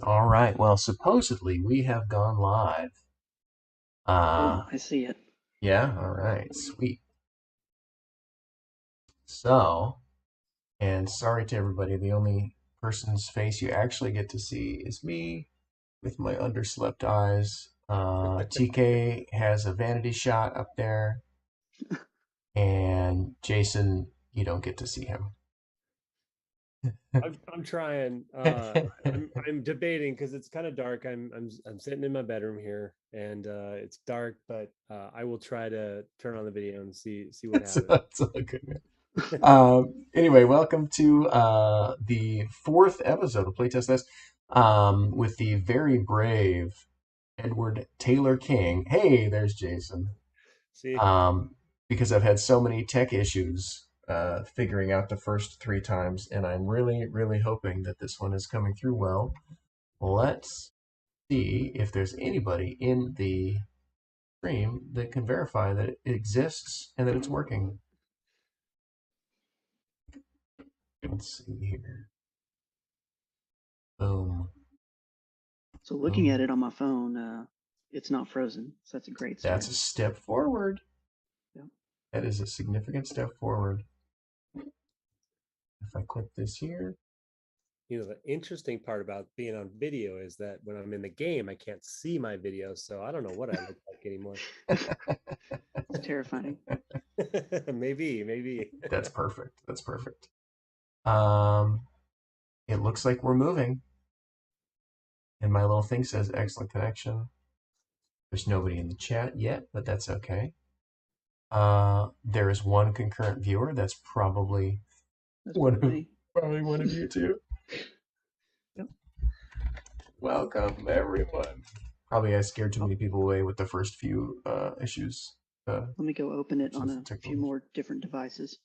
All right. Well, supposedly we have gone live. Oh, Uh, I see it. yeah. All right. Sweet. So, and sorry to everybody, the only person's face you actually get to see is me with my underslept eyes. TK has a vanity shot up there, and Jason, you don't get to see him. I'm trying. I'm debating because it's kind of dark. I'm sitting in my bedroom here, and it's dark. But I will try to turn on the video and see what That's, happens. that's all good, man. Anyway, welcome to the fourth episode of Playtest with the very brave Edward Taylor King. Hey, there's Jason. See, Um, because I've had so many tech issues figuring out the first three times, and I'm really, really hoping that this one is coming through well. Let's see if there's anybody in the stream that can verify that it exists and that it's working. Let's see here. Boom. So looking at Boom. it on my phone, it's not frozen. So that's a great That's start. a step forward. Yep. That is a significant step forward. If I click this here. the interesting part about being on video is that when I'm in the game, I can't see my video, so I don't know what I look like anymore. It's terrifying. Maybe. That's perfect. That's perfect. Um, it looks like we're moving. And my little thing says excellent connection. There's nobody in the chat yet, but that's okay. There is one concurrent viewer. That's probably That's one probably of me. probably one of you too. Yep. Welcome everyone. Probably I scared too Oh, many people away with the first few issues. let me go open it on Issues a of few technology. more different devices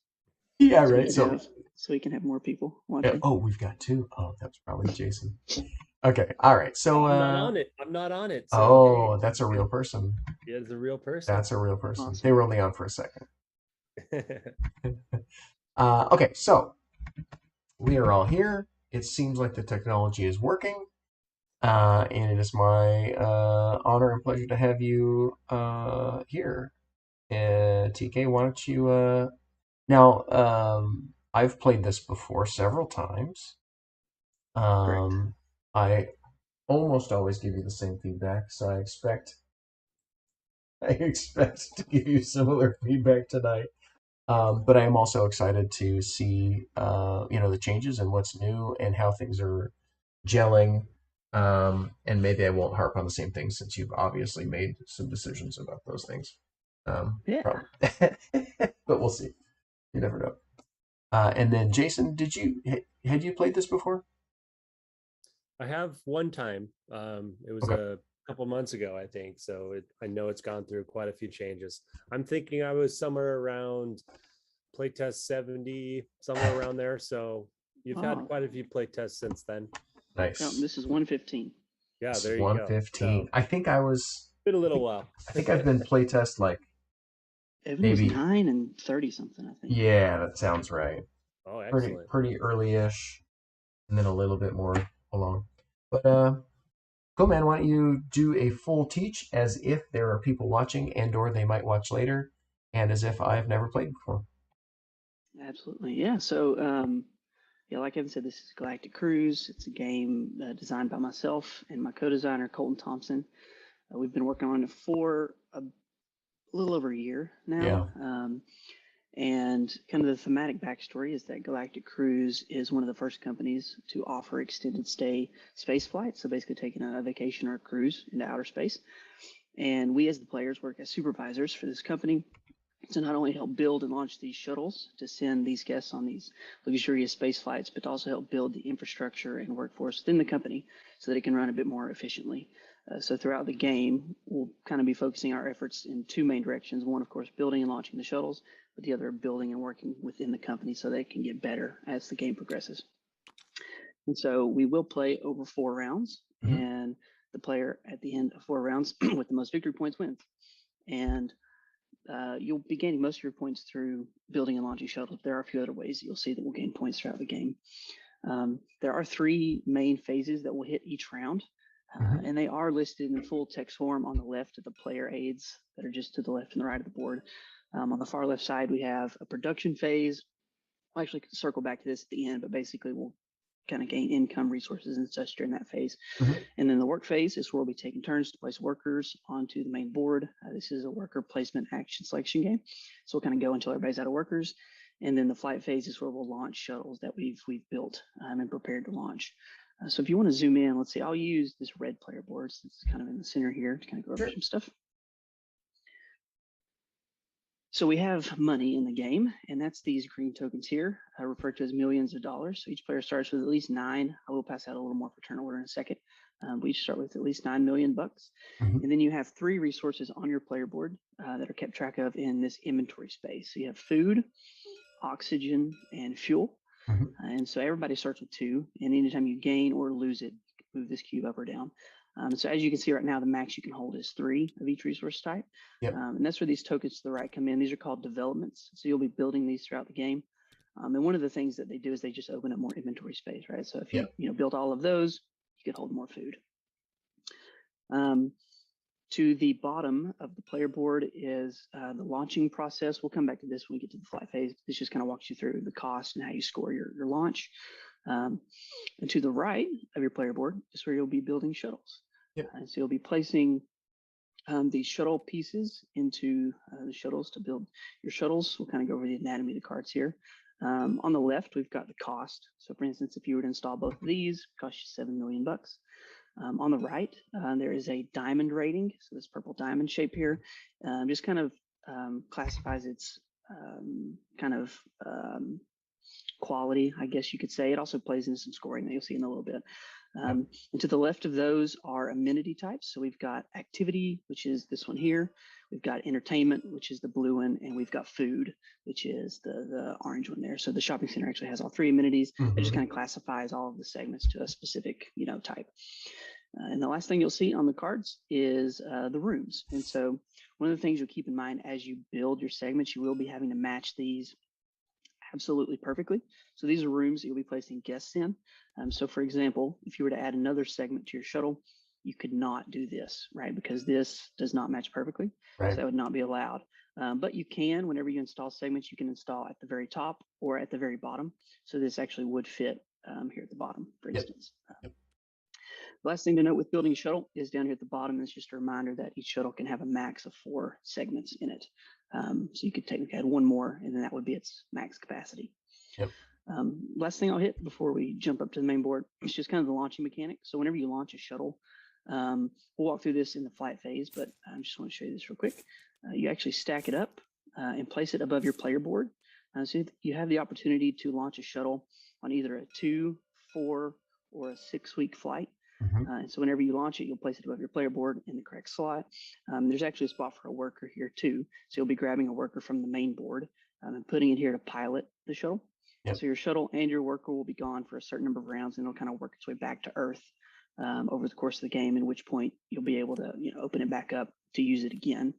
Yeah, so we right. can So, have more people watching. oh, we've got two. Oh, that's probably Jason. Okay, all right. Oh, So, I'm not on it. I'm not on it. So hey, oh, that's a real person. it's a real person. That's a real person. They Awesome. were only on for a second. Okay, so we are all here. It seems like the technology is working, and it is my honor and pleasure to have you here. TK, why don't you? Now, I've played this before several times. Correct. I almost always give you the same feedback, so I expect I expect to give you similar feedback tonight. But I am also excited to see the changes and what's new and how things are gelling. And maybe I won't harp on the same things since you've obviously made some decisions about those things. Yeah. Probably. But we'll see. You never know. And then Jason, had you played this before? I have one time. It was Okay. a couple months ago, I think. So I know it's gone through quite a few changes. I'm thinking I was somewhere around playtest 70, somewhere around there. So you've had Oh, quite a few playtests since then. yeah. Nice. This is 115. Yeah, This is there you go. So 115. been a I little think while. I think I've been playtest like Evan was maybe 9 and 30 something, I think. yeah, that sounds right. Oh, Pretty excellent. pretty early-ish, and then a little bit more along. But cool man, why don't you do a full teach as if there are people watching and or they might watch later, and as if I've never played before. Absolutely. Yeah. So, yeah, like Evan said, this is Galactic Cruise. It's a game designed by myself and my co-designer, Colton Thompson. We've been working on it for a little over a year now. Yeah. And kind of the thematic backstory is that Galactic Cruise is one of the first companies to offer extended stay space flights. So basically taking a vacation or a cruise into outer space. And we as the players work as supervisors for this company to not only help build and launch these shuttles to send these guests on these luxurious space flights, but to also help build the infrastructure and workforce within the company so that it can run a bit more efficiently. So throughout the game, we'll kind of be focusing our efforts in two main directions. One, of course, building and launching the shuttles, but the other, building and working within the company so that it can get better as the game progresses. And so we will play over 4 rounds, Mm-hmm. and the player at the end of 4 rounds with the most victory points wins. And you'll be gaining most of your points through building and launching shuttles. There are a few other ways that you'll see that will gain points throughout the game. There are 3 main phases that will hit each round, and they are listed in full text form on the left of the player aids that are just to the left and the right of the board. On the far left side, we have a production phase. I'll actually circle back to this at the end, but basically we'll kind of gain income resources and such during that phase. And then the work phase is where we'll be taking turns to place workers onto the main board. This is a worker placement action selection game. So we'll kind of go until everybody's out of workers. And then the flight phase is where we'll launch shuttles that we've built and prepared to launch. So if you want to zoom in, let's see, I'll use this red player board since it's kind of in the center here to kind of go over some stuff. So we have money in the game, and that's these green tokens here, referred to as millions of dollars. So each player starts with at least 9. I will pass out a little more for turn order in a second. We each start with at least 9 million bucks. And then you have 3 resources on your player board that are kept track of in this inventory space. So you have food, oxygen, and fuel. And so everybody starts with 2, and anytime you gain or lose it, move this cube up or down. So as you can see right now, the max you can hold is 3 of each resource type. And that's where these tokens to the right come in. These are called developments. So you'll be building these throughout the game. And one of the things that they do is they just open up more inventory space, right? So if you build all of those, you could hold more food. To the bottom of the player board is the launching process. We'll come back to this when we get to the flight phase. This just kind of walks you through the cost and how you score your launch. And to the right of your player board is where you'll be building shuttles. And so you'll be placing these shuttle pieces into the shuttles to build your shuttles. We'll kind of go over the anatomy of the cards here. On the left, we've got the cost. So for instance, if you were to install both of these, it costs you 7 million bucks. On the right, there is a diamond rating. So this purple diamond shape here just kind of classifies its kind of quality, I guess you could say. It also plays into some scoring that you'll see in a little bit. And to the left of those are amenity types. So we've got activity, which is this one here. We've got entertainment, which is the blue one, and we've got food, which is the orange one there. So the shopping center actually has all 3 amenities. It just kind of classifies all of the segments to a specific, type. And the last thing you'll see on the cards is the rooms. And so one of the things you'll keep in mind as you build your segments, you will be having to match these absolutely perfectly. So these are rooms that you'll be placing guests in. So for example, if you were to add another segment to your shuttle, you could not do this, right? Because this does not match perfectly. So that would not be allowed. But you can, whenever you install segments, you can install at the very top or at the very bottom. So this actually would fit here at the bottom, for instance. The last thing to note with building a shuttle is down here at the bottom. It's just a reminder that each shuttle can have a max of 4 segments in it. So you could technically add 1 more, and then that would be its max capacity. Last thing I'll hit before we jump up to the main board is just kind of the launching mechanic. So whenever you launch a shuttle, we'll walk through this in the flight phase, but I just want to show you this real quick. You actually stack it up and place it above your player board. So you have the opportunity to launch a shuttle on either a 2, 4, or a 6-week flight. And so whenever you launch it, you'll place it above your player board in the correct slot. There's actually a spot for a worker here too. So you'll be grabbing a worker from the main board and putting it here to pilot the shuttle. So your shuttle and your worker will be gone for a certain number of rounds, and it'll kind of work its way back to Earth over the course of the game, in which point you'll be able to open it back up to use it again.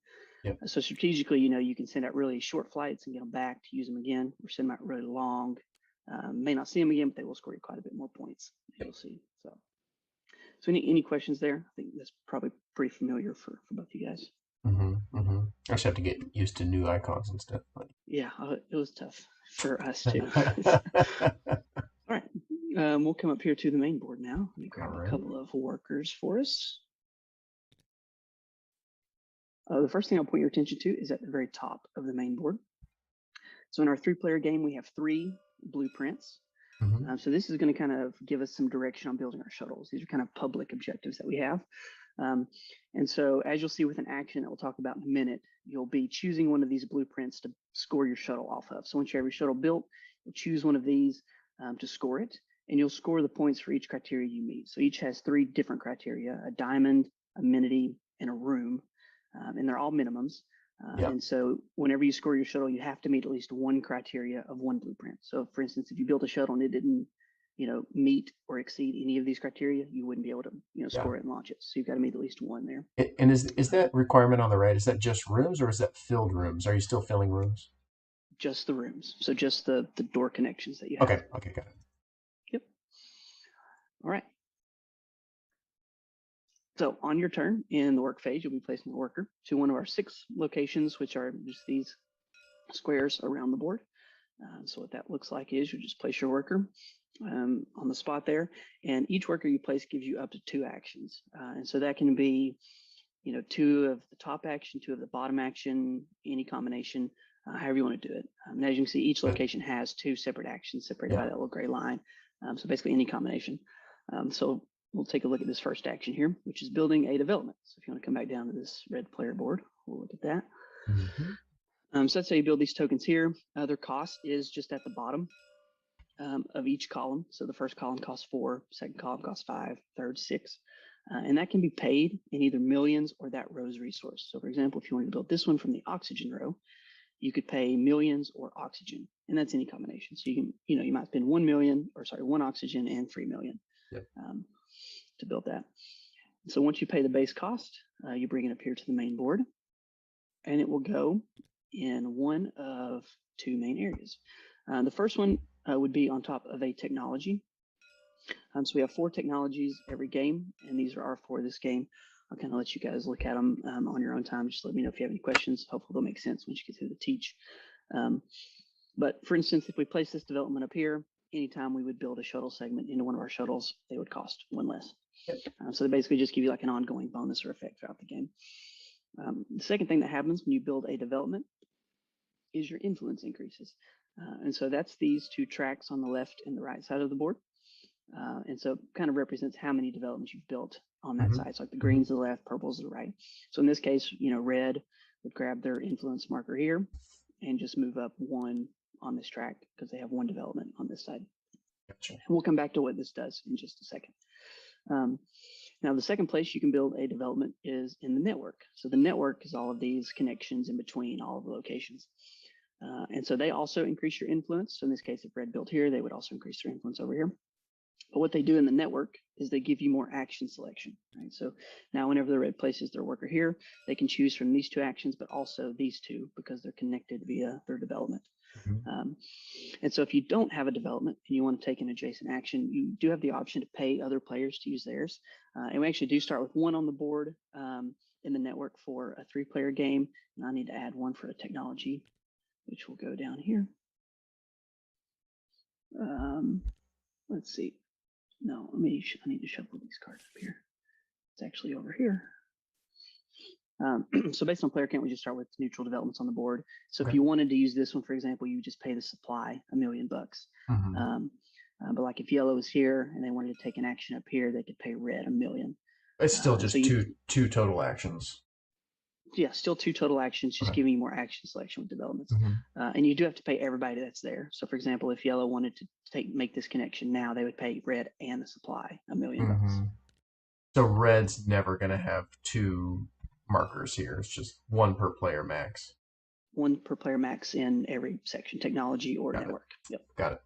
So strategically, you can send out really short flights and get them back to use them again, or send them out really long. May not see them again, but they will score you quite a bit more points. You'll see. So any questions there? I think that's probably pretty familiar for both you guys. I just have to get used to new icons and stuff. Yeah, it was tough for us too. All right, we'll come up here to the main board now. Let me grab a couple of workers for us. The first thing I'll point your attention to is at the very top of the main board. So in our 3-player game, we have 3 blueprints. So this is going to kind of give us some direction on building our shuttles. These are kind of public objectives that we have. And so as you'll see with an action that we'll talk about in a minute, you'll be choosing one of these blueprints to score your shuttle off of. So once you have your shuttle built, you'll choose one of these to score it, and you'll score the points for each criteria you meet. So each has 3 different criteria: a diamond, amenity, and a room. And they're all minimums. And so whenever you score your shuttle, you have to meet at least 1 criteria of 1 blueprint. So for instance, if you built a shuttle and it didn't, meet or exceed any of these criteria, you wouldn't be able to, score it and launch it. So you've got to meet at least 1 there. And is that requirement on the right, is that just rooms, or is that filled rooms? Are you still filling rooms? Just the rooms. So just the door connections that you have. Okay, got it. Yep. All right. So on your turn in the work phase, you'll be placing the worker to one of our 6 locations, which are just these squares around the board. So what that looks like is you just place your worker on the spot there, and each worker you place gives you up to 2 actions. And so that can be, 2 of the top action, 2 of the bottom action, any combination, however you want to do it. And as you can see, each location has 2 separate actions separated by that little gray line. So basically any combination. So we'll take a look at this first action here, which is building a development. So if you want to come back down to this red player board, we'll look at that. So let's say you build these tokens here. Their cost is just at the bottom of each column. So the first column costs 4, second column costs 5, third 6. And that can be paid in either millions or that row's resource. So for example, if you want to build this one from the oxygen row, you could pay millions or oxygen, and that's any combination. So you can, you might spend 1 oxygen and 3 million to build that. So once you pay the base cost, you bring it up here to the main board, and it will go in one of 2 main areas. The first one would be on top of a technology. So we have 4 technologies every game, and these are our 4 this game. I'll kind of let you guys look at them on your own time. Just let me know if you have any questions. Hopefully they'll make sense once you get through the teach. But for instance, if we place this development up here, anytime we would build a shuttle segment into one of our shuttles, they would cost 1 less. So they basically just give you like an ongoing bonus or effect throughout the game. The second thing that happens when you build a development is your influence increases. And so that's these 2 tracks on the left and the right side of the board. And so it kind of represents how many developments you've built on that side. So like the green's to the left, purple's to the right. So in this case, red would grab their influence marker here and just move up 1 on this track because they have 1 development on this side. Gotcha. And we'll come back to what this does in just a second. Now, the second place you can build a development is in the network. So the network is all of these connections in between all of the locations. And so they also increase your influence. So in this case, if red built here, they would also increase their influence over here. But what they do in the network is they give you more action selection, right? So now whenever the red places their worker here, they can choose from these 2 actions, but also these 2 because they're connected via their development. And so if you don't have a development and you want to take an adjacent action, you do have the option to pay other players to use theirs. And we actually do start with 1 on the board in the network for a 3-player game. And I need to add 1 for a technology, which will go down here. Let's see. No, I need to shuffle these cards up here. It's actually over here. So based on player count, we just start with neutral developments on the board. So if you wanted to use this one, for example, you would just pay the supply $1 million. But like if yellow is here and they wanted to take an action up here, they could pay red $1 million. It's still just two total actions. Yeah, still 2 total actions, just giving you more action selection with developments. And you do have to pay everybody that's there. So for example, if yellow wanted to make this connection now, they would pay red and the supply $1 million. So red's never going to have 2 markers here. It's just 1 per player max. 1 per player max in every section, technology or network. Yep. Got it.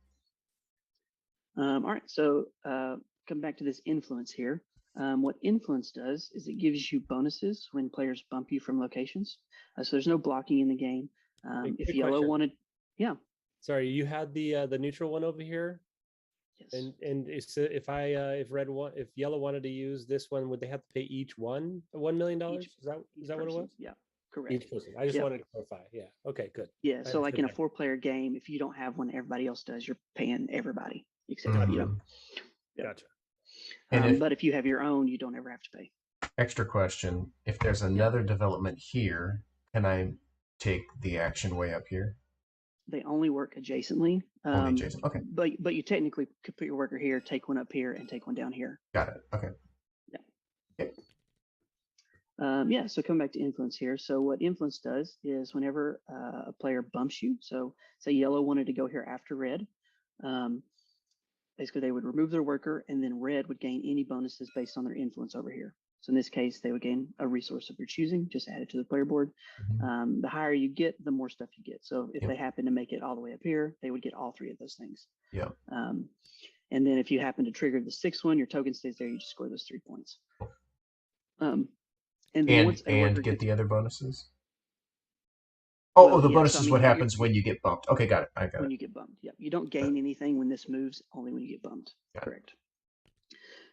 All right, so come back to this influence here. What influence does is it gives you bonuses when players bump you from locations. So there's no blocking in the game. If yellow wanted, Sorry, you had the neutral one over here. Yes. And if yellow wanted to use this one, would they have to pay each one $1 million? Is that what it was? Yeah, correct. Each person. I just wanted to clarify. Yeah. Okay. Good. Yeah. So like in a 4-player game, if you don't have one, everybody else does. You're paying everybody except you. Gotcha. But if you have your own, you don't ever have to pay. Extra question: if there's another development here, can I take the action way up here? They only work adjacently. Only adjacent. Okay. But you technically could put your worker here, take 1 up here, and take 1 down here. Got it. Okay. Yeah. Okay. So coming back to influence here. So what influence does is whenever a player bumps you, so say yellow wanted to go here after red, basically they would remove their worker and then red would gain any bonuses based on their influence over here. So in this case, they would gain a resource of your choosing, just add it to the player board. The higher you get, the more stuff you get. So if they happen to make it all the way up here, they would get all 3 of those things. Yeah. And then if you happen to trigger the 6th one, your token stays there. You just score those 3 points. And get the other bonuses. The bonus is what happens when you get bumped. Okay, got it. I got it. When you get bumped, yeah. You don't gain anything when this moves, only when you get bumped. Correct.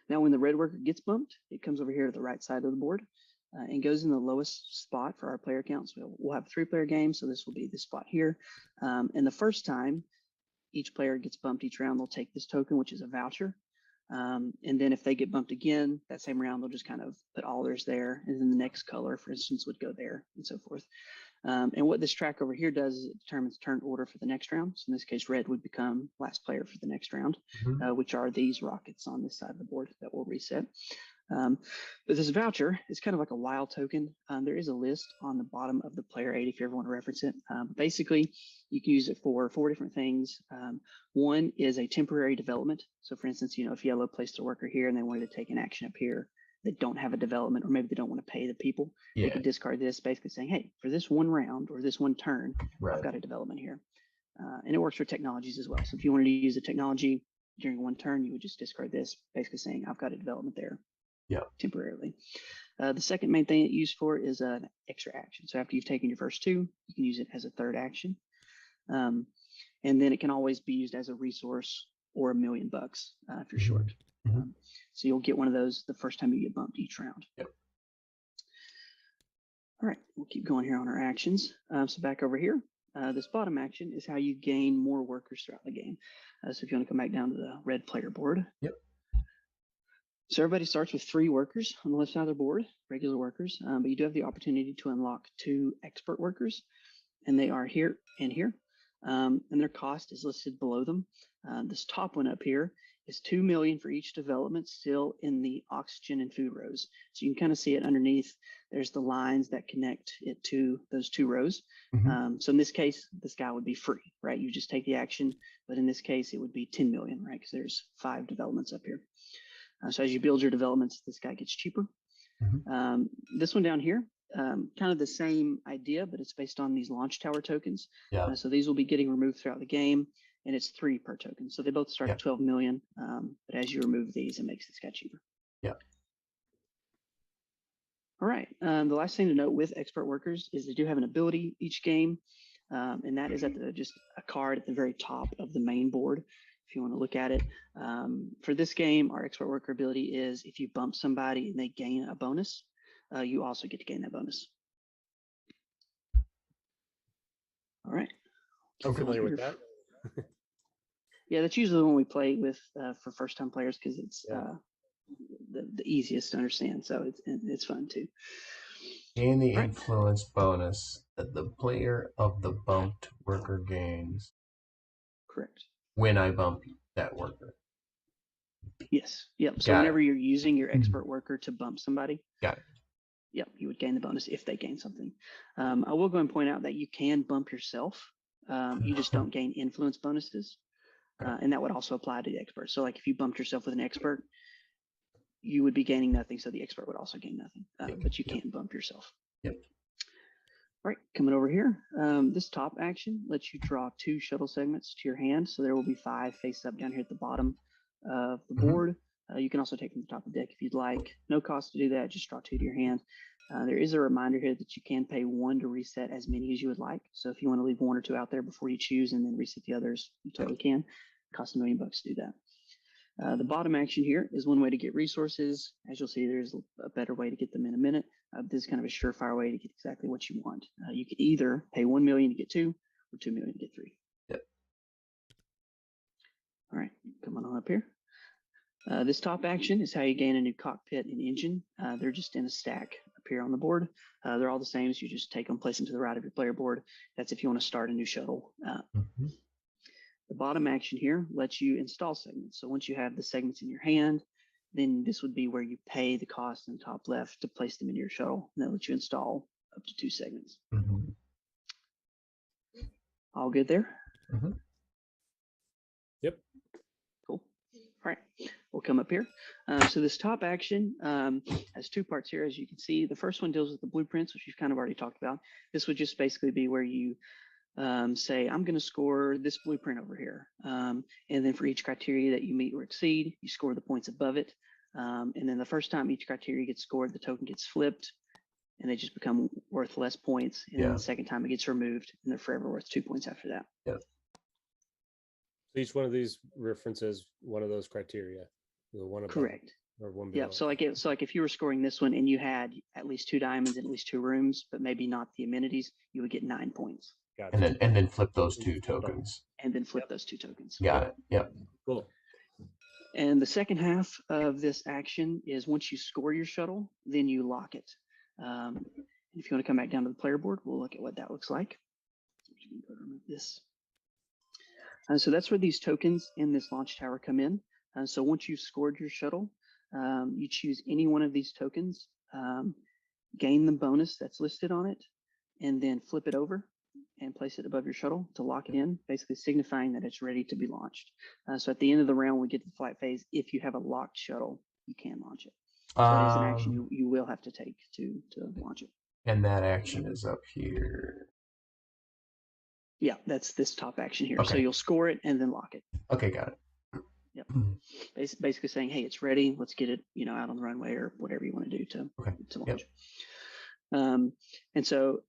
Now, when the red worker gets bumped, it comes over here to the right side of the board and goes in the lowest spot for our player count. So we'll have a 3-player game, so this will be this spot here. And the first time each player gets bumped each round, they'll take this token, which is a voucher. And then if they get bumped again, that same round, they'll just kind of put all theirs there. And then the next color, for instance, would go there and so forth. And what this track over here does is it determines turn order for the next round. So in this case, red would become last player for the next round, which are these rockets on this side of the board that will reset. But this voucher is kind of like a wild token. There is a list on the bottom of the player aid if you ever want to reference it. Basically, you can use it for 4 different things. One is a temporary development. So for instance, if yellow placed a worker here and they wanted to take an action up here, they don't have a development, or maybe they don't want to pay the people, they could discard this, basically saying, hey, for this one round or this one turn, I've got a development here. And it works for technologies as well. So if you wanted to use a technology during one turn, you would just discard this, basically saying, I've got a development there temporarily. The second main thing it's used for is an extra action. So after you've taken your first 2, you can use it as a third action. And then it can always be used as a resource or $1 million if you're short. So you'll get one of those the first time you get bumped each round. All right, we'll keep going here on our actions. So back over here, this bottom action is how you gain more workers throughout the game. So if you want to come back down to the red player board. So everybody starts with 3 workers on the left side of the board, regular workers, but you do have the opportunity to unlock 2 expert workers, and they are here and here. And their cost is listed below them. This top one up here is 2 million for each development, still in the oxygen and food rows. So you can kind of see it underneath. There's the lines that connect it to those 2 rows. So in this case, this guy would be free, right? You just take the action, but in this case, it would be 10 million, right? Because there's 5 developments up here. So as you build your developments, this guy gets cheaper. This one down here, kind of the same idea, but it's based on these launch tower tokens. So these will be getting removed throughout the game, and it's 3 per token. So they both start at 12 million, but as you remove these, it makes this guy cheaper. All right. The last thing to note with expert workers is they do have an ability each game, and that is at just a card at the very top of the main board. If you want to look at it, for this game, our expert worker ability is if you bump somebody and they gain a bonus, you also get to gain that bonus. All right. I'm familiar with that. Yeah, that's usually the one we play with for first-time players because it's the easiest to understand. So it's fun too. Gain the influence bonus that the player of the bumped worker gains. Correct. When I bump that worker. Yes. Yep. So whenever you're using your expert worker to bump somebody. Got it. Yep, you would gain the bonus if they gain something. I will go and point out that you can bump yourself. You just don't gain influence bonuses. And that would also apply to the expert. So like if you bumped yourself with an expert, you would be gaining nothing. So the expert would also gain nothing, but you can't bump yourself. All right, coming over here. This top action lets you draw 2 shuttle segments to your hand. So there will be 5 face up down here at the bottom of the board. You can also take from the top of the deck if you'd like. No cost to do that, just draw 2 to your hand. There is a reminder here that you can pay 1 to reset as many as you would like. So if you want to leave 1 or 2 out there before you choose and then reset the others, you totally can. It costs $1 million to do that. The bottom action here is one way to get resources. As you'll see, there's a better way to get them in a minute. This is kind of a surefire way to get exactly what you want. You can either pay 1 million to get 2 or 2 million to get 3. All right, come on up here. This top action is how you gain a new cockpit and engine. They're just in a stack up here on the board. They're all the same, so you just take them, place them to the right of your player board. That's if you want to start a new shuttle. The bottom action here lets you install segments. So once you have the segments in your hand, then this would be where you pay the cost in the top left to place them in your shuttle. And that lets you install up to 2 segments. All good there? Yep. Cool. All right, we'll come up here. So this top action has 2 parts here, as you can see. The first one deals with the blueprints, which we've kind of already talked about. This would just basically be where you say, I'm going to score this blueprint over here. And then for each criteria that you meet or exceed, you score the points above it. And then the first time each criteria gets scored, the token gets flipped and they just become worth less points. And then the second time it gets removed and they're forever worth 2 points after that. So each one of these references one of those criteria. The one above. Correct. or one Yeah. below. So like if you were scoring this one and you had at least 2 diamonds and at least 2 rooms, but maybe not the amenities, you would get 9 points. Gotcha. And then flip those And 2 just flip them. tokens. And then flip Yep. those 2 tokens. Got it. Yep. Cool. And the second half of this action is once you score your shuttle, then you lock it. If you want to come back down to the player board, we'll look at what that looks like. Remove this. So that's where these tokens in this launch tower come in. So once you've scored your shuttle, you choose any one of these tokens, gain the bonus that's listed on it, and then flip it over and place it above your shuttle to lock it in, basically signifying that it's ready to be launched. So at the end of the round, we get to the flight phase. If you have a locked shuttle, you can launch it. So that is an action you will have to take to launch it. And that action is up here. Yeah, that's this top action here. Okay. So you'll score it and then lock it. Okay, got it. Yep. Basically saying, hey, it's ready. Let's get it, out on the runway or whatever you want to do to launch. Yep. And so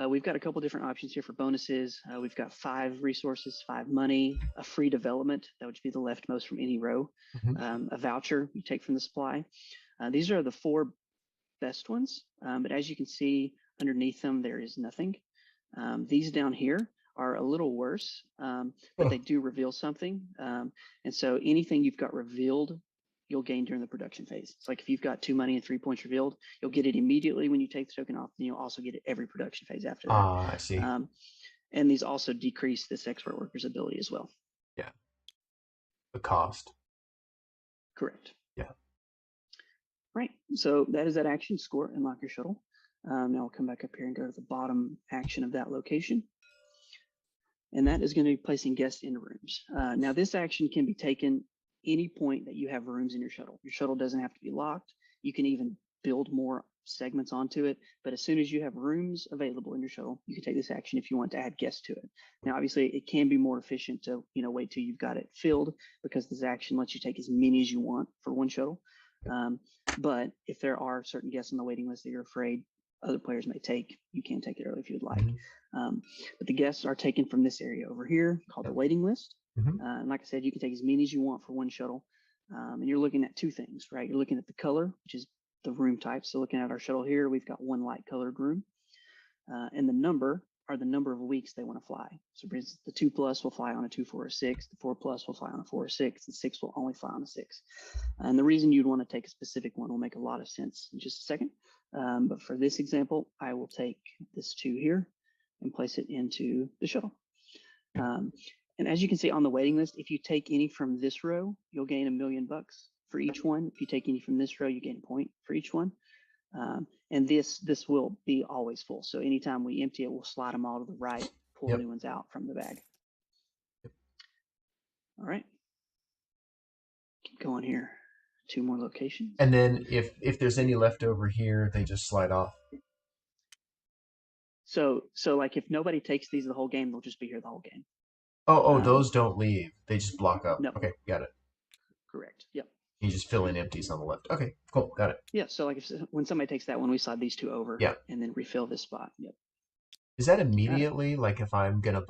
we've got a couple different options here for bonuses. We've got 5 resources, 5 money, a free development, that would be the leftmost from any row, a voucher you take from the supply. These are the 4 best ones, but as you can see underneath them, there is nothing. These down here are a little worse, but they do reveal something. And so anything you've got revealed, you'll gain during the production phase. It's like if you've got 2 money and 3 points revealed, you'll get it immediately when you take the token off, and you'll also get it every production phase after that. I see. And these also decrease this expert worker's ability as well. Yeah. The cost. Correct. Yeah. Right. So that is that action, score and lock your shuttle. Now I'll come back up here and go to the bottom action of that location. And that is going to be placing guests in rooms. Now this action can be taken any point that you have rooms in your shuttle. Your shuttle doesn't have to be locked. You can even build more segments onto it. But as soon as you have rooms available in your shuttle, you can take this action if you want to add guests to it. Now, obviously, it can be more efficient to wait till you've got it filled, because this action lets you take as many as you want for one shuttle. But if there are certain guests on the waiting list that you're afraid other players may take, you can take it early if you'd like. But the guests are taken from this area over here called the waiting list. And like I said, you can take as many as you want for one shuttle. And you're looking at 2 things, right? You're looking at the color, which is the room type. So looking at our shuttle here, we've got 1 light colored room. And the number are the number of weeks they want to fly. So for instance, the 2+ will fly on a 2, 4, or 6. The 4+ will fly on a 4 or 6. The 6 will only fly on a 6. And the reason you'd want to take a specific one will make a lot of sense in just a second. But for this example, I will take this 2 here and place it into the shuttle. And as you can see on the waiting list, if you take any from this row, you'll gain $1 million for each one. If you take any from this row, you gain a point for each one. And this will be always full. So anytime we empty it, we'll slide them all to the right, pull new ones out from the bag. All right. Keep going here. 2 more locations. And then if there's any left over here, they just slide off. So like if nobody takes these the whole game, they'll just be here the whole game. Those don't leave. They just block up. No. Okay, got it. Correct. Yep. You just fill in empties on the left. Okay, cool, got it. Yeah. So like when somebody takes that one, we slide these 2 over. Yeah. And then refill this spot. Yep. Is that immediately, like if I'm gonna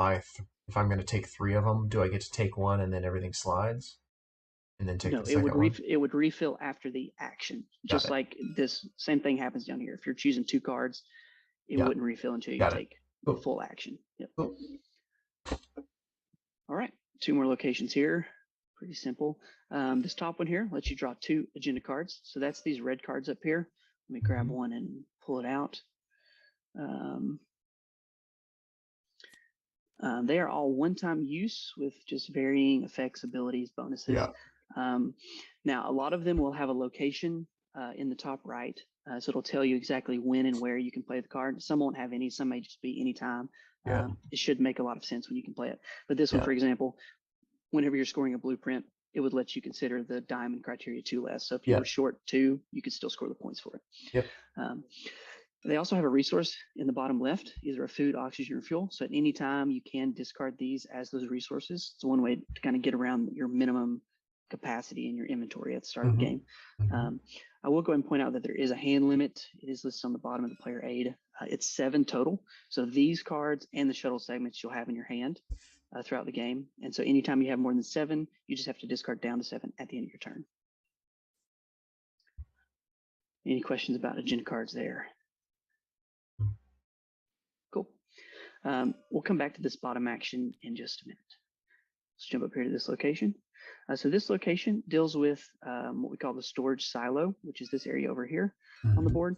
if I'm gonna take 3 of them, do I get to take 1 and then everything slides? And then take the second one? It would refill after the action. Just like this same thing happens down here. If you're choosing 2 cards, it wouldn't refill until you take the full action. Yep. Cool. All right, 2 more locations here. Pretty simple. This top one here lets you draw 2 agenda cards. So that's these red cards up here. Let me grab one and pull it out. They are all one-time use with just varying effects, abilities, bonuses. Yeah. Now, a lot of them will have a location in the top right. So it'll tell you exactly when and where you can play the card. Some won't have any. Some may just be anytime. It should make a lot of sense when you can play it. But this one, for example, whenever you're scoring a blueprint, it would let you consider the diamond criteria 2 less. So if you were short 2, you could still score the points for it. They also have a resource in the bottom left, either a food, oxygen, or fuel. So at any time, you can discard these as those resources. It's one way to kind of get around your minimum capacity in your inventory at the start of the game. I will go ahead and point out that there is a hand limit. It is listed on the bottom of the player aid. It's 7 total. So these cards and the shuttle segments you'll have in your hand throughout the game. And so anytime you have more than 7, you just have to discard down to 7 at the end of your turn. Any questions about agenda cards there? Cool. We'll come back to this bottom action in just a minute. Let's jump up here to this location. So this location deals with what we call the storage silo, which is this area over here on the board.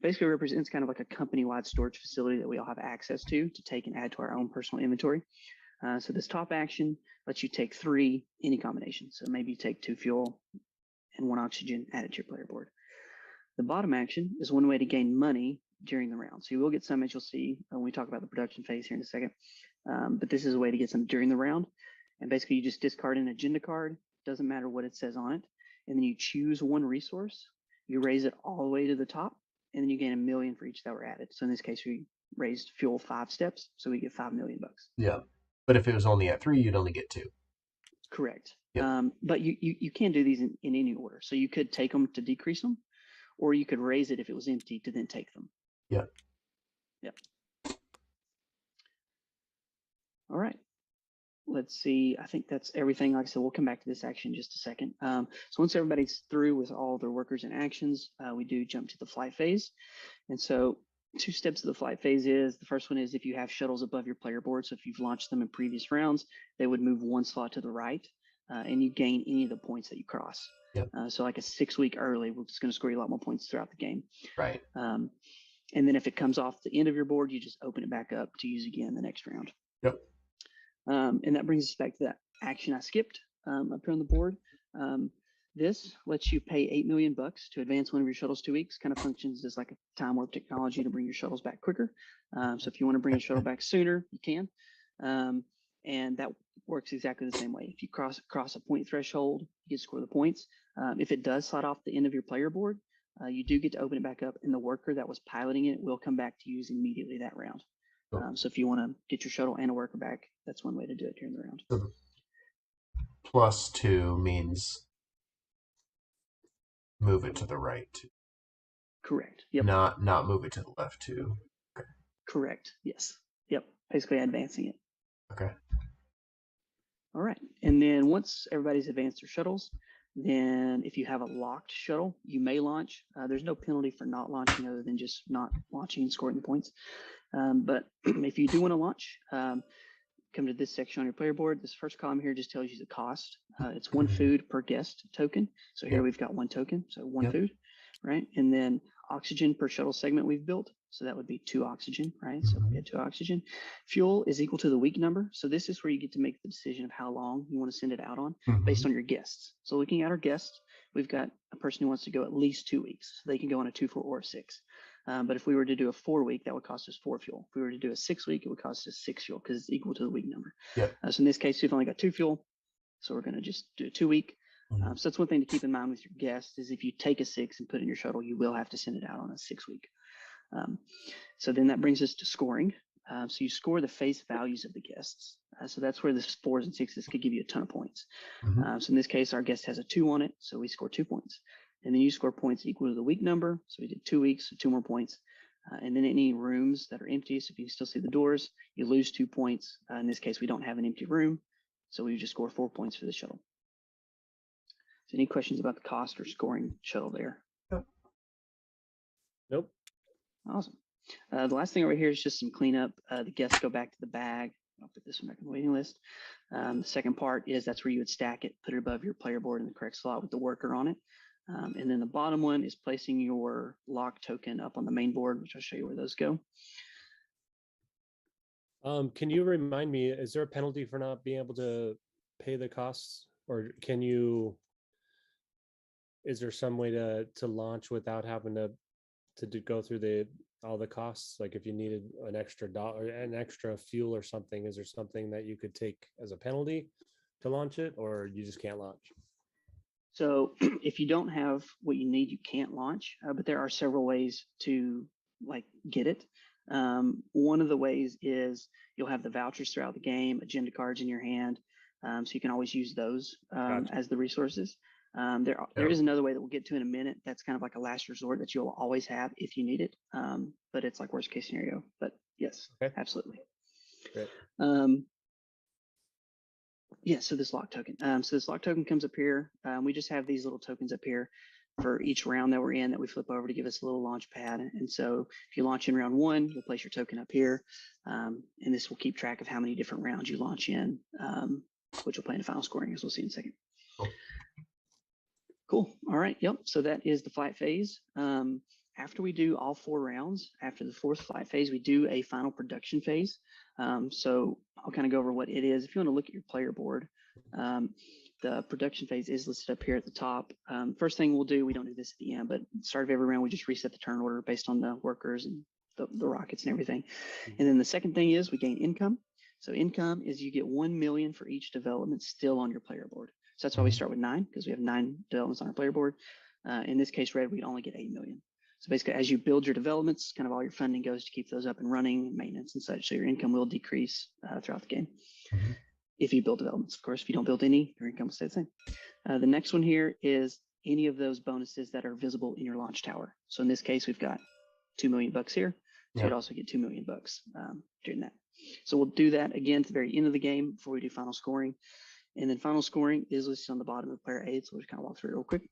Basically represents kind of like a company-wide storage facility that we all have access to take and add to our own personal inventory. So this top action lets you take 3, any combination. So maybe you take 2 fuel and 1 oxygen, add it to your player board. The bottom action is one way to gain money during the round. So you will get some, as you'll see when we talk about the production phase here in a second. But this is a way to get some during the round. And basically you just discard an agenda card, doesn't matter what it says on it. And then you choose 1 resource, you raise it all the way to the top, and then you gain $1 million for each that were added. So in this case, we raised fuel 5 steps, so we get $5 million. Yeah. But if it was only at 3, you'd only get 2. Correct. Yep. But you can do these in any order. So you could take them to decrease them, or you could raise it if it was empty to then take them. Yep. Yep. All right. Let's see. I think that's everything. Like I said, we'll come back to this action in just a second. So once everybody's through with all their workers and actions, we do jump to the flight phase. And so 2 steps of the flight phase is, the first one is if you have shuttles above your player board. So if you've launched them in previous rounds, they would move 1 slot to the right, and you gain any of the points that you cross. Yep. So like a 6 week early, we're just going to score you a lot more points throughout the game. Right. And then if it comes off the end of your board, you just open it back up to use again the next round. Yep. And that brings us back to that action I skipped up here on the board. This lets you pay $8 million to advance one of your shuttles 2 weeks. Kind of functions as like a time warp technology to bring your shuttles back quicker. So if you want to bring a shuttle back sooner, you can. And that works exactly the same way. If you cross a point threshold, you get to score the points. If it does slide off the end of your player board, you do get to open it back up, and the worker that was piloting it will come back to use immediately that round. So if you want to get your shuttle and a worker back, that's one way to do it during the round. So +2 means move it to the right. Correct. Yep. Not move it to the left too. Okay. Correct. Yes. Yep. Basically advancing it. Okay. All right. And then once everybody's advanced their shuttles, then if you have a locked shuttle, you may launch. There's no penalty for not launching other than just not launching and scoring the points. But if you do want to launch, come to this section on your player board. This first column here just tells you the cost. It's 1 food per guest token. So here we've got 1 token, so 1 food, right? And then oxygen per shuttle segment we've built. So that would be 2 oxygen, right? So we had 2 oxygen. Fuel is equal to the week number. So this is where you get to make the decision of how long you want to send it out on based on your guests. So looking at our guests, we've got a person who wants to go at least 2 weeks. So they can go on a 2, 4, or 6. But if we were to do a 4 week, that would cost us 4 fuel. If we were to do a 6 week, it would cost us 6 fuel because it's equal to the week number. Yep. So in this case, we've only got 2 fuel. So we're going to just do a 2 week. So that's one thing to keep in mind with your guests is if you take a 6 and put it in your shuttle, you will have to send it out on a 6 week. So then that brings us to scoring. So you score the face values of the guests. So that's where the 4s and 6s could give you a ton of points. So in this case, our guest has a 2 on it. So we score 2 points. And then you score points equal to the week number. So we did 2 weeks, so 2 more points. And then any rooms that are empty, so if you can still see the doors, you lose 2 points. In this case, we don't have an empty room. So we just score 4 points for the shuttle. So any questions about the cost or scoring shuttle there? Nope. Awesome. The last thing over here is just some cleanup. The guests go back to the bag. I'll put this one back on the waiting list. The second part is that's where you would stack it, put it above your player board in the correct slot with the worker on it. And then the bottom one is placing your lock token up on the main board, which I'll show you where those go. Can you remind me, is there a penalty for not being able to pay the costs, or is there some way to launch without having to go through all the costs? Like if you needed an extra dollar, an extra fuel or something, is there something that you could take as a penalty to launch it, or you just can't launch? So if you don't have what you need, you can't launch, but there are several ways to get it. One of the ways is you'll have the vouchers throughout the game, agenda cards in your hand. So you can always use those Gotcha. as the resources. There is another way that we'll get to in a minute. That's kind of like a last resort that you'll always have if you need it. But it's like worst case scenario, but yes, okay. Absolutely. Great. Yeah, so this lock token. So this lock token comes up here. We just have these little tokens up here. for each round that we're in that we flip over to give us a little launch pad. And so if you launch in round 1, you'll place your token up here. And this will keep track of how many different rounds you launch in, which will play in final scoring, as we'll see in a second. Cool. All right. Yep. So that is the flight phase. After we do all 4 rounds, after the 4th flight phase, we do a final production phase. So I'll kind of go over what it is. If you want to look at your player board, the production phase is listed up here at the top. First thing we'll do, we don't do this at the end, but at the start of every round, we just reset the turn order based on the workers and the rockets and everything. And then the second thing is we gain income. So income is you get 1 million for each development still on your player board. So that's why we start with 9, because we have 9 developments on our player board. In this case, red, we'd only get 8 million. So basically, as you build your developments, kind of all your funding goes to keep those up and running, and maintenance and such. So your income will decrease throughout the game. If you build developments, of course. If you don't build any, your income will stay the same. The next one here is any of those bonuses that are visible in your launch tower. So in this case, we've got $2 million here. So you'd also get $2 million during that. So we'll do that again at the very end of the game before we do final scoring. And then final scoring is listed on the bottom of player aid. So we'll just kind of walk through it real quick.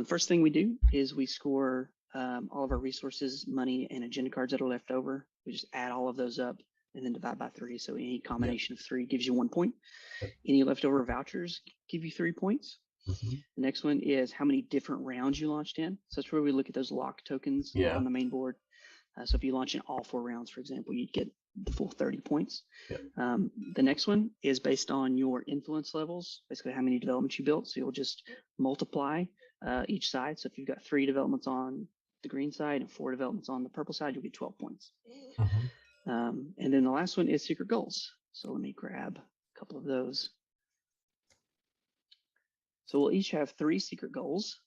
First thing we do is we score all of our resources, money, and agenda cards that are left over. We just add all of those up and then divide by 3. So any combination of 3 gives you 1 point. Any leftover vouchers give you 3 points. The next one is how many different rounds you launched in. So that's where we look at those lock tokens on the main board. So if you launch in all 4 rounds, for example, you'd get the full 30 points. The next one is based on your influence levels, basically how many developments you built. So you'll just multiply each side. So if you've got 3 developments on the green side and 4 developments on the purple side, you'll get 12 points. And then the last one is secret goals. So let me grab a couple of those. So we'll each have 3 secret goals.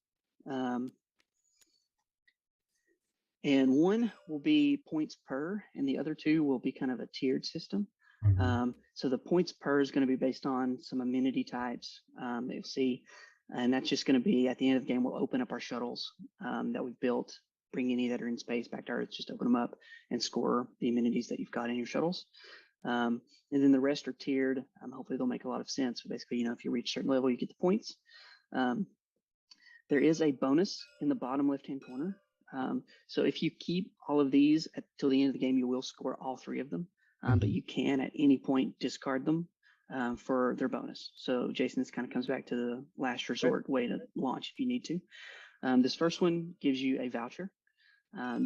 And one will be points per, and the other 2 will be kind of a tiered system. So the points per is going to be based on some amenity types that you'll see. And that's just going to be at the end of the game, we'll open up our shuttles that we've built, bring any that are in space back to Earth, just open them up and score the amenities that you've got in your shuttles. And then the rest are tiered. Hopefully they'll make a lot of sense. But basically, if you reach a certain level, you get the points. There is a bonus in the bottom left-hand corner. So if you keep all of these till the end of the game, you will score all 3 of them. But you can at any point discard them for their bonus. So Jason, this kind of comes back to the last resort way to launch if you need to. This first one gives you a voucher.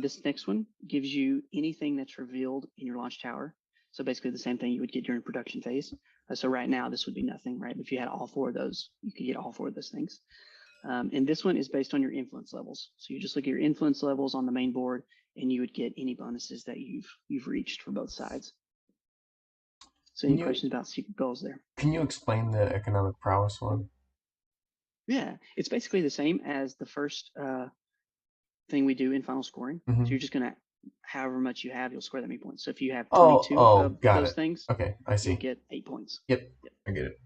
This next one gives you anything that's revealed in your launch tower. So basically the same thing you would get during production phase. So right now this would be nothing, right? But if you had all 4 of those, you could get all 4 of those things. And this one is based on your influence levels. So you just look at your influence levels on the main board, and you would get any bonuses that you've reached for both sides. So any questions about secret goals there? Can you explain the economic prowess one? Yeah, it's basically the same as the first thing we do in final scoring. So you're just gonna, however much you have, you'll score that many points. So if you have 22 of those things, okay, I see. you'll get 8 points. Yep, I get it.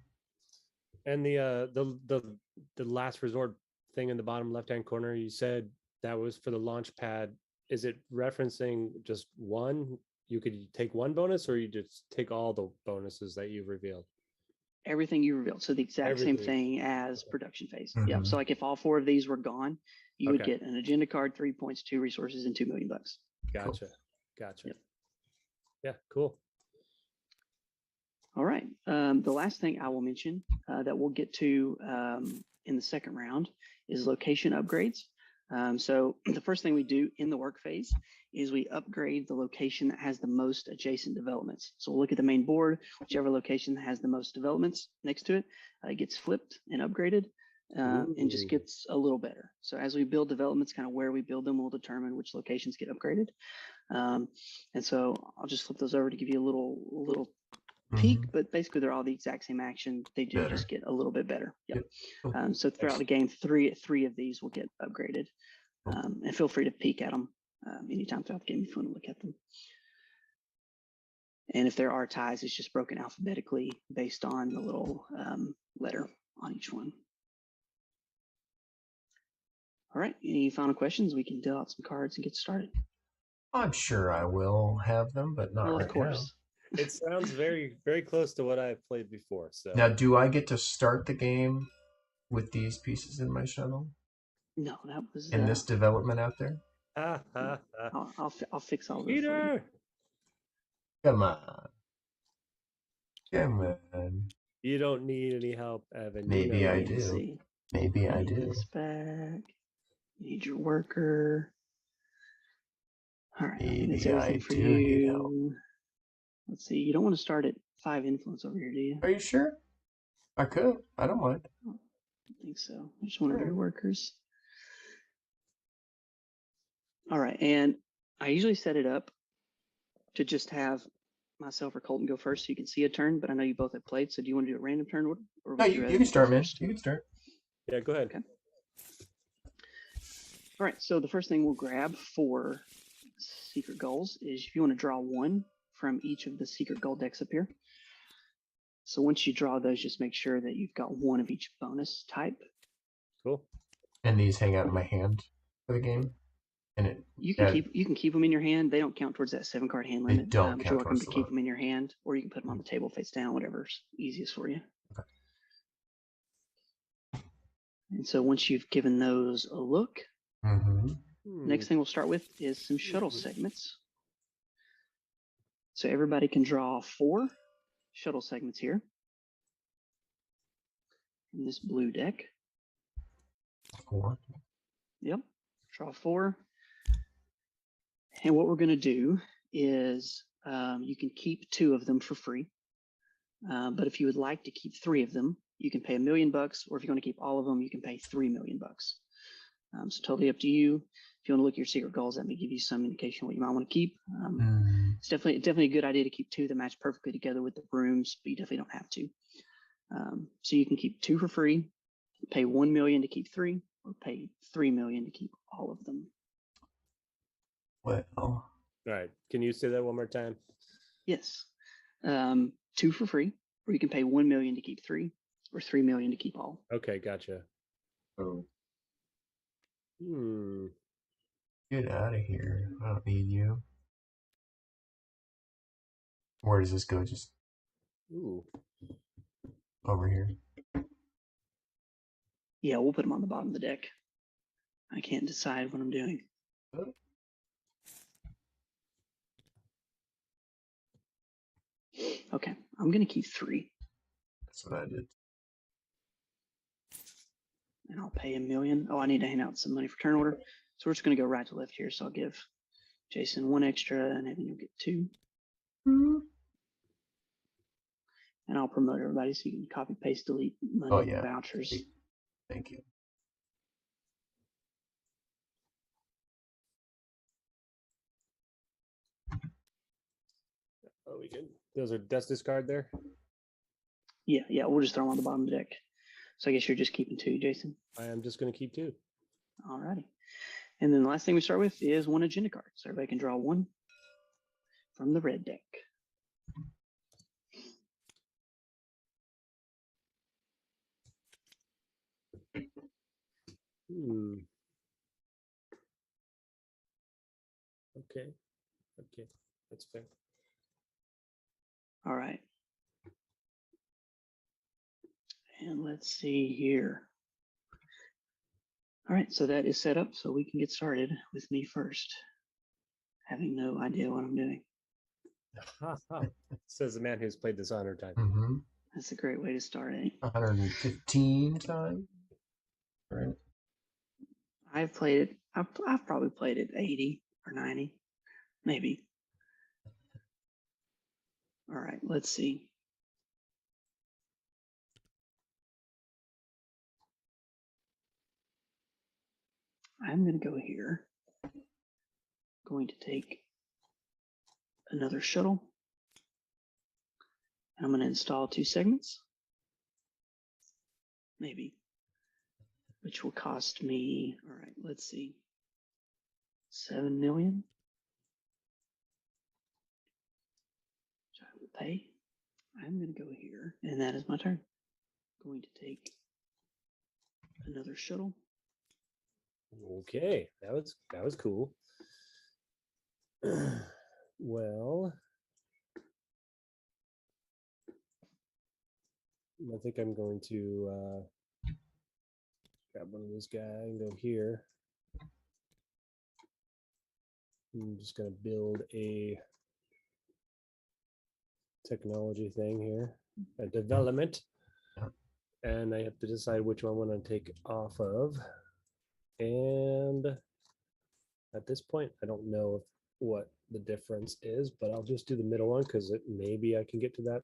And the last resort thing in the bottom left-hand corner, you said that was for the launch pad. Is it referencing just one? You could take one bonus, or you just take all the bonuses that you've revealed? Everything you revealed. So the exact same thing as production phase. Yeah. So like if all 4 of these were gone, you would get an agenda card, 3 points, 2 resources, and $2 million. Gotcha. Yep. Yeah, cool. All right. The last thing I will mention that we'll get to in the second round is location upgrades. So the first thing we do in the work phase is we upgrade the location that has the most adjacent developments. So we'll look at the main board, whichever location has the most developments next to it, gets flipped and upgraded and just gets a little better. So as we build developments, kind of where we build them will determine which locations get upgraded. And so I'll just flip those over to give you a little peak, but basically they're all the exact same action. They do just get a little bit better. Yep. So throughout the game, three of these will get upgraded. And feel free to peek at them anytime throughout the game if you want to look at them. And if there are ties, it's just broken alphabetically based on the little letter on each one. All right, any final questions? We can deal out some cards and get started. I'm sure I will have them, but not right now. It sounds very, very close to what I've played before. So now, do I get to start the game with these pieces in my shuttle? No, that was in this development out there? Ha ha ha. I'll fix all that for you. Peter, Come on. Come on. you don't need any help, Evan. You Maybe know I this. Let's do. see. Maybe I Need do. this back. Need your worker. All right, I think that's Maybe everything I for do need help. you. Let's see. You don't want to start at 5 influence over here, do you? Are you sure? I could. I don't mind. I don't think so. Just one of your workers. All right, and I usually set it up to just have myself or Colton go first so you can see a turn, but I know you both have played, so do you want to do a random turn order? Or No, would you you rather can me go start, man. first? You can start. Yeah, go ahead. Okay. All right, so the first thing we'll grab for secret goals is if you want to draw one from each of the secret goal decks up here. So once you draw those, just make sure that you've got one of each bonus type. Cool. And these hang out in my hand for the game. And it You can keep them in your hand. They don't count towards that 7-card hand They limit. don't But count you're welcome towards to the keep limit. them in your hand, or you can put them on the table face down, whatever's easiest for you. Okay. And so once you've given those a look, Mm-hmm. next thing we'll start with is some shuttle segments. So everybody can draw 4 shuttle segments here in this blue deck. 4. Yep, draw 4. And what we're going to do is you can keep 2 of them for free. But if you would like to keep 3 of them, you can pay $1 million, or if you want to keep all of them, you can pay $3 million. So totally up to you. If you want to look at your secret goals, that may give you some indication what you might want to keep. It's definitely a good idea to keep 2 that match perfectly together with the brooms, but you definitely don't have to. So you can keep 2 for free, pay $1 million to keep 3, or pay $3 million to keep all of them. Well, All right. Can you say that one more time? Yes. 2 for free, or you can pay $1 million to keep 3, or $3 million to keep all. Okay, gotcha. oh, Hmm. get out of here. I don't need you. Where does this go? Just Ooh. over here. Yeah, we'll put them on the bottom of the deck. I can't decide what I'm doing. Okay, I'm going to keep 3. That's what I did. And I'll pay $1 million. Oh, I need to hand out some money for turn order. So we're just going to go right to left here. So I'll give Jason 1 extra, and Evan, you'll get 2. Mm-hmm. And I'll promote everybody so you can copy, paste, delete money Oh, and yeah. vouchers. Thank you. Oh, we good. Those are dust discard there. Yeah, we'll just throw them on the bottom of the deck. So I guess you're just keeping 2, Jason. I am just going to keep 2. Alrighty. And then the last thing we start with is 1 agenda card. So everybody can draw 1 from the red deck. Hmm. Okay. Okay. That's fair. All right. And let's see here. All right, so that is set up, so we can get started with me first, having no idea what I'm doing. Says the man who's played this 100 times. Mm-hmm. That's a great way to start, eh? 115 times. Right. I've played it. I've probably played it 80 or 90, maybe. All right, let's see. I'm going to go here. Going to take another shuttle. And I'm going to install 2 segments. Maybe. Which will cost me, all right, let's see, 7 million. Which I will pay. I'm going to go here, and that is my turn. Going to take another shuttle. Okay, that was cool. Well, I think I'm going to grab one of these guys and go here. I'm just going to build a technology thing here, a development. And I have to decide which one I want to take off of. And at this point, I don't know what the difference is, but I'll just do the middle one because maybe I can get to that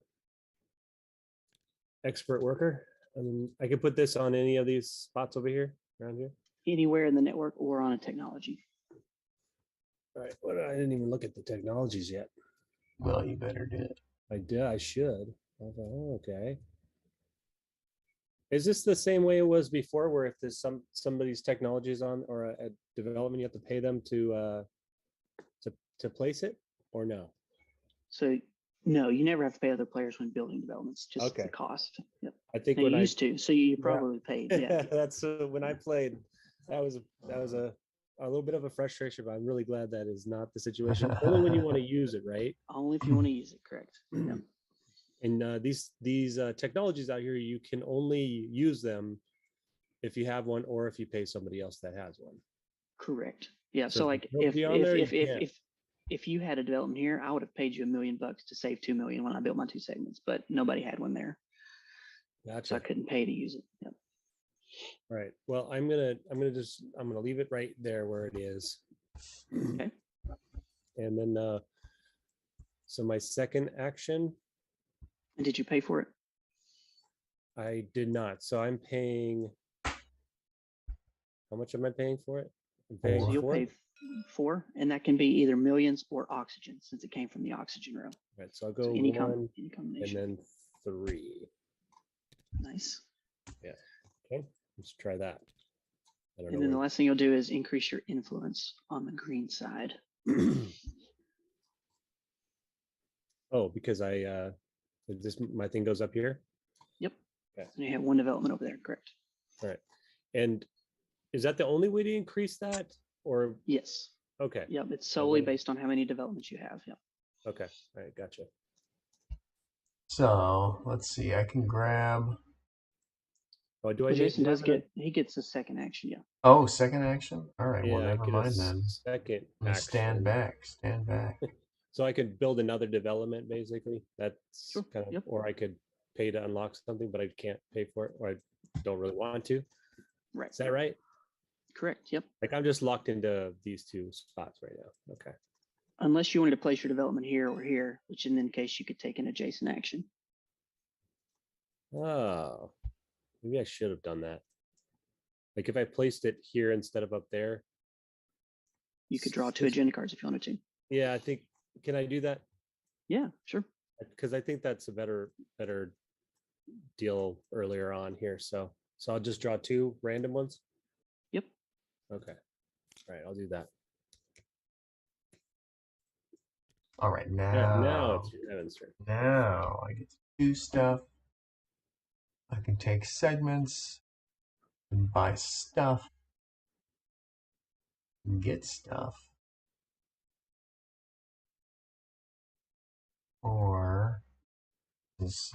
expert worker. I mean, I can put this on any of these spots over here, around here. Anywhere in the network or on a technology. All right. Well, I didn't even look at the technologies yet. Well, you better do it. I did. I should. I thought, oh, okay. Is this the same way it was before, where if there's somebody's technologies on or a development, you have to pay them to place it, or no? So no, you never have to pay other players when building developments, just Okay. the cost. Yep. I think Now, when you I used to, so you probably paid. Yeah. that's when I played. That was a little bit of a frustration, but I'm really glad that is not the situation. Only when you want to use it, right? Only if you want to use it, correct? Yep. And these technologies out here, you can only use them if you have one or if you pay somebody else that has one. Correct. Yeah. So So like if you had a development here, I would have paid you $1 million to save 2 million when I built my 2 segments, but nobody had one there. Gotcha. So I couldn't pay to use it. Yep. All right. Well, I'm gonna leave it right there where it is. Okay. And then so my second action, And did you pay for it? I did not. So I'm paying. How much am I paying for it? I'm paying So you'll 4. pay 4, and that can be either millions or oxygen, since it came from the oxygen row. Right. So I'll go any 1 combination. and then 3. Nice. Yeah. Okay. Let's try that. I don't And know. then the last thing you'll do is increase your influence on the green side. Oh, because my thing goes up here. Yep. Okay. And you have 1 development over there, correct? All right. And is that the only way to increase that, or? Yes. Okay. Yep. It's solely based on how many developments you have. Yep. Okay. All right. Gotcha. So let's see. I can grab. Oh, do I Well, need Jason does he gets a second action, yeah. Oh, second action. All right. Well, Yeah, I never get mind a then. second I'm gonna action. stand back. Stand back. So I could build another development, basically. That's Sure. kind of, Yep. or I could pay to unlock something, but I can't pay for it, or I don't really want to. Right. Is that right? Correct. Yep. Like I'm just locked into these 2 spots right now. Okay. Unless you wanted to place your development here or here, which in that case you could take an adjacent action. Oh, maybe I should have done that. Like if I placed it here instead of up there. You could draw 2 agenda cards if you wanted to. Yeah, I think. Can I do that? Yeah, sure. Because I think that's a better deal earlier on here. So I'll just draw 2 random ones. Yep. Okay. All right, I'll do that. All right. Now it's Evan's turn. Now I get to do stuff. I can take segments and buy stuff and get stuff. Or just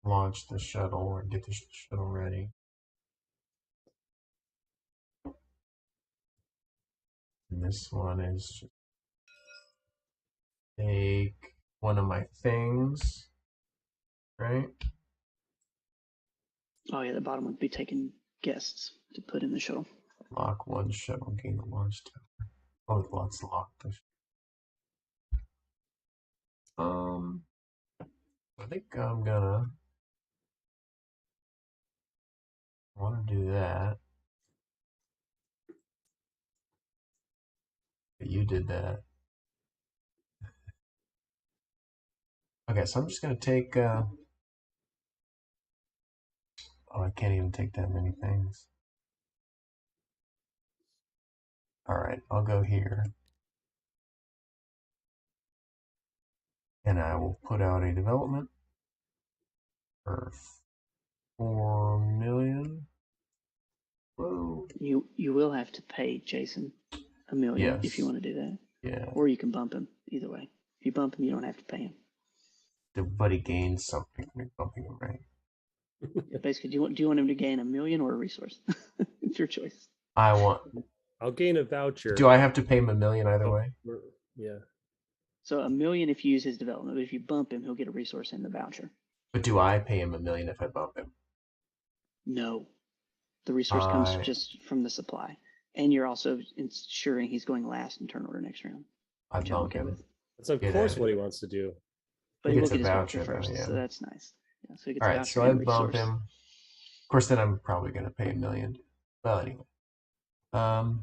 launch the shuttle or get the shuttle ready. And this one is just take one of my things, right? Oh yeah, the bottom would be taking guests to put in the shuttle. Lock 1 shuttle, gain the launch tower. Oh, let's lock the I think I'm gonna want to do that. But you did that. Okay, so I'm just gonna take. Oh, I can't even take that many things. All right, I'll go here, and I will put out a development for 4 million. Whoa. You will have to pay Jason $1 million if you want to do that. Yeah. Or you can bump him. Either way. If you bump him, you don't have to pay him. But he gains something from bumping him, right? Basically, do you want him to gain 1 million or a resource? It's your choice. I want. I'll gain a voucher. Do I have to pay him 1 million either Oh, way? Yeah. So 1 million if you use his development, but if you bump him, he'll get a resource and the voucher. But do I pay him 1 million if I bump him? No, the resource comes I just from the supply, and you're also ensuring he's going last in turn order next round, I which I'm bump okay him. with. That's of Get course out of what he it. wants to do. But He he will gets a get his voucher voucher though, first, yeah. so that's nice. Yeah, so he gets All a right, voucher so and I a bump resource. him. Of course, then I'm probably going to pay 1 million. Well, anyway. So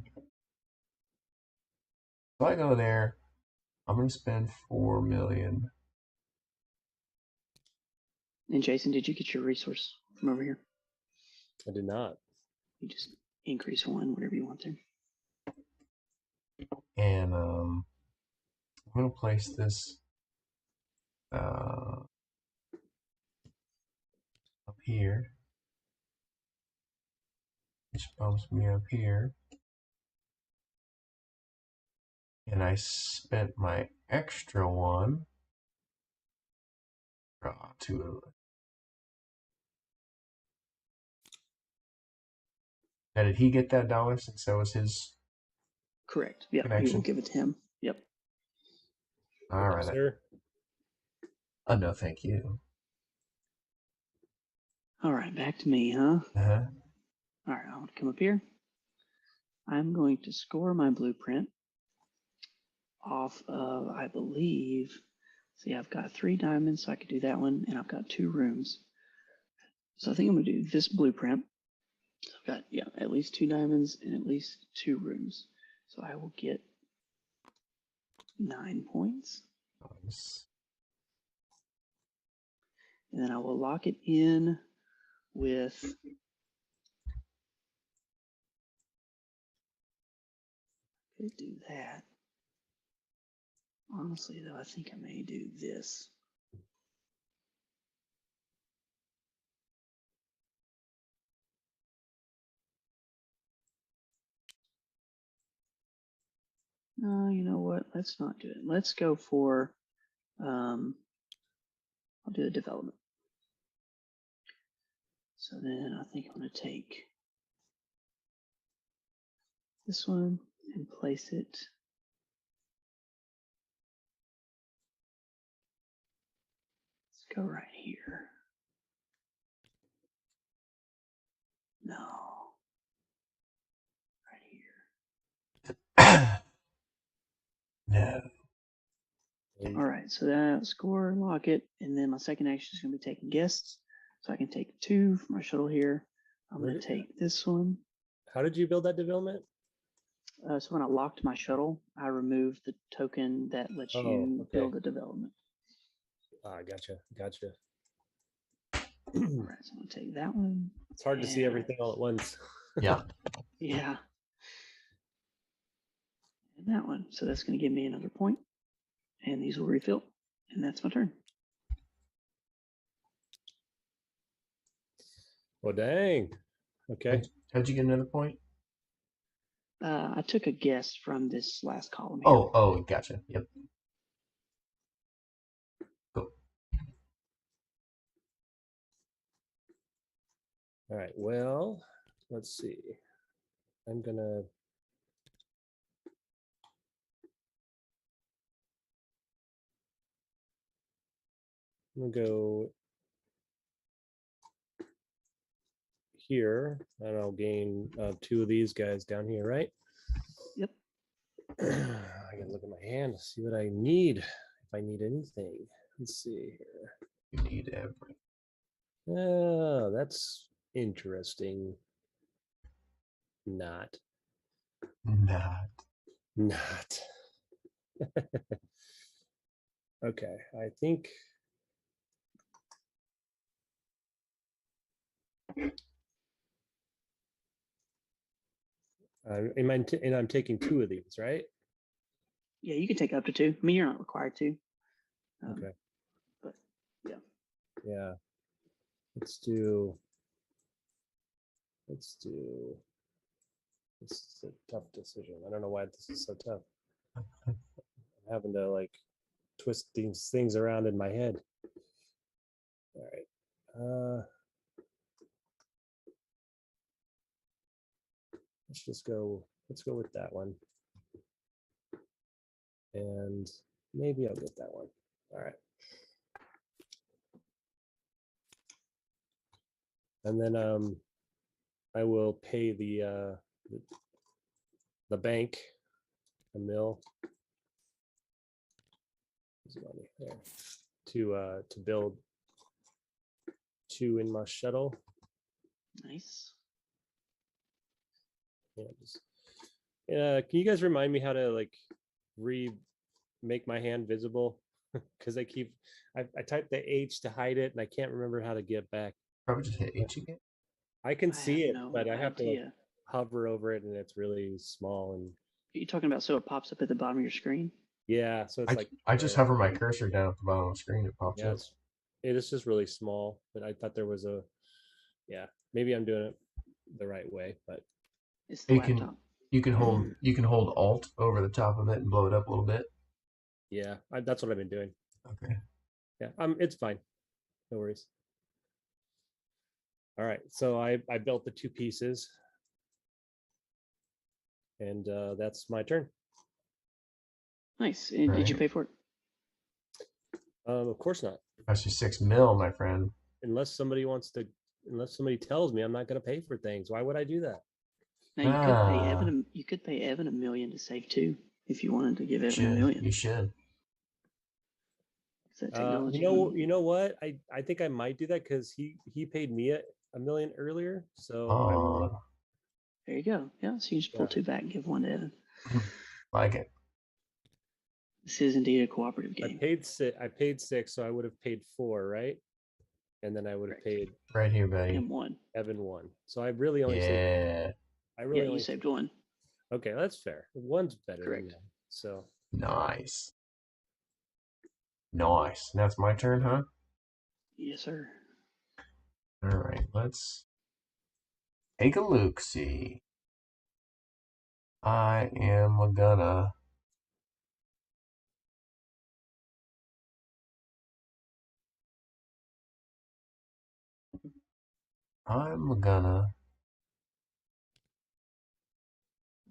I go there. I'm going to spend 4 million. And Jason, did you get your resource from over here? I did not. You just increase one, whatever you want to. And I'm going to place this up here, which bumps me up here. And I spent my extra one. Draw two. Now, did he get that dollar since that was his Correct. Yep, you will connection? give it to him. Yep. All Thank you, right. sir. No, thank you. All right, back to me, huh? Uh-huh. All right, I'll come up here. I'm going to score my blueprint off of, I believe, see, I've got 3 diamonds, so I could do that one, and I've got 2 rooms. So I think I'm going to do this blueprint. I've got, yeah, at least 2 diamonds and at least 2 rooms. So I will get 9 points. Nice. And then I will lock it in with could do that. Honestly, though, I think I may do this. No, you know what? Let's not do it. Let's go for, I'll do the development. So then I think I'm going to take this one and place it. Let's go right here. No. Right here. No. All right, so that score, lock it, and then my second action is going to be taking guests. So I can take 2 from my shuttle here. I'm going to take this one. How did you build that development? So when I locked my shuttle, I removed the token that lets you build a development. Gotcha. All right, so I'm going to take that one. It's hard to see everything all at once. Yeah. Yeah. And that one. So that's going to give me another point. And these will refill. And that's my turn. Well, dang. Okay. How'd you get another point? I took a guess from this last column here. Oh, gotcha. Yep. Cool. All right. Well, let's see. I'm gonna go here, and I'll gain 2 of these guys down here, right? Yep. I can look at my hand to see what I need. If I need anything, let's see here. You need everything. Oh, that's interesting. Not. Okay, I think and I'm taking 2 of these, right? Yeah, you can take up to 2. I mean, you're not required to. Okay. But yeah. Yeah. Let's do. This is a tough decision. I don't know why this is so tough. I'm having to like twist these things around in my head. All right. let's go with that one. And maybe I'll get that one. All right. And then I will pay the bank $1 million money there to build 2 in my shuttle. Nice. Yeah, can you guys remind me how to like make my hand visible? Because I typed the H to hide it and I can't remember how to get back. Probably just hit H again. I can I see have it, no but I have to like, idea. hover over it and it's really small. And Are you talking about so it pops up at the bottom of your screen? yeah, so it's like I just hover my cursor down at the bottom of the screen. It pops yeah, up. it is just really small. But I thought there was maybe I'm doing it the right way, but It's the laptop. You can hold Alt over the top of it and blow it up a little bit. yeah, that's what I've been doing. Okay. Yeah, it's fine. No worries. All right, so I built the 2 pieces, and that's my turn. Nice. And did you pay for it? Of course not. That's just $6 million, my friend. Unless somebody tells me I'm not going to pay for things. Why would I do that? Now you could pay Evan. You could pay Evan $1 million to save 2 if you wanted to give Evan $1 million. You should. Technology. You know what? I think I might do that because he paid me $1 million earlier. So there you go. Yeah, so you just pull 2 back and give 1 to Evan. Like it. This is indeed a cooperative game. I paid 6, so I would have paid 4, right? And then I would have paid right here, buddy. Evan 1. So I really only saved. You saved 1. Okay, that's fair. 1's better. Correct. Than 1, so nice. Now it's my turn, huh? Yes, sir. All right, let's take a look. See, I am gonna.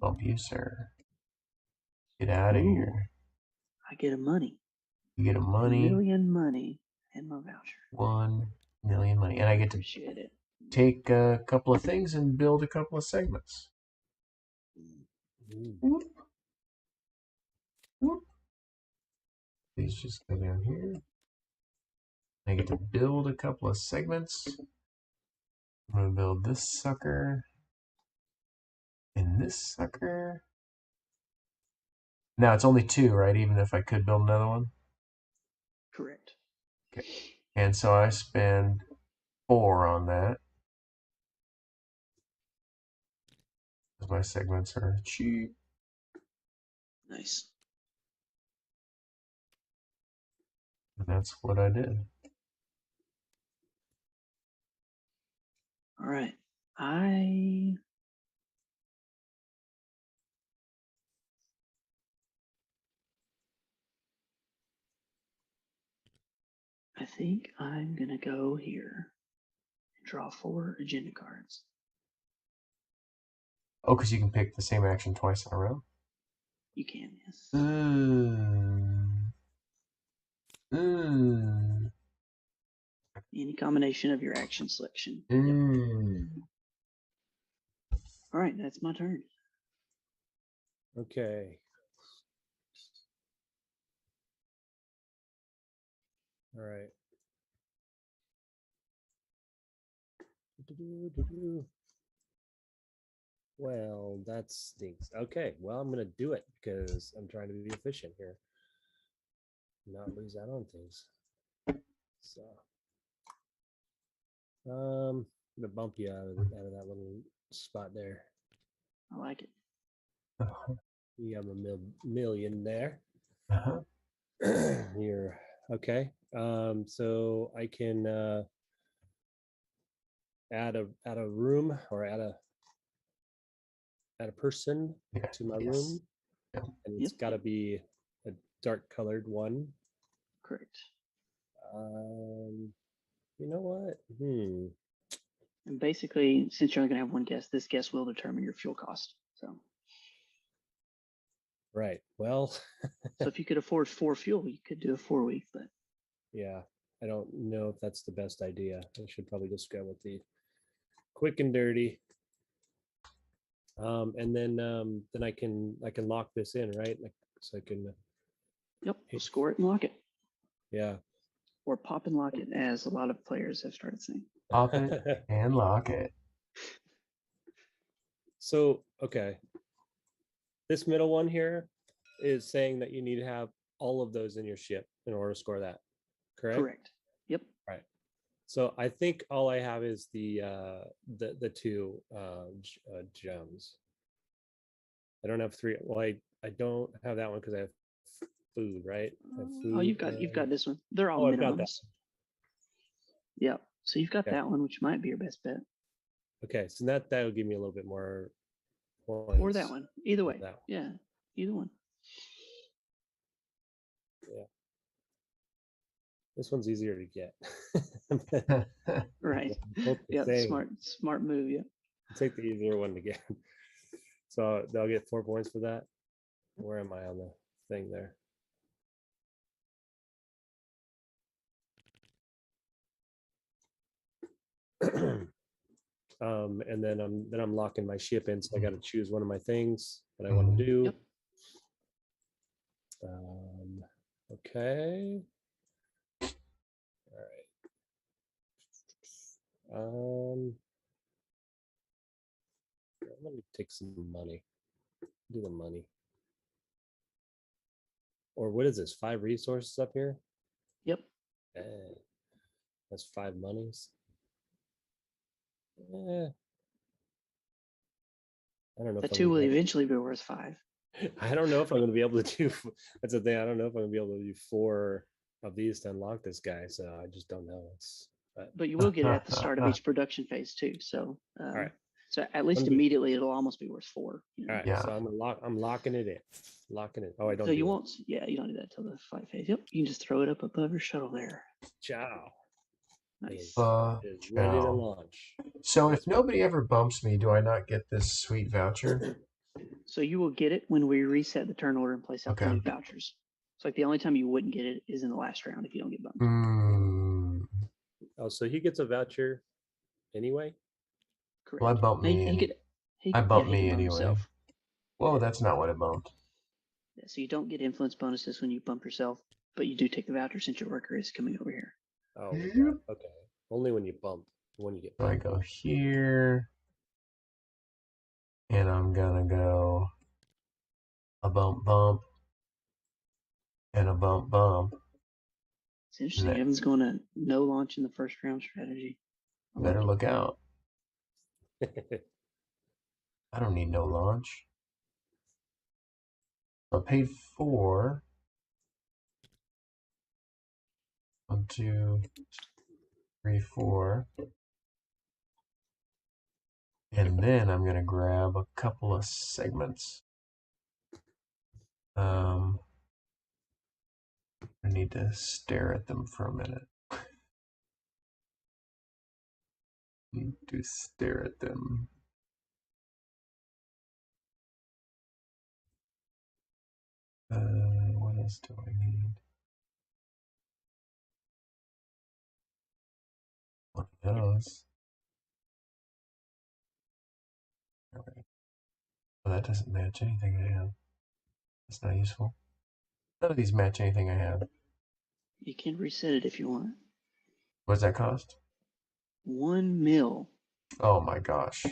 Bump you, sir. Get out of here. I get a money. You get a money. $1 million money and my voucher. 1 million money, and I get to Appreciate it. take a couple of things and build a couple of segments. Whoop. Whoop. Please just go down here. I get to build a couple of segments. I'm going to build this sucker and this sucker. Now it's only 2, right? Even if I could build another one? Correct. Okay. And so I spend 4 on that. Because my segments are cheap. Nice. And that's what I did. All right. I think I'm going to go here and draw 4 agenda cards. Oh, because you can pick the same action twice in a row? You can, yes. Any combination of your action selection. Yep. All right, that's my turn. Okay. All right. Well, that stinks. Okay, well, I'm gonna do it because I'm trying to be efficient here, not lose out on things. So, I'm gonna bump you out of that little spot there. I like it. You have a million there. You're okay. So I can add a room or add a person to my room, and it's got to be a dark colored one. Correct. You know what? And And basically, since you're only going to have one guest, this guest will determine your fuel cost. So, Right. Well, so if you could afford 4 fuel, you could do a 4 week. But yeah, I don't know if that's the best idea. I should probably just go with the quick and dirty. And then I can lock this in, right? Like, so I can yep, we'll score it and lock it, yeah. or pop and lock it, as a lot of players have started saying. Pop it and lock it. So, okay. This middle one here is saying that you need to have all of those in your ship in order to score that. Correct? Correct. Yep. Right. So I think all I have is the two gems. I don't have 3. Well, I don't have that one because I have food, right? I have food Oh, you've got this one. They're all I've got that. minimums. Yep. So you've got Okay. that one, which might be your best bet. Okay, so that would give me a little bit more points. Or that one. Either way. That one. Yeah. Either one. Yeah. This one's easier to get. Right. Yeah, smart move, yeah. Take the easier one to get. So they'll get 4 points for that. Where am I on the thing there? And then I'm locking my ship in, so I got to choose one of my things that I want to do. Yep. Okay. All right. Let me take some money. Do the money. Or what is this? 5 resources up here? Yep. That's 5 monies. I don't know. The 2 will eventually be worth 5. I don't know if I'm going to be able to do. That's the thing. I don't know if I'm going to be able to do 4 of these to unlock this guy. So I just don't know. But you will get it at the start of each production phase too. So all right. So at least immediately it'll almost be worth 4. You know? All right. Yeah. So I'm locking it in. Locking it. Oh, I don't. So you won't. Yeah, you don't do that till the fight phase. Yep. You can just throw it up above your shuttle there. Ciao. Nice. Is ready to launch. So if nobody ever bumps me, do I not get this sweet voucher? So you will get it when we reset the turn order and place out the new vouchers. So like the only time you wouldn't get it is in the last round if you don't get bumped. Oh, so he gets a voucher anyway? Correct. Well, I bumped me. I bumped me anyway. Himself. Whoa, that's not what I bumped. Yeah, so you don't get influence bonuses when you bump yourself, but you do take the voucher since your worker is coming over here. Oh, okay. Only when you bump. When you get bumped. So I go here. And I'm gonna go a bump, and a bump. It's interesting. Evan's going to no launch in the first round strategy. Better look out. I don't need no launch. I paid 4. 1, 2, 3, 4. And then I'm going to grab a couple of segments. I need to stare at them for a minute. Need to stare at them. What else do I need? One of those. All right. Well, that doesn't match anything I have. That's not useful. None of these match anything I have. You can reset it if you want. What does that cost? 1 mil. Oh my gosh. You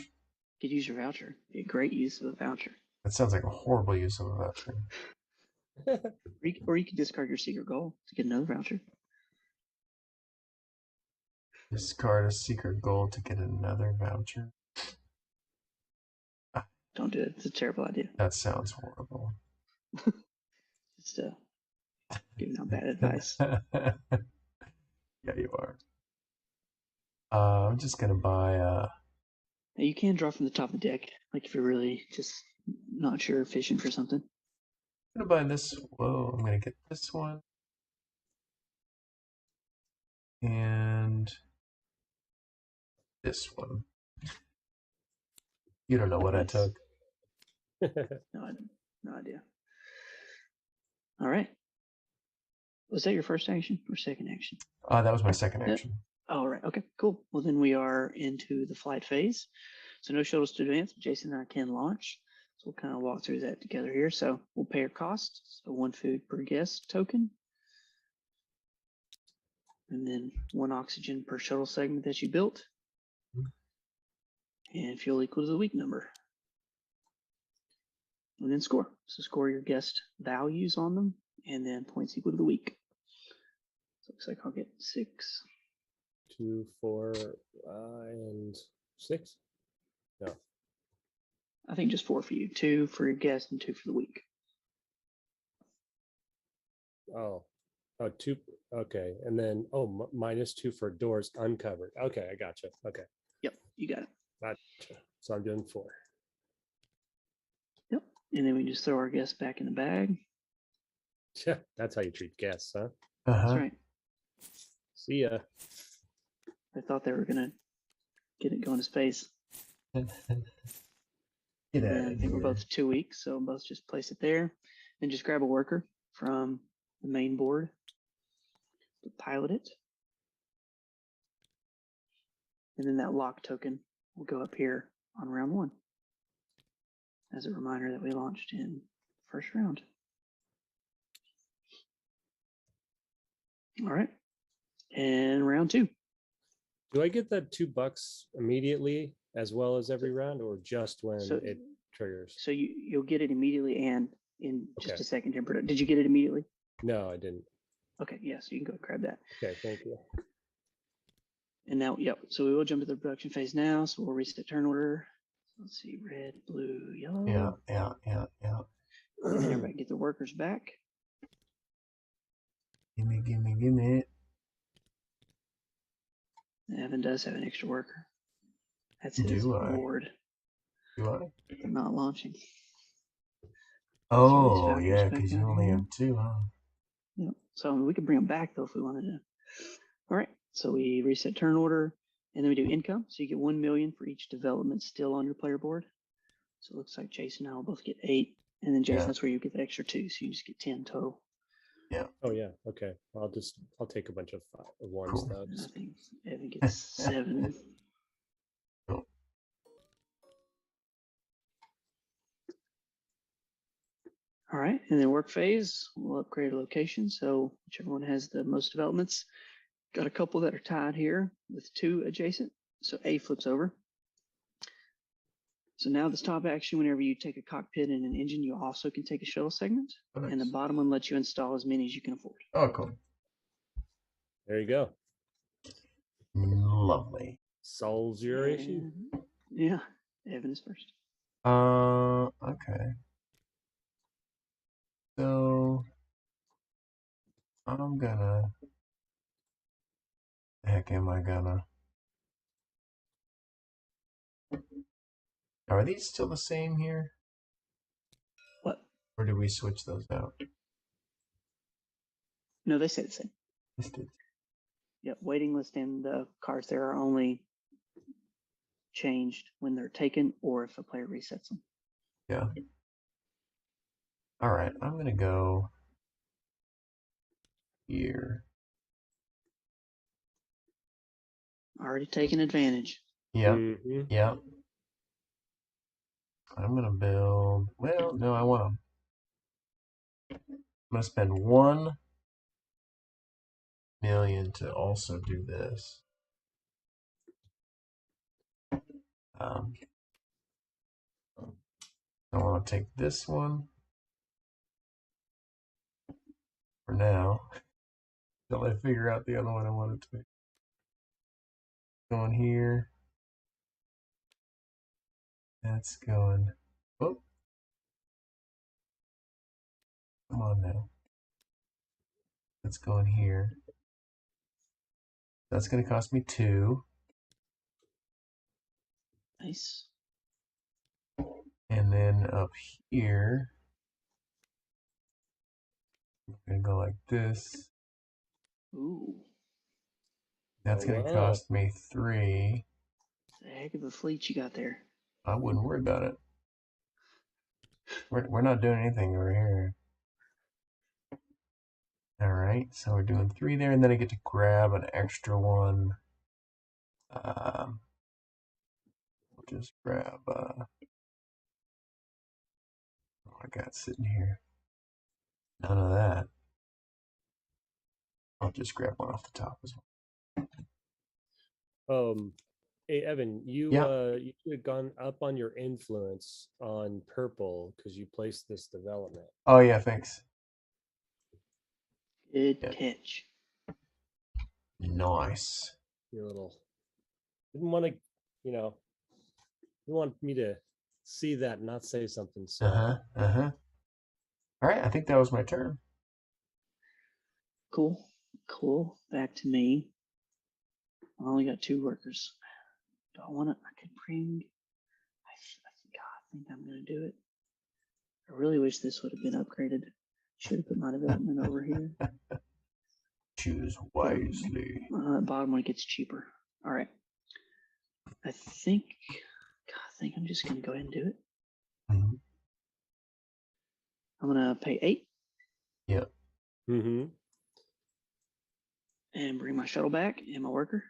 could use your voucher. Be a great use of a voucher. That sounds like a horrible use of a voucher. Or you could discard your secret goal to get another voucher. Discard a secret goal to get another voucher. Don't do it. It's a terrible idea. That sounds horrible. Just giving out bad advice. Yeah, you are. I'm just gonna buy. You can draw from the top of the deck, like if you're really just not sure, fishing for something. I'm gonna buy this. Whoa! I'm gonna get this one and this one. You don't know what I Nice. took. No, no idea. All right. Was that your first action or second action? That was my second action. All right. Okay, cool. Well, then we are into the flight phase. So no shuttles to advance. Jason and I can launch. So we'll kind of walk through that together here. So we'll pay our cost. So 1 food per guest token. And then 1 oxygen per shuttle segment that you built. And fuel equal to the week number. And then score. So score your guest values on them. And then points equal to the week. So it looks like I'll get 6. 2, 4, and 6. No. I think just 4 for you. 2 for your guest and 2 for the week. Oh, 2. Okay, and then -2 for doors uncovered. Okay, I gotcha. Okay, Yep, you got it. gotcha. So I'm doing 4. Yep. And then we just throw our guests back in the bag. Yeah, that's how you treat guests, huh? That's right. See ya. I thought they were gonna get it going to space. Get And out then I of think we're here. both 2 weeks, so both just place it there. Then just grab a worker from the main board to pilot it. And then that lock token will go up here on round 1 as a reminder that we launched in the first round. All right. And round 2. Do I get that $2 immediately as well as every round, or just when So- it triggers? So you'll get it immediately and in just Okay. a second. Did you get it immediately? No, I didn't. Okay, yeah, so you can go grab that. Okay, thank you. And now, yep, so we will jump to the production phase now. So we'll reset turn order. Let's see, red, blue, yellow. Yeah. And then everybody get their workers back. Gimme. Evan does have an extra worker. That's his Do I? reward Do I? for not launching. Oh, Falcons yeah, back because you out only here. have 2, huh? Yep. So we could bring them back though if we wanted to. All right. So we reset turn order, and then we do income. So you get 1 million for each development still on your player board. So it looks like Jason and I will both get 8, and then Jason, Yeah. that's where you get the extra 2. So you just get 10 total. Oh yeah, okay. I'll take a bunch of 1 Cool. And I stubs. think Evan gets 7. Cool. All right, and then work phase, we'll upgrade a location. So whichever one has the most developments. Got a couple that are tied here with 2 adjacent. So A flips over. So now this top action, whenever you take a cockpit and an engine, you also can take a shuttle segment. Oh, nice. And the bottom one lets you install as many as you can afford. Oh, cool. There you go. Lovely. Solves your issue. And, yeah, Evan is first. Okay. So I'm gonna. Heck, am I gonna? Are these still the same here? What? Or did we switch those out? No, they say the same. This did. Yep, waiting list and the cards there are only changed when they're taken or if a player resets them. Yeah. All right, I'm gonna go here. Already taken advantage. Yep. Mhm. Yep. I'm gonna build. Well, no, I want to. I'm gonna spend 1 million to also do this. I want to take this one for now until I figure out the other one I wanted to make. Going here. That's going. Oh, come on now. That's going here. That's going to cost me 2. Nice. And then up here, I'm going to go like this. Ooh, That's going to Wow. cost me 3. it's a heck of a fleet you got there. I wouldn't worry about it. We're not doing anything over here. All right, so we're doing 3 there, and then I get to grab an extra one. We'll just grab what I got sitting here. None of that. I'll just grab one off the top as well. Hey Evan, Yeah. you should have gone up on your influence on purple because you placed this development. Oh yeah, thanks. Good Yeah. catch. Nice. Your little didn't want to, you know, you want me to see that and not say something. So Uh-huh. All right, I think that was my turn. Cool. Cool. Back to me. I only got 2 workers. Do I want to? I could bring. I think I'm gonna do it. I really wish this would have been upgraded. Should have put my development over here. Choose wisely. Bottom one gets cheaper. All right. I think I'm just gonna go ahead and do it. Mm-hmm. I'm gonna pay 8. Yep. mm-hmm. And bring my shuttle back and my worker,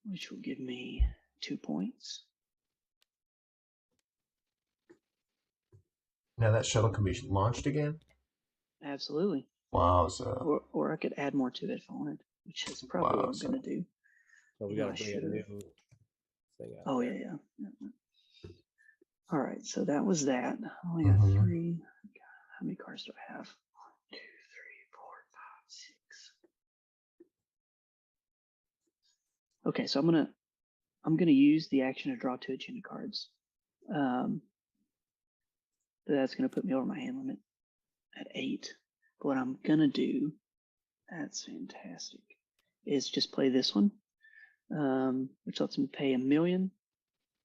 which will give me 2 points. Now that shuttle can be launched again. Absolutely. Wow. So. Or I could add more to it if I wanted, which is probably what I'm gonna do. So we got to bring a new thing out. Oh yeah. All right, so that was that. I only got 3. How many cards do I have? 1, 2, 3, 4, 5, 6. Okay, so I'm gonna use the action to draw 2 agenda cards. That's gonna put me over my hand limit at 8. But what I'm gonna do, that's fantastic, is just play this one, which lets me pay $1 million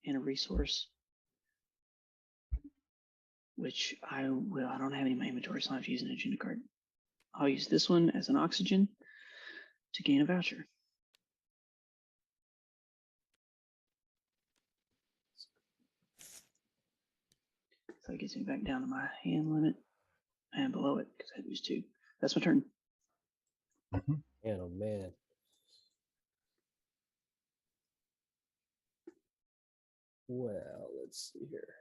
and a resource, which I don't have any in my inventory, so I have to use an agenda card. I'll use this one as an oxygen to gain a voucher. So it gets me back down to my hand limit and below it because I had to use 2. That's my turn. Man, oh man. Well, let's see here.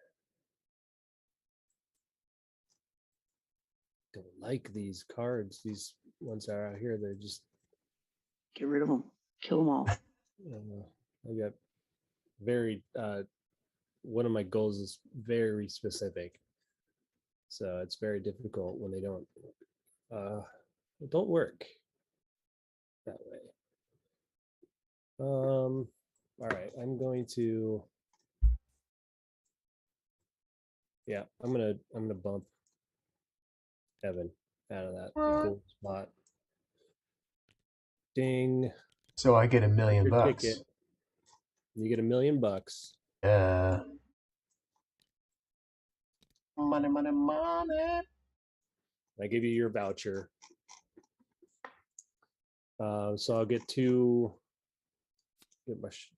Don't like these cards. These ones that are out here, they're just Get rid of them. Kill them all. I got very one of my goals is very specific, so it's very difficult when they don't work that way. All right, I'm going to I'm gonna bump Evan out of that gold spot. Ding. So I get $1 million bucks. Ticket. You get $1 million. Money. I give you your voucher. So I'll get the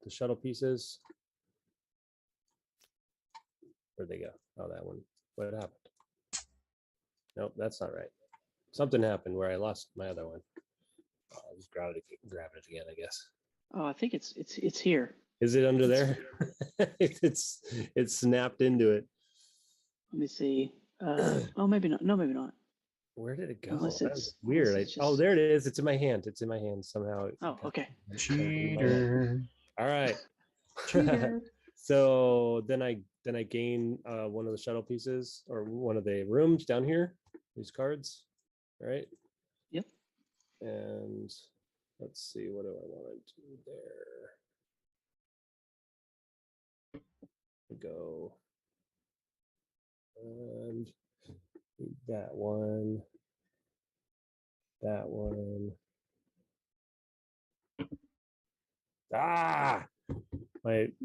shuttle pieces. Where'd they go? Oh, that one. What happened? Nope, that's not right. Something happened where I lost my other one. I'll just grab it again, I guess. Oh, I think it's here. Is it under there? it's snapped into it. Let me see. Oh, maybe not. No, maybe not. Where did it go? Unless That's weird. Oh, there it is. It's in my hand. It's in my hand somehow. Oh, okay. Cheater. All right. Cheater. So then I gain one of the shuttle pieces or one of the rooms down here. These cards, right? Yep. And let's see, what do I want to do there? Go and that one.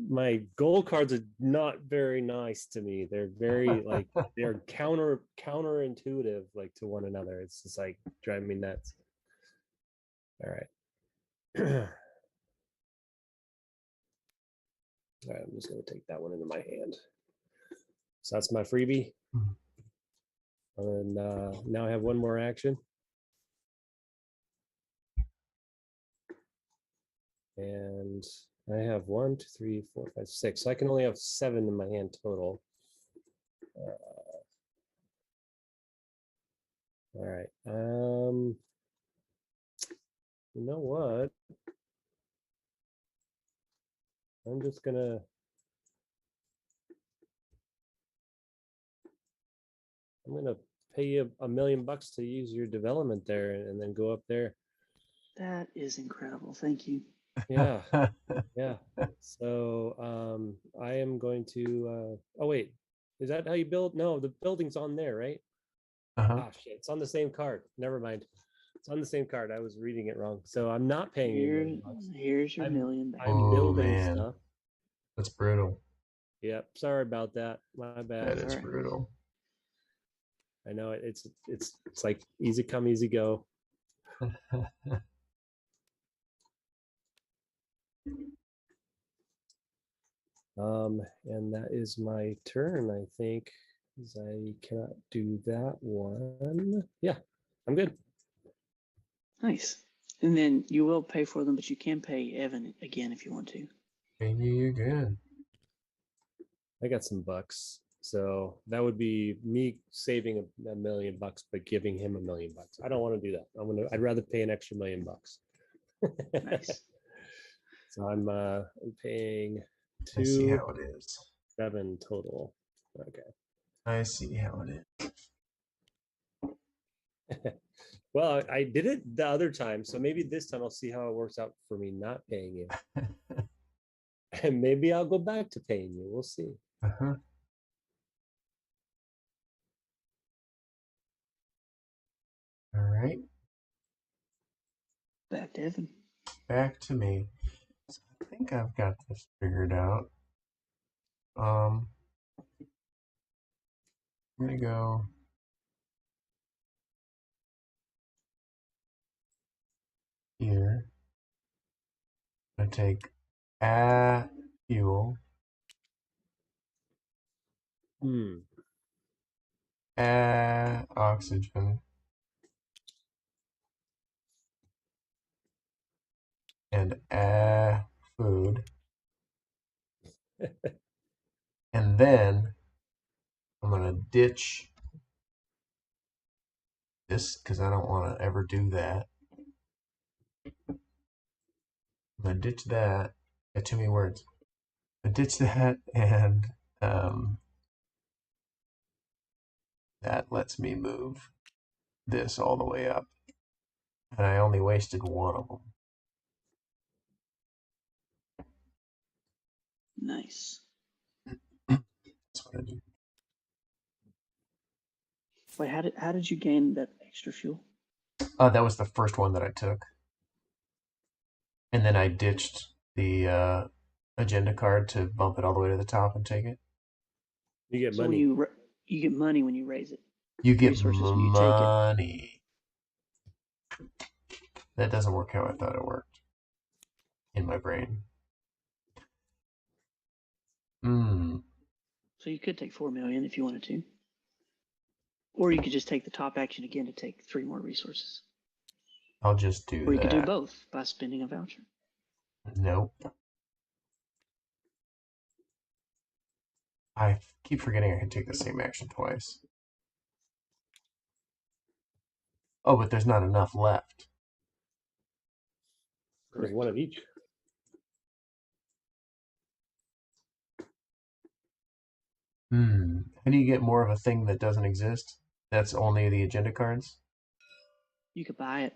My gold cards are not very nice to me. They're very like they're counterintuitive like to one another. It's just like driving me nuts. All right. All right, I'm just going to take that one into my hand. So that's my freebie. And now I have one more action. And I have 1, 2, 3, 4, 5, 6. So I can only have 7 in my hand total. All right. You know what? I'm just gonna. I'm gonna pay you $1 million to use your development there, and then go up there. That is incredible. Thank you. Yeah, yeah. So I am going to. Oh wait, is that how you build? No, the building's on there, right? Uh-huh. Ah, shit, it's on the same card. Never mind. It's on the same card. I was reading it wrong. So I'm not paying you $1 Here, million. here's your I'm million back. I'm Oh building man, stuff. that's brutal. Yep. Sorry about that. My bad. That That's all is right. brutal. I know it's like easy come, easy go. And that is my turn, I think. Because I cannot do that one. Yeah, I'm good. Nice. And then you will pay for them, but you can pay Evan again if you want to. Maybe you're good. I got some bucks. So that would be me saving $1 million, but giving him $1 million. I don't want to do that. I'd rather pay an extra $1 million. Nice. So I'm paying I see 2, how it is. 7 total. Okay. I see how it Well, I did it the other time, so maybe this time I'll see how it works out for me not paying you. is. And maybe I'll go back to paying you. We'll see. Uh-huh. All right, Back to Evan. back to me. So I think I've got this figured out. I'm gonna go here. I take fuel, Hmm. oxygen, and food, and then I'm gonna ditch this because I don't want to ever do that. I'm gonna ditch that. Got too many words. I ditch that, and that lets me move this all the way up. And I only wasted one of them. Nice. That's what I do. Wait, how did you gain that extra fuel? That was the first one that I took, and then I ditched the agenda card to bump it all the way to the top and take it. You get So when money. you get money when you raise it, You get resources when you take it. money. That doesn't work how I thought it worked in my brain. Hmm. So you could take 4 million if you wanted to. Or you could just take the top action again to take 3 more resources. I'll just do Or you could do that. both by spending a voucher. Nope. I keep forgetting I can take the same action twice. Oh, but there's not enough left. There's Correct. one of each. How do you get more of a thing that doesn't exist? That's only the agenda cards? You could buy it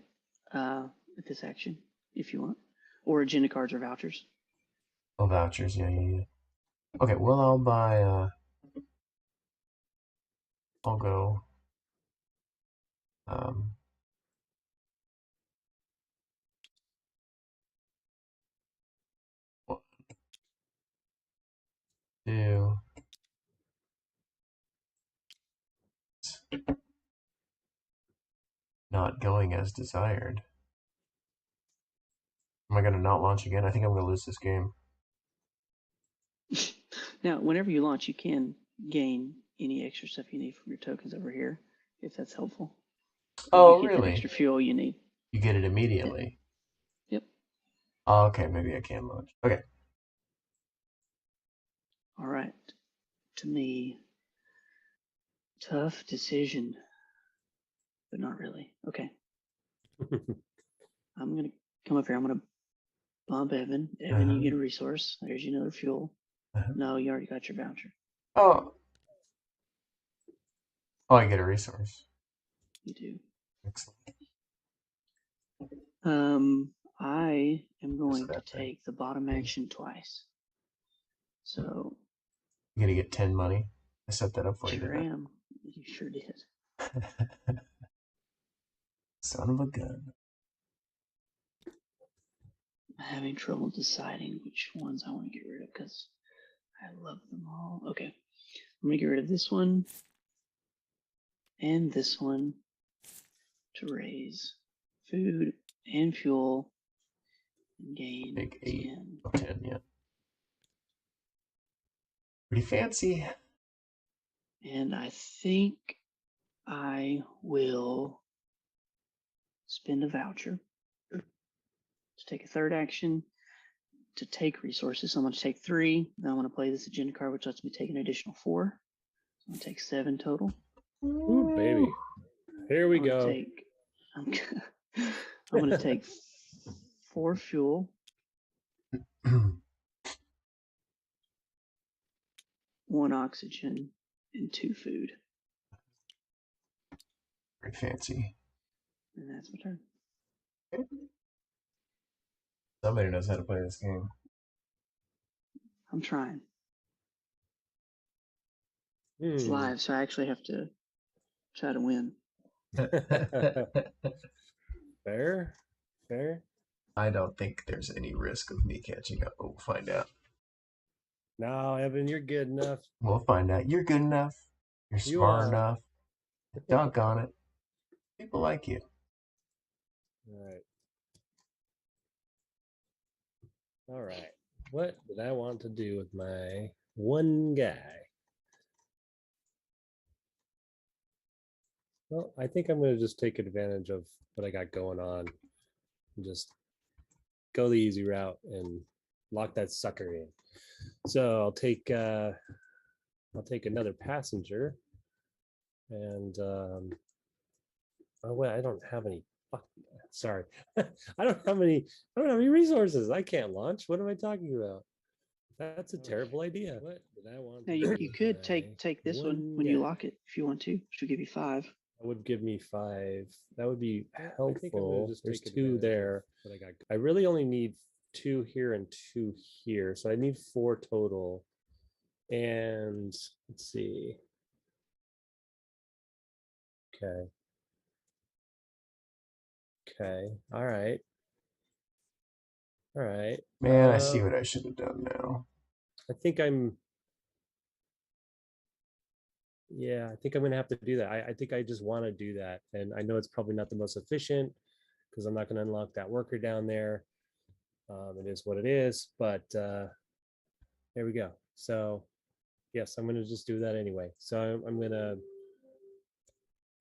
at this action if you want. Or agenda cards or vouchers. Oh, vouchers. Yeah, yeah, yeah. Okay, well, I'll buy, I'll go, um, 1, 2, not going as desired. Am I going to not launch again? I think I'm going to lose this game. Now, whenever you launch, you can gain any extra stuff you need from your tokens over here, if that's helpful. Like you Oh, get that really? extra fuel you need. You get it Yeah. immediately. Yep. Oh, okay, maybe I can launch. Okay. All right. To me, tough decision, but not really. Okay. I'm going to come up here. I'm going to bump Evan. Evan, you Uh-huh. get a resource. There's your another fuel. Uh-huh. No, you already got your voucher. Oh, oh, I get a resource. You do. Excellent. I am That's a going to bad thing. take the bottom action twice. So, You're gonna get 10 money. I set that up for you, sure didn't am. You sure did. I? Son of a gun. I'm having trouble deciding which ones I want to get rid of because I love them all. Okay. I'm going to get rid of this one and this one to raise food and fuel and gain Take 8 10. of 10, yeah. Pretty fancy. And I think I will spend a voucher to take a third action to take resources. So I'm going to take 3. Then I'm going to play this agenda card, which lets me take an additional 4. So I'm going to take 7 total. Ooh, baby. Here we I'm going to go. take. I'm going to take 4 fuel, 1 oxygen, and 2 food. Very fancy. And that's my turn. Somebody knows how to play this game. I'm trying. It's live, so I actually have to try to win. Fair, fair. I don't think there's any risk of me catching up, but we'll find out. No, Evan, you're good enough. We'll find out. You're good enough. You're You smart are. enough. Doggone it. People like you. All right. All right. What did I want to do with my one guy? Well, I think I'm going to just take advantage of what I got going on and just go the easy route and lock that sucker in. So I'll take another passenger, and oh wait, I don't have any. Sorry, I don't have any. I don't have any resources. I can't launch. What am I talking about? That's a terrible idea. What did I want? Now you could take this one when you lock it if you want to. Should give you 5. That would give me 5. That would be helpful. There's 2 there. I really only need 2 here and 2 here, so I need 4 total. And let's see. Okay. Okay. All right. All right. Man, I see what I should have done now. I think I'm. Yeah, I think I'm gonna have to do that. I think I just want to do that, and I know it's probably not the most efficient because I'm not going to unlock that worker down there. It is what it is, but there we go. So yes, I'm going to just do that anyway. So I'm going to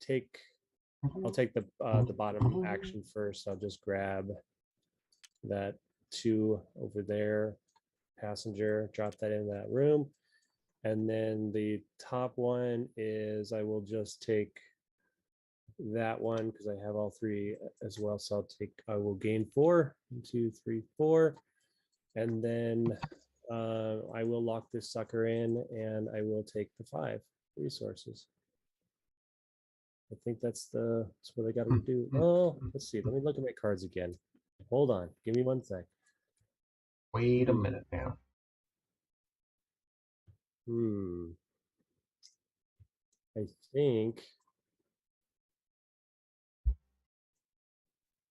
take. I'll take the bottom action first. I'll just grab that 2 over there, passenger, drop that in that room. And then the top one is I will just take that one because I have all 3 as well. So I will gain 4, 1, 2, 3, 4. And then I will lock this sucker in and I will take the 5 resources. I think that's what I got to do. Oh, let's see. Let me look at my cards again. Hold on. Give me 1 sec. Wait a minute now. I think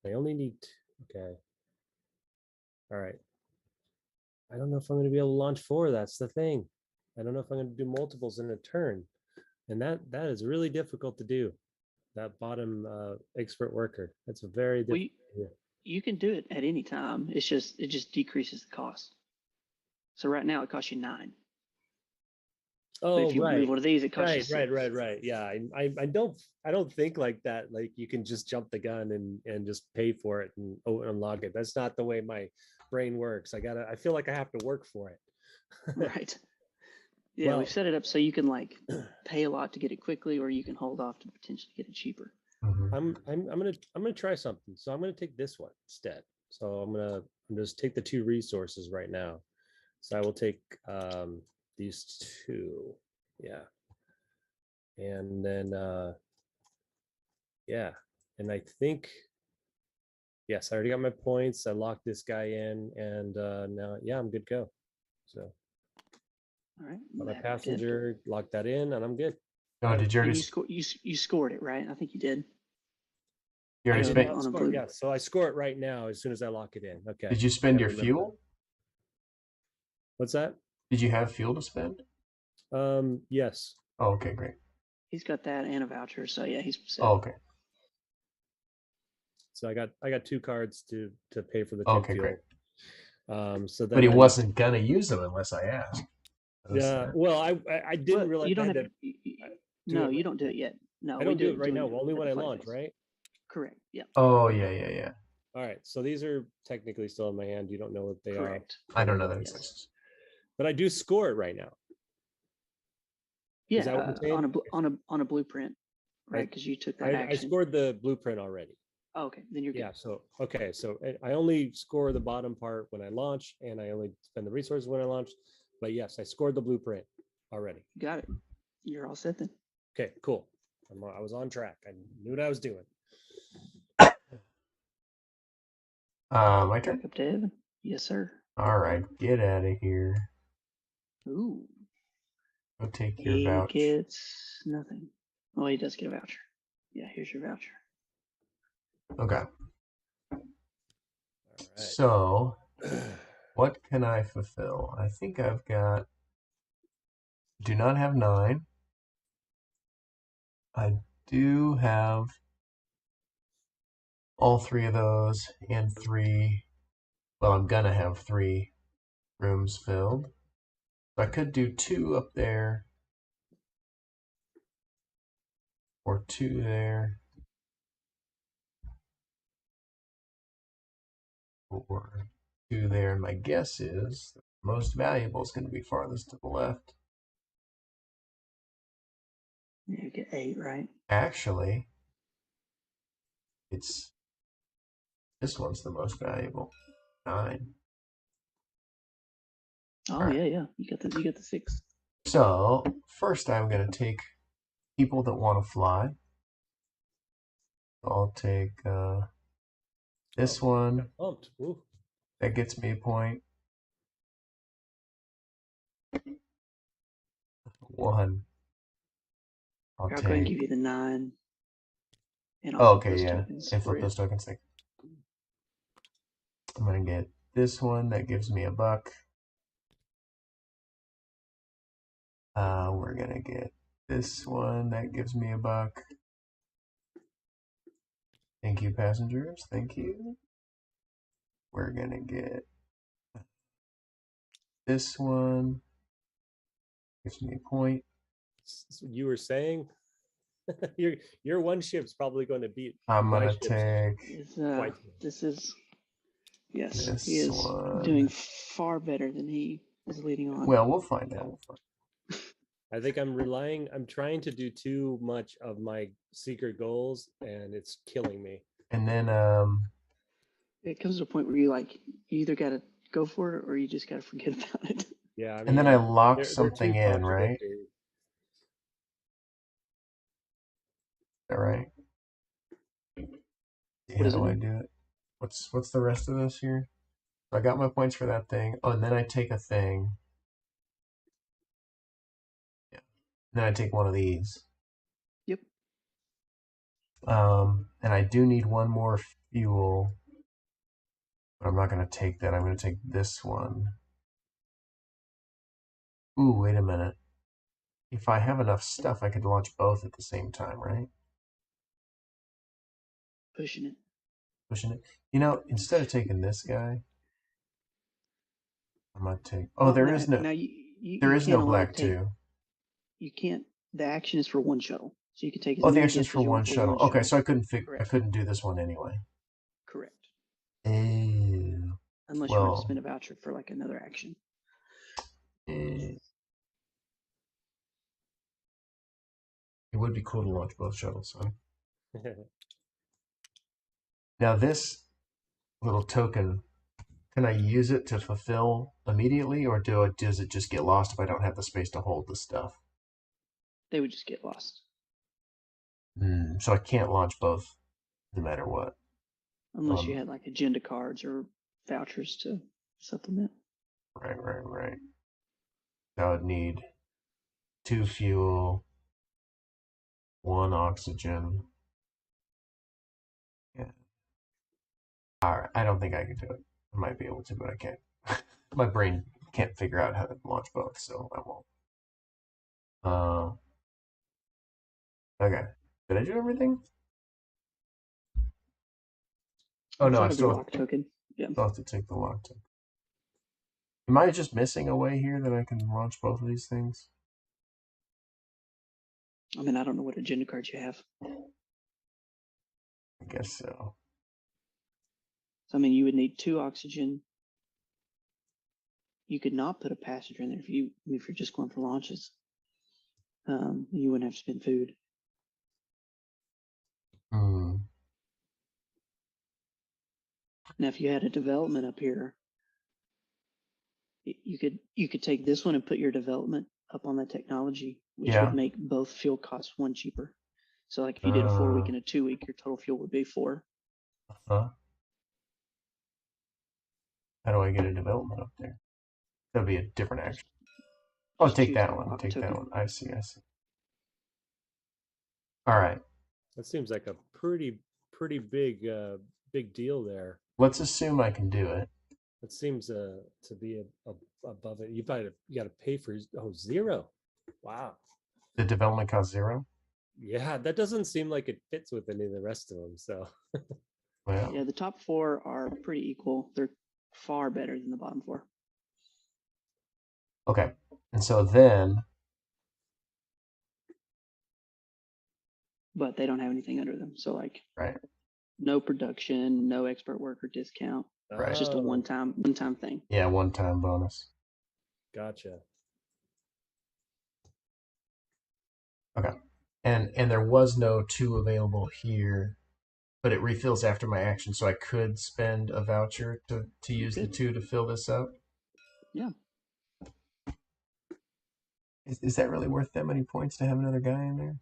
I only need. Okay. All right. I don't know if I'm going to be able to launch 4. That's the thing. I don't know if I'm going to do multiples in a turn, and that is really difficult to do. That bottom expert worker. That's a very difficult. You can do it at any time. It just decreases the cost. So right now it costs you 9. But Oh, if you move right. one of these, it costs you Right, 6. right. Yeah, I don't think like that. Like you can just jump the gun and just pay for it and unlock it. That's not the way my brain works. I feel like I have to work for it. Right. Yeah, we've Well, set it up so you can like pay a lot to get it quickly, or you can hold off to potentially get it cheaper. Mhm. I'm gonna try something. So I'm gonna take this one instead. So I'm just take the 2 resources right now. So I will take these 2. Yeah. And then yeah. And I think yes, I already got my points. I locked this guy in, and now yeah, I'm good to go. So All right, got my that we did. passenger, lock that in, and I'm good. Oh, did you And already? you score. You scored it, right? I think you did. You I already did spent? not On a score. blue. Yeah, so I score it right now as soon as I lock it in. Okay, Did you I spend gotta your remember that. fuel? What's that? Did you have fuel to spend? Yes. Oh, okay, great. He's got that and a voucher, so yeah, he's set. Oh, okay. So I got 2 cards to pay for the 2 Okay, great. fuel. So But then he I need wasn't gonna use them unless I asked. yeah. Well, I didn't But realize you I don't had have. to do No, it you right don't do now. it yet. No, I we don't do do it it right now. doing Only at when the I launch, playtest. right? Correct. Yep. Oh, yeah. All right. So these are technically still in my hand. You don't know what they are. Correct. I don't know that But exists. I do score it right now. Is Yeah, that what you're saying? on a blueprint, right? Because you took that I action. scored the blueprint already. Oh, okay, then you're good. Yeah. So okay. So I only score the bottom part when I launch, and I only spend the resources when I launch. But yes, I scored the blueprint already. Got it. You're all set then. Okay. Cool. I was on track. I knew what I was doing. My turn. Back up to Evan. Yes, sir. All right, get out of here. Ooh, Go take your he vouch. gets nothing. Oh, he does get a voucher. Yeah, here's your voucher. Okay. All right. So, what can I fulfill? I think I've got. Do not have 9. I do have all 3 of those and 3. Well, I'm gonna have 3 rooms filled. So I could do 2 up there or 2 there or 2 there. And my guess is the most valuable is going to be farthest to the left. You get 8, right? Actually, it's this one's the most valuable. 9. Oh, All right. yeah. You got the 6. So first, I'm going to take people that want to fly. I'll take this one. Pumped. Ooh. That gets me a point. 1. I'll I'll go ahead and take. give you the 9, and I'll Oh, flip okay, those yeah. tokens And for flip you. those tokens. I'm going to get this one. That gives me a buck. We're going to get this one. That gives me a buck. Thank you, passengers. Thank you. We're going to get this one. Gives me a point. You were saying your one ship's probably going to beat I'm my going to ship's take quite. This is, yes, this he is doing one. far better than he is leading on. Well, we'll find out. I think I'm trying to do too much of my secret goals, and it's killing me. And then It comes to a point where you either got to go for it or you just got to forget about it. Yeah, I and then mean, I lock they're something too in, right? Is contradictory. that right? What How is it do I now? do it? What's the rest of this here? So I got my points for that thing. Oh, and then I take a thing. Yeah. And then I take one of these. Yep. And I do need one more fuel. But I'm not going to take that. I'm going to take this one. Ooh, wait a minute. If I have enough stuff, I could launch both at the same time, right? Pushing it. Pushing it. You know, instead of taking this guy, I gonna take. Oh, Well, there now, is no. now There you is no can't only black take, too. you can't, the action is for one shuttle. So you can take as Oh, the many action's guests for as you one want for shuttle. one Okay, shuttle. so I Correct. couldn't do this one anyway. Correct. Ew. Unless you want to Well, spend a voucher for like another action. it would be cool to launch both shuttles. Huh? Now this little token, can I use it to fulfill immediately, or does it just get lost if I don't have the space to hold the stuff? They would just get lost. So I can't launch both, no matter what. Unless you had like agenda cards or vouchers to supplement. Right. I would need 2 fuel, 1 oxygen. Yeah. All right. I don't think I can do it. I might be able to, but I can't. My brain can't figure out how to launch both, so I won't. Okay. Did I do everything? Oh no, I Outside of your still lock token. Yeah. have to take the lock token. Am I just missing a way here that I can launch both of these things? I mean, I don't know what agenda cards you have. I guess so. So, I mean, you would need 2 oxygen. You could not put a passenger in there if you're just going for launches. You wouldn't have to spend food. Hmm. Now, if you had a development up here, you could take this one and put your development up on that technology, which would Yeah. make both fuel costs 1 cheaper. So, like if you did a 4-week and a 2-week, your total fuel would be 4. Huh? How do I get a development up there? That'll be a different action. Oh, Just take choose that that one. lock Take that token. one. I see. All right. That seems like a pretty big deal there. Let's assume I can do it. It seems to be above it. You got to pay for 0. Wow. The development cost 0. Yeah, that doesn't seem like it fits with any of the rest of them. So Well, Yeah, the top 4 are pretty equal. They're far better than the bottom 4. okay. And so then, But they don't have anything under them. So like right. no production, no expert worker discount. Right. It's just a one-time thing. Yeah, one-time bonus. gotcha. Okay. And there was no 2 available here, but it refills after my action, so I could spend a voucher to use the 2 to fill this up. Yeah. Is that really worth that many points to have another guy in there?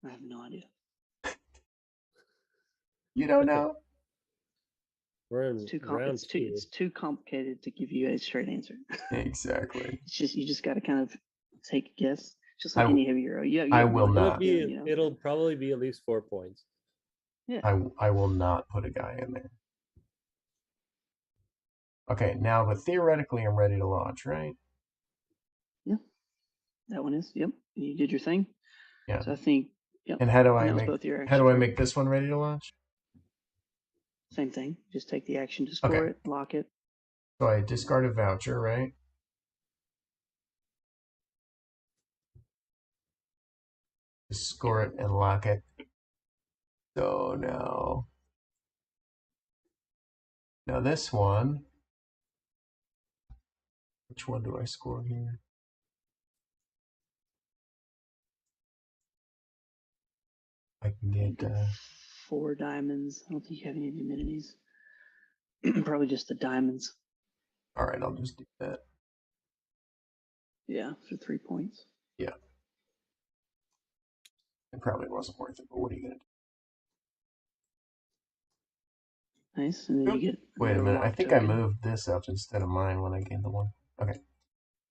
I have no idea. You don't know? We're in round 2. It's too complicated to give you a straight answer. Exactly. It's just you just got to kind of take a guess. Just like any heavy hero. You I have will no not. idea, you know? It'll probably be at least 4 points. Yeah. I will not put a guy in there. Okay, now, but theoretically, I'm ready to launch, right? Yeah. That one is. Yep. You did your thing. Yeah. So I think. Yep. And how do I that was make both your how do I actions, make right? this one ready to launch? Same thing. Just take the action to score it, lock it. So I discard a voucher, right? Just score it and lock it. So now this one. Which one do I score here? I can get 4 diamonds. I don't think you have any of the amenities. Probably just the diamonds. all right, I'll just do that. Yeah, for 3 points. Yeah. It probably wasn't worth it, but what are you gonna do? Nice. And then you get Wait a minute. I lock think token. I moved this up instead of mine when I gained the 1. Okay.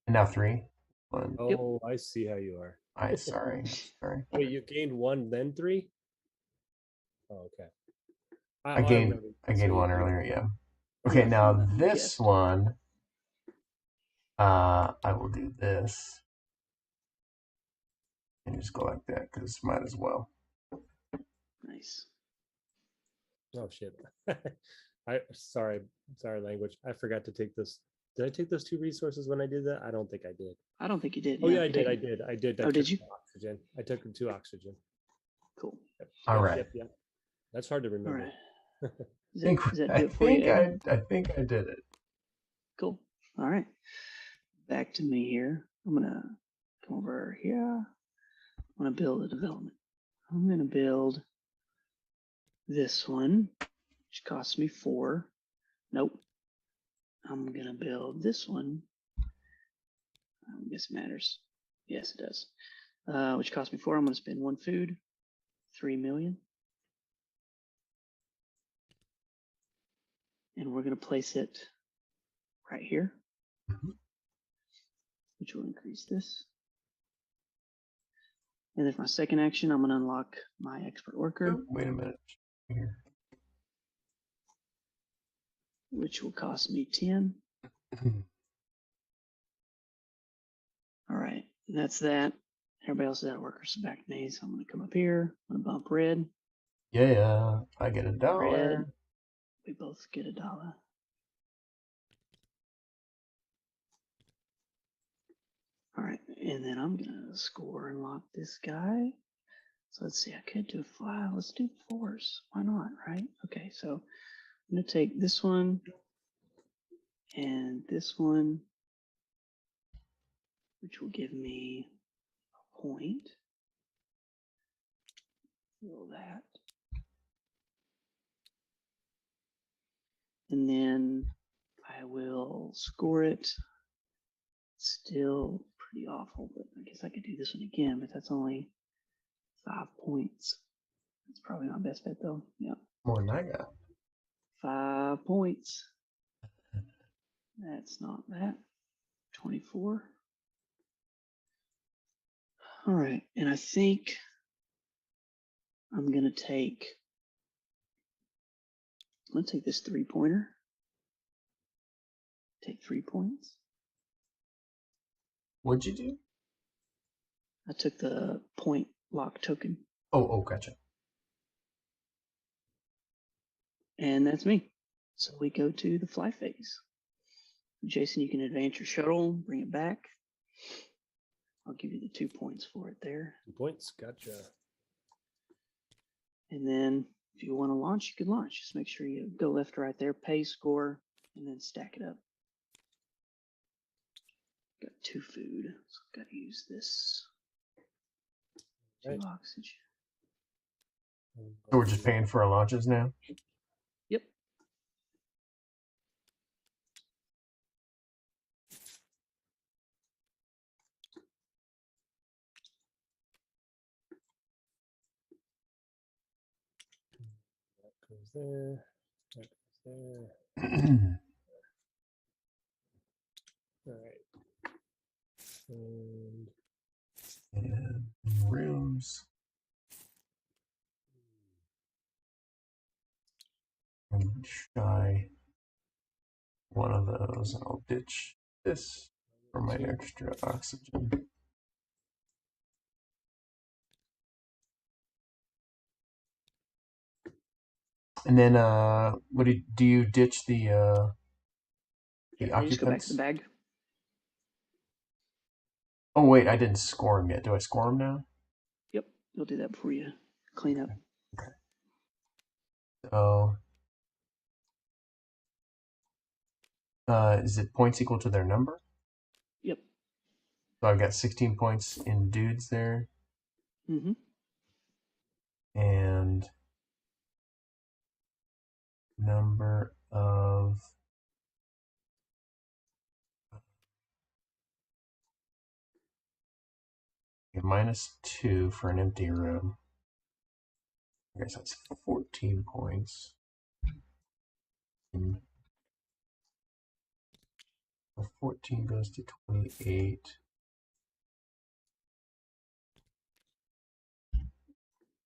And now 3. 1. Oh, I see how you are. Sorry. Wait, you gained 1, then 3? Oh, okay. I gained So 1 earlier, yeah. Okay, Yeah, now from the this guest. one, I will do this. And just go like that, because might as well. Nice. Oh shit. Sorry language. I forgot to take this Did I take those 2 resources when I did that? I don't think I did. I don't think you did. Oh yeah, I you're did. I taking- did. I did. I Oh, took did you? 2 oxygen. I took 2 oxygen. Cool. Yep. All Yep. right. Yep. Yep. That's hard to All remember. right. Think Does that I do it for you, think Ed? I think I did it. Cool. All right. Back to me here. I'm gonna come over here. I'm gonna build a development. I'm gonna build this one, which costs me 4. Nope. I'm gonna build this one. I don't guess it matters. Yes, it does. Which costs me 4. I'm gonna spend 1 food, 3 million. And we're gonna place it right here, Mhm. which will increase this. And then for my second action, I'm gonna unlock my expert worker, Oh, wait a minute. Here. which will cost me 10. All right, and that's that. Everybody else is out of worker, so back to me. So I'm gonna come up here. I'm gonna bump red, Yeah, I get $1. red. We both get $1. All right, and then I'm gonna score and lock this guy. So let's see, I could do 5. Let's do 4s. Why not, right? Okay, so I'm gonna take this one and this one, which will give me a point. Fill that. And then I will score it. Still pretty awful, but I guess I could do this one again, but that's only 5 points. That's probably my best bet though. Yep. More than I got. 5 points. That's not that. 24. All right. And I think I'm going to take, this 3-pointer. Take 3 points. What'd you do? I took the point lock token. Oh, gotcha. And that's me. So we go to the fly phase. Jason, you can advance your shuttle, bring it back. I'll give you the 2 points for it there. 2 points. Gotcha. And then if you want to launch, you can launch. Just make sure you go left or right there, pay, score, and then stack it up. Got 2 food, so I've got to use this. 2 Right. oxygen. So we're just paying for our launches now? Yep. That goes there. That goes there. All right. And rooms. And shy one of those, and I'll ditch this for my extra oxygen. And then, what do you ditch the Yeah, you just go back to occupants? the bag. Oh wait, I didn't score them yet. Do I score them now? Yep, you'll do that before you clean up. Okay. So, is it points equal to their number? Yep. So I've got 16 points in dudes there, Mm-hmm. and number of -2 for an empty room. I guess that's 14 points. And 14 goes to 28.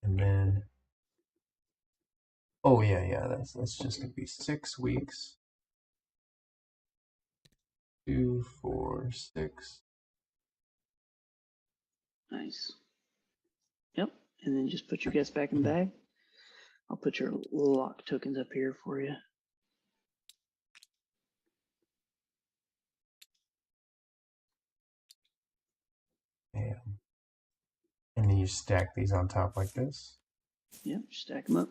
And then, oh yeah, that's just gonna be 6 weeks. 2, 4, 6. Nice. Yep. And then just put your guests back in the bag. I'll put your lock tokens up here for you. you stack these on top like this. Yep, stack them up.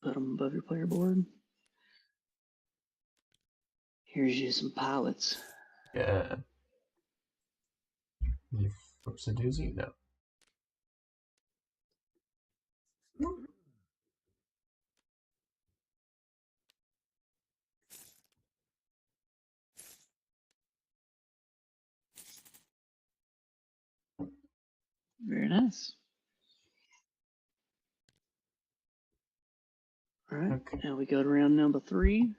Put them above your player board. Here's you some pilots. Yeah. You flips a doozy? No. Very nice. All right, Okay. now we go to round number 3.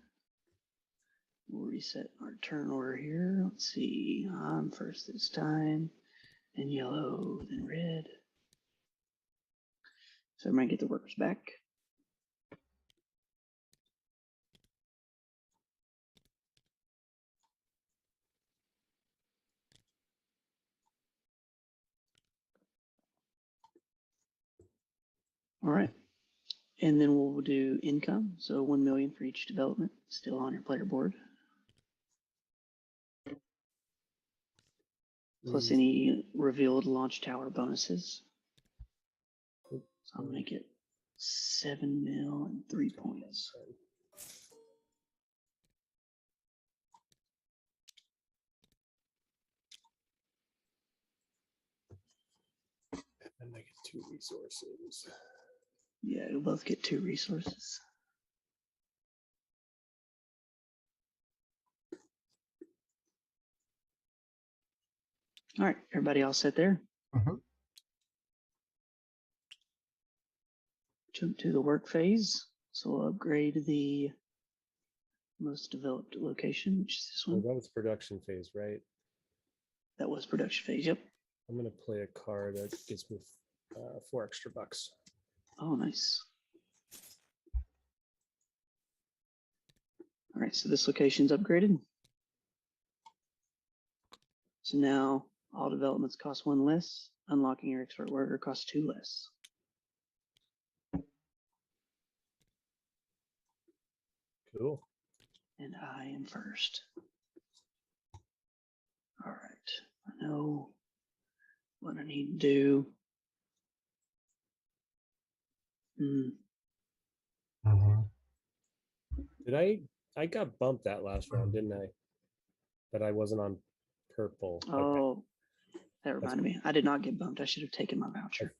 We'll reset our turn order here. Let's see. I'm first this time. Then yellow, then red. So everybody get the workers back. All right. And then we'll do income. So 1 million for each development, still on your player board. Plus any revealed launch tower bonuses. So I'm gonna get 7 mil and 3 points. And I get 2 resources. Yeah, you'll both get 2 resources. All right, everybody all set there? Mm-hmm. Jump to the work phase. So we'll upgrade the most developed location, which is this Oh, one. that was production phase, right? That was production phase, yep. I'm gonna play a card that gets me 4 extra bucks. Oh, nice. All right, so this location's upgraded. So now all developments cost 1 less. Unlocking your expert worker costs 2 less. Cool. And I am first. All right, I know what I need to do. Mm-hmm. Did I got bumped that last round, didn't I? But I wasn't on purple. Okay. Oh, that reminded me. I did not get bumped. I should have taken my voucher.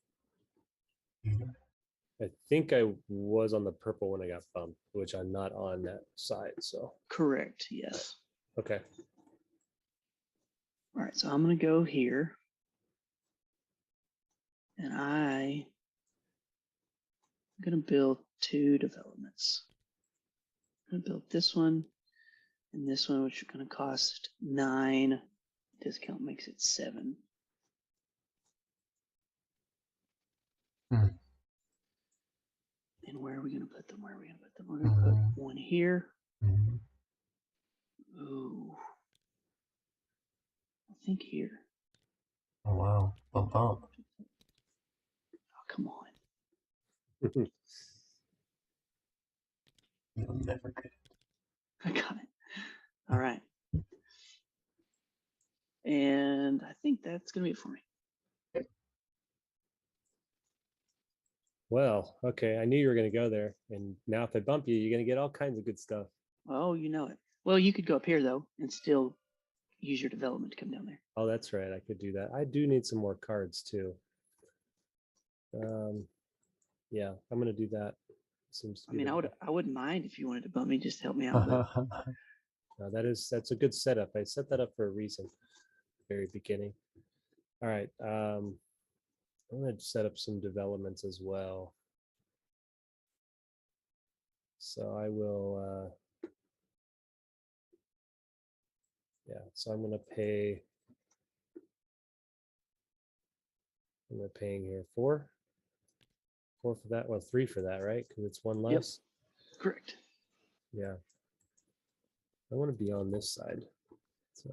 I think I was on the purple when I got bumped, which I'm not on that side. So Correct, yes. okay. All right, so I'm going to go here. And I'm going to build 2 developments. I'm going to build this one and this one, which are going to cost 9. Discount makes it 7. Hmm. And where are we going to put them? Where are we going to put them? We're going to put one here. Mm-hmm. Ooh. I think here. Oh, wow. Bump, bump. Oh, come on. You'll never get it. I got it. All right. And I think that's going to be it for me. Well, okay. I knew you were going to go there. And now if I bump you, you're going to get all kinds of good stuff. Oh, you know it. Well, you could go up here, though, and still use your development to come down there. Oh, that's right. I could do that. I do need some more cards too. Yeah, I'm going to do that. Seems to be I wouldn't mind if you wanted to bump me, just to help me out. But no, that's a good setup. I set that up for a reason. Very beginning. All right. I'm going to set up some developments as well. So I will, yeah, so I'm going to pay, I'm paying here 4 for that. Well, 3 for that, right? Because it's 1 less. Yep. Correct. Yeah. I want to be on this side. So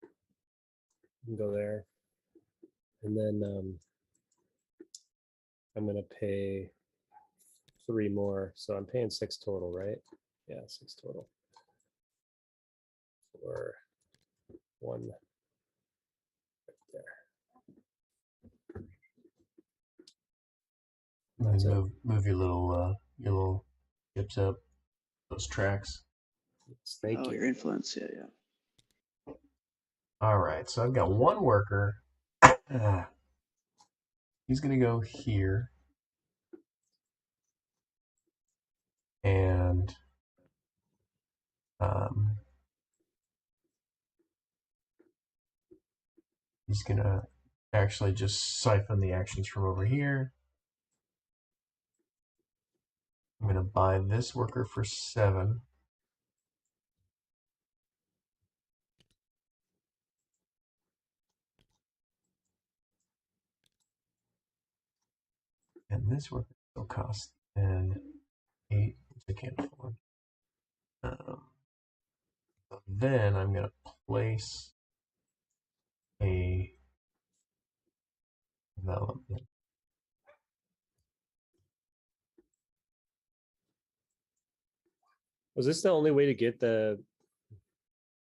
I can go there. And then I'm going to pay 3 more. So I'm paying 6 total, right? Yeah, 6 total. For 1 right there. That's it. Move your little chips up those tracks. Thank Oh, you. your influence. Yeah, yeah. All right, so I've got one worker. He's gonna go here, and um, he's gonna actually just siphon the actions from over here. I'm gonna buy this worker for 7. And this worker still costs 8, which I can't afford. Then I'm going to place a development. Was this the only way to get the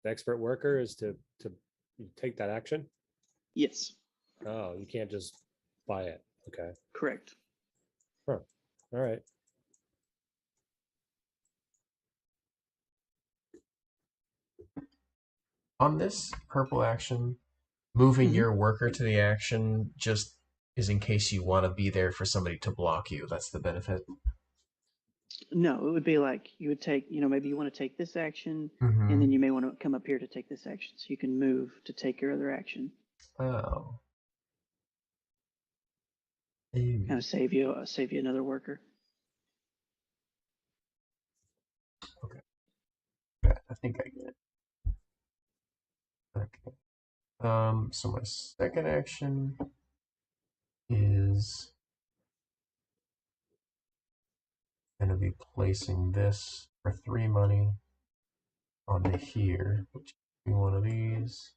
expert worker is to take that action? Yes, Oh, you can't just buy it. Okay. correct. Huh. All right. On this purple action, moving Hmm. your worker to the action just is in case you want to be there for somebody to block you. That's the benefit. No, it would be like you would take, maybe you want to take this action, and then Mm-hmm. you may want to come up here to take this action. So you can move to take your other action. Oh. Kind of save you another worker. Okay. I think I get it. Okay. So my second action is going to be placing this for 3 money onto here, which is one of these.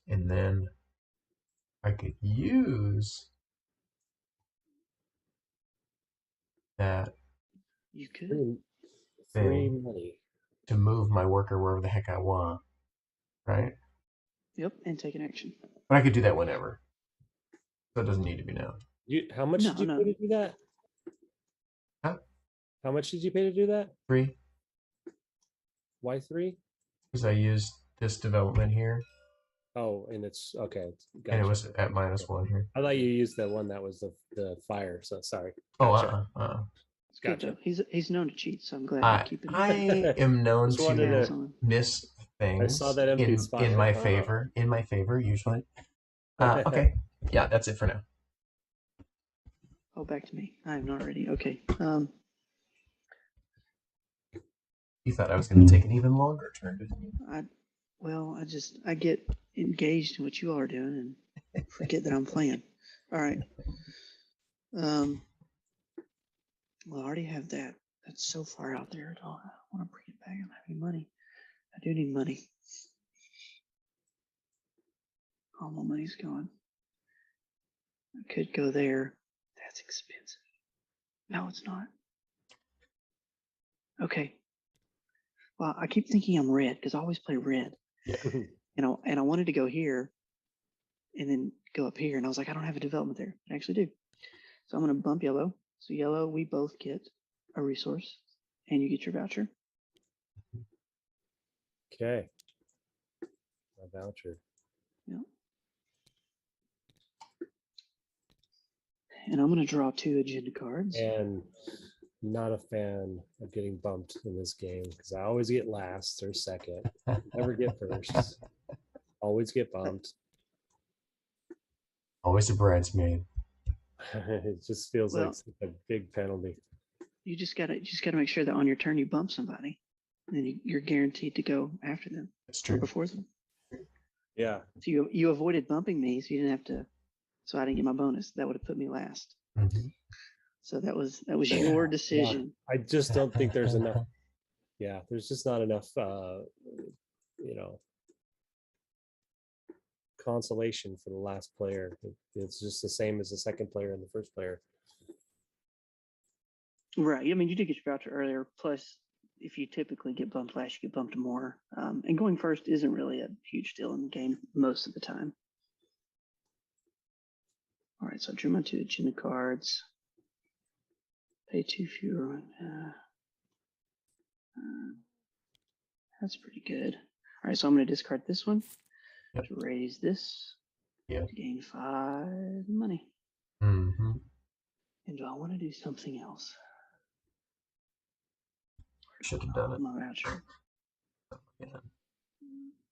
And then I could use that You could. Free thing money. to move my worker wherever the heck I want, right? Yep, and take an action. But I could do that whenever. So it doesn't need to be now. How much No, did you no. pay to do that? Huh? How much did you pay to do that? 3, Why 3? because I used this development here, Oh, and it's okay. and it Gotcha. was at -1 here. I thought you used the one that was the fire. So sorry. Oh, Gotcha. It's good Gotcha. though. He's known to cheat, so I'm glad you're I keeping I am known Just wanted tabs to. to on him. miss I saw things that empty spot. in Like, my oh. favor. In my favor, usually. Okay. Yeah, that's it for now. Oh, back to me. I am not ready. Okay. You thought I was going to take an even longer turn, didn't you? I get engaged in what you all are doing and forget that I'm playing. All right. Well, I already have that. That's so far out there. I want to bring it back. I don't have any money. I do need money. All my money's gone. I could go there. That's expensive. No, it's not. Okay. Well, I keep thinking I'm red because I always play red. Yeah. And I wanted to go here and then go up here. And I was like, I don't have a development there. I actually do. So I'm going to bump yellow. So yellow, we both get a resource and you get your voucher. Okay. A voucher. Yeah. And I'm going to draw 2 agenda cards. And not a fan of getting bumped in this game because I always get last or second. Never get first. Always get bumped. Always a bridesmaid. It just feels like such a big penalty. You just gotta make sure that on your turn you bump somebody, and then you're guaranteed to go after them. That's Or true. before them. Yeah. So you avoided bumping me, so you didn't have to. So I didn't get my bonus. That would have put me last. Mm-hmm. So that was your decision. Yeah. I just don't think there's enough. Yeah, there's just not enough. Consolation for the last player. It's just the same as the second player and the first player. Right. I mean, you did get your voucher earlier. Plus, if you typically get bumped last, you get bumped more. And going first isn't really a huge deal in the game most of the time. All right, so I drew my 2 agenda cards. Pay 2 fewer. That's pretty good. All right, so I'm going to discard this one Yep. to raise this Yep. to gain 5 money. Mm-hmm. And do I want to do something else? Should have done it. My voucher. Yeah.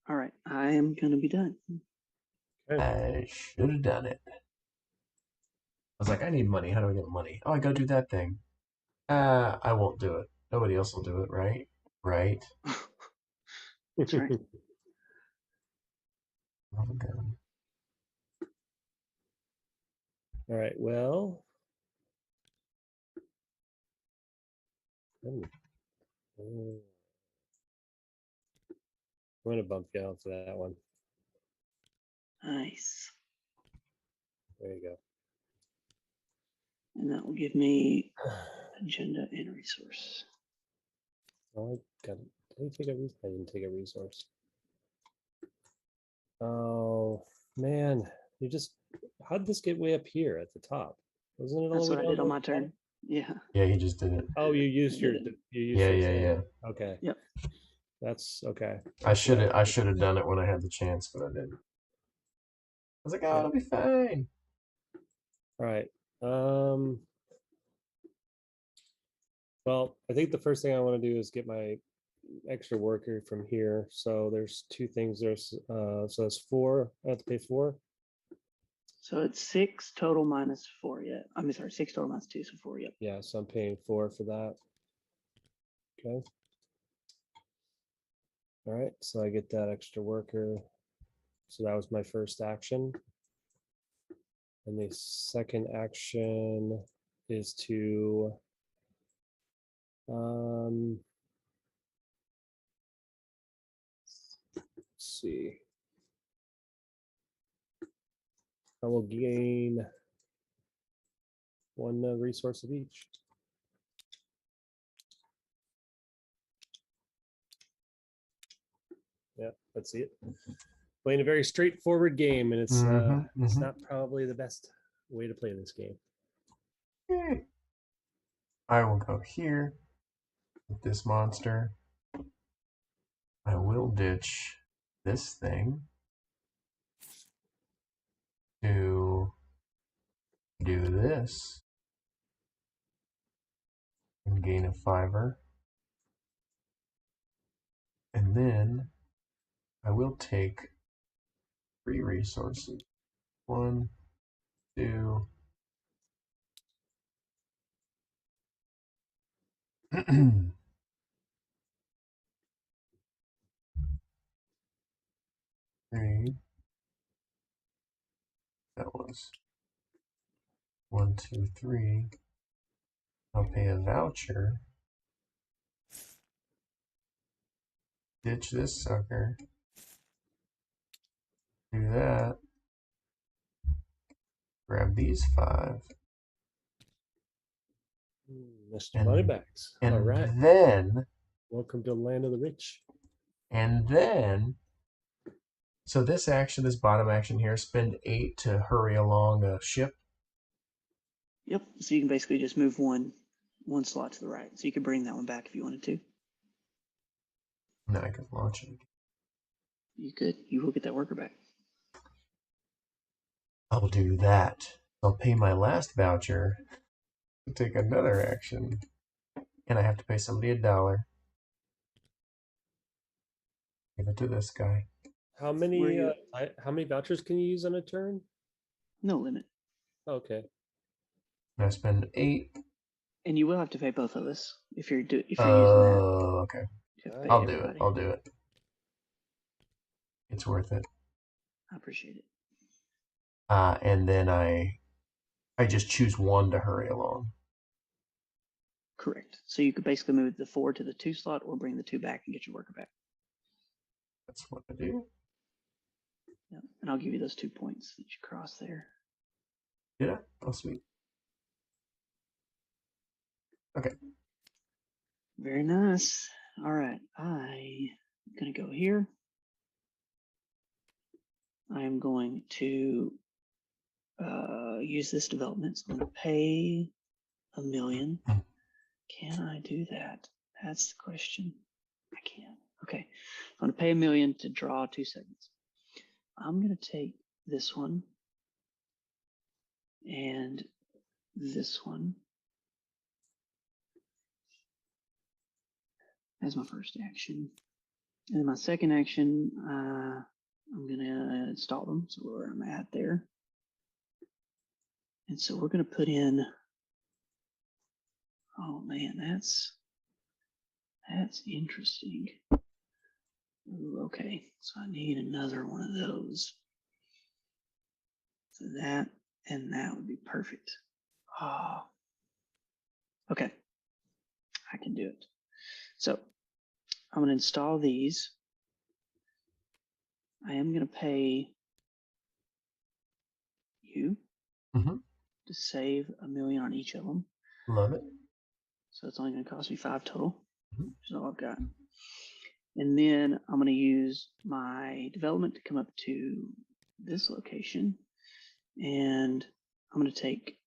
All right, I am going to be done. Okay. I should have done it. I was like, I need money. How do I get money? Oh, I go do that thing. I won't do it. Nobody else will do it, right? Right. That's right. Love a gun. All right. Well. I'm going to bump you out for that one. Nice. There you go. And that will give me agenda and resource. Oh, I got. Did I take a resource? I didn't take a resource. Oh man, you just. How did this get way up here at the top? Wasn't it all That's the way what I down did on there my at the bottom? turn. Yeah. Yeah, he just did it. Oh, you used I your. did it. You used Yeah, your yeah, thing. yeah. Okay. Yep. That's okay. I should have done it when I had the chance, but I didn't. I was like, oh, Yeah. it'll be fine. All right. Well, I think the first thing I want to do is get my extra worker from here. So there's 2 things. There's so that's 4. I have to pay 4. So it's 6 total minus 4. Yeah. I'm sorry, 6 total minus 2, so 4. Yep. Yeah, so I'm paying 4 for that. Okay. All right, so I get that extra worker. So that was my first action. And the second action is to let's see. I will gain 1 resource of each. Yeah, let's see it. Playing a very straightforward game, and it's not probably the best way to play this game. Okay. I will go here with this monster. I will ditch this thing to do this and gain a 5-er. And then I will take 3 resources. 1, 2. 3. That was 1, 2, 3. I'll pay a voucher. Ditch this sucker. Do that. Grab these 5. Mr. Moneybags. All And right. then, Welcome to the land of the rich. so this action, this bottom action here, spend 8 to hurry along a ship. Yep. So you can basically just move one slot to the right. So you could bring that one back if you wanted to. Now I can launch it. You could. You will get that worker back. I'll do that. I'll pay my last voucher to take another action. And I have to pay somebody $1. Give it to this guy. How many vouchers can you use on a turn? No limit. Okay. And I spend 8. And you will have to pay both of us if you're using that. Oh, okay. You have to pay I'll do everybody. it. I'll do it. It's worth it. I appreciate it. And then I just choose one to hurry along. Correct. So you could basically move the 4 to the 2 slot or bring the 2 back and get your worker back. That's what I do. Yeah. And I'll give you those 2 points that you cross there. Yeah. Oh, sweet. Okay. Very nice. All right, I'm gonna go here. I am going to use this development. So I'm going to pay $1 million. Can I do that? That's the question. I can. Okay. I'm going to pay $1 million to draw 2 segments. I'm going to take this one and this one as my first action. And my second action, I'm going to install them. So where I'm at there. And so we're going to put in, oh man, that's interesting. Ooh, okay, so I need another one of those. So that and that would be perfect. Oh, okay, I can do it. So I'm going to install these. I am going to pay you to save $1 million on each of them. Love it. So it's only going to cost me 5 total. Which is all I've got. And then I'm going to use my development to come up to this location. And I'm going to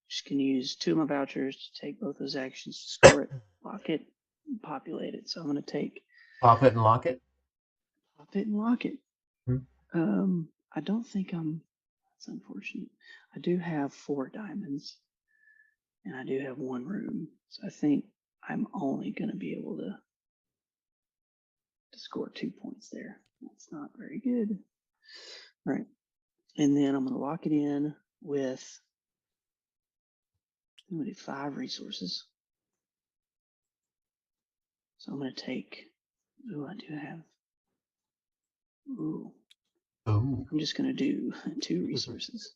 just going to use 2 of my vouchers to take both those actions, to score it, lock it, and populate it. So I'm going to take Pop it and lock it. pop it and lock it. I don't think that's unfortunate. I do have 4 diamonds and I do have 1 room. So I think I'm only going to be able to score 2 points there. That's not very good. All right. And then I'm going to lock it in with, I'm going to do 5 resources. So I'm going to take, I do have, I'm just going to do 2 resources.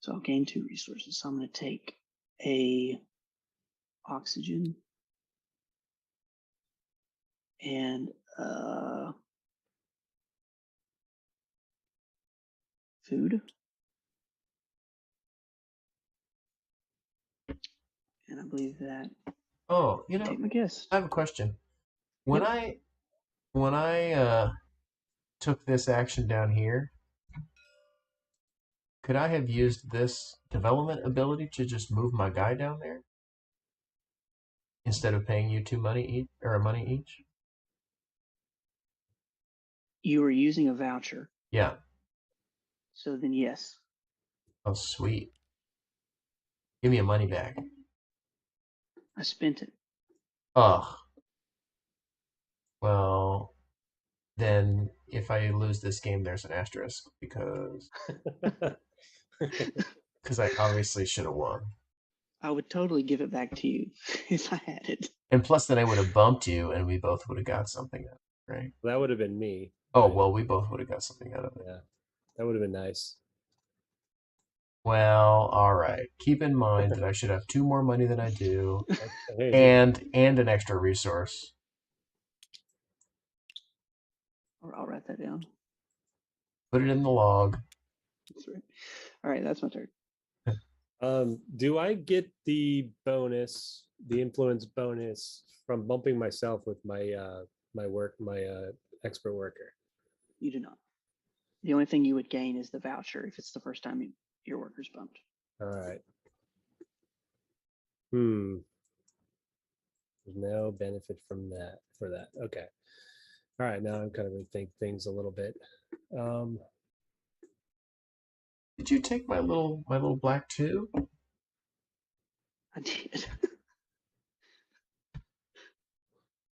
So I'll gain 2 resources. So I'm going to take a oxygen and food. And I believe that. Oh, take my guess. I have a question. When I took this action down here, could I have used this development ability to just move my guy down there instead of paying you 2 money each or a money each? You were using a voucher. Yeah. So then yes. Oh, sweet. Give me a money back. I spent it. Ugh. Well, then if I lose this game, there's an asterisk because I obviously should have won. I would totally give it back to you if I had it. And plus, then I would have bumped you, and we both would have got something out of it, right? That would have been me. Oh, well, we both would have got something out of it. Yeah, that would have been nice. Well, all right. Keep in mind that I should have 2 more money than I do, Hey. and an extra resource. I'll write that down. Put it in the log. That's right. All right, that's my turn. Do I get the bonus, the influence bonus from bumping myself with my expert worker? You do not. The only thing you would gain is the voucher if it's the first time your worker's bumped. All right. There's no benefit from that for that. Okay. All right. Now I'm kind of rethink things a little bit. Did you take my little black too? I did.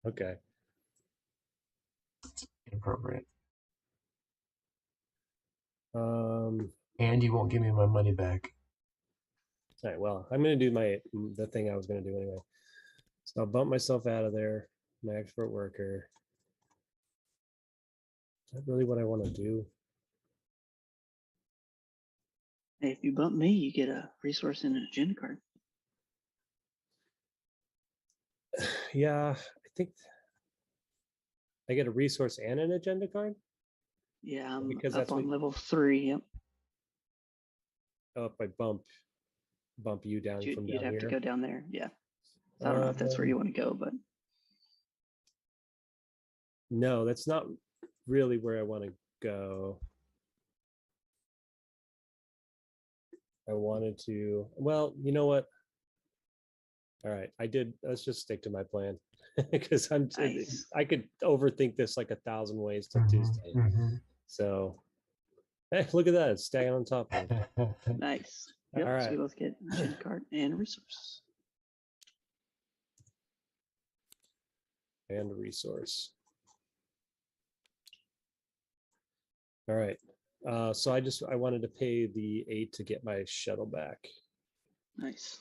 Okay. Inappropriate. And you won't give me my money back. All right. Well, I'm going to do the thing I was going to do anyway. So I'll bump myself out of there. My expert worker. Is that really what I want to do? Hey, if you bump me, you get a resource and an agenda card. Yeah, I think I get a resource and an agenda card. Yeah, I'm because up on level 3. Yep. Oh, if I bump you down from down here. You'd have to go down there. Yeah. So I don't know if that's where you want to go, but no, that's not really where I want to go. I wanted to, well, you know what? All right, let's just stick to my plan because nice. I could overthink this like 1,000 ways till Tuesday. So, hey, look at that. It's staying on top of it. Nice. Yep. All So right. we both get machine card and resource. And resource. All right. So I wanted to pay the 8 to get my shuttle back. Nice.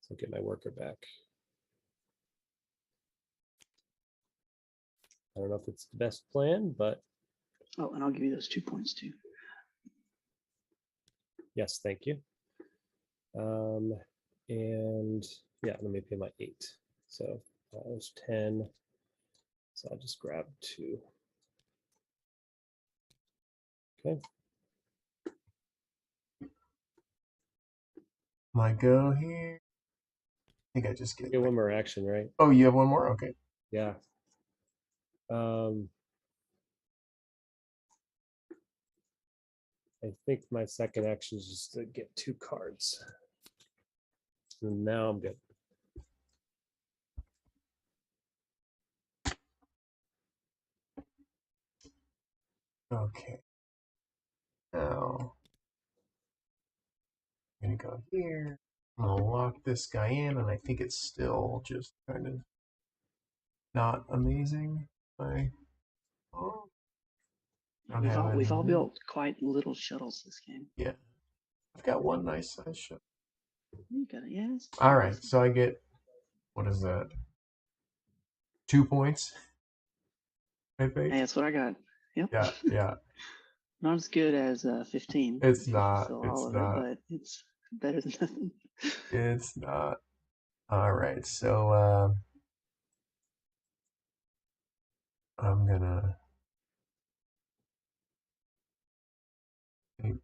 So get my worker back. I don't know if it's the best plan, but Oh, and I'll give you those 2 points too. yes, thank you. And yeah, let me pay my 8. So that was 10. So I'll just grab 2. Okay. My go here. I think I just get One more action, right? Oh, you have one more? Okay. Yeah. I think my second action is just to get 2 cards. And now I'm good. Okay. Now I'm gonna go here. I'm gonna lock this guy in, and I think it's still just kind of not amazing. Oh, We've all built quite little shuttles this game. Yeah, I've got one nice size shuttle. You got it, yes. All right, so I get, what is that? 2 points. I think. Hey, that's what I got. Yep. Yeah, yeah. Not as good as 15. It's not. Still It's all of not. it, but it's better than nothing. It's not. All right, so I'm gonna.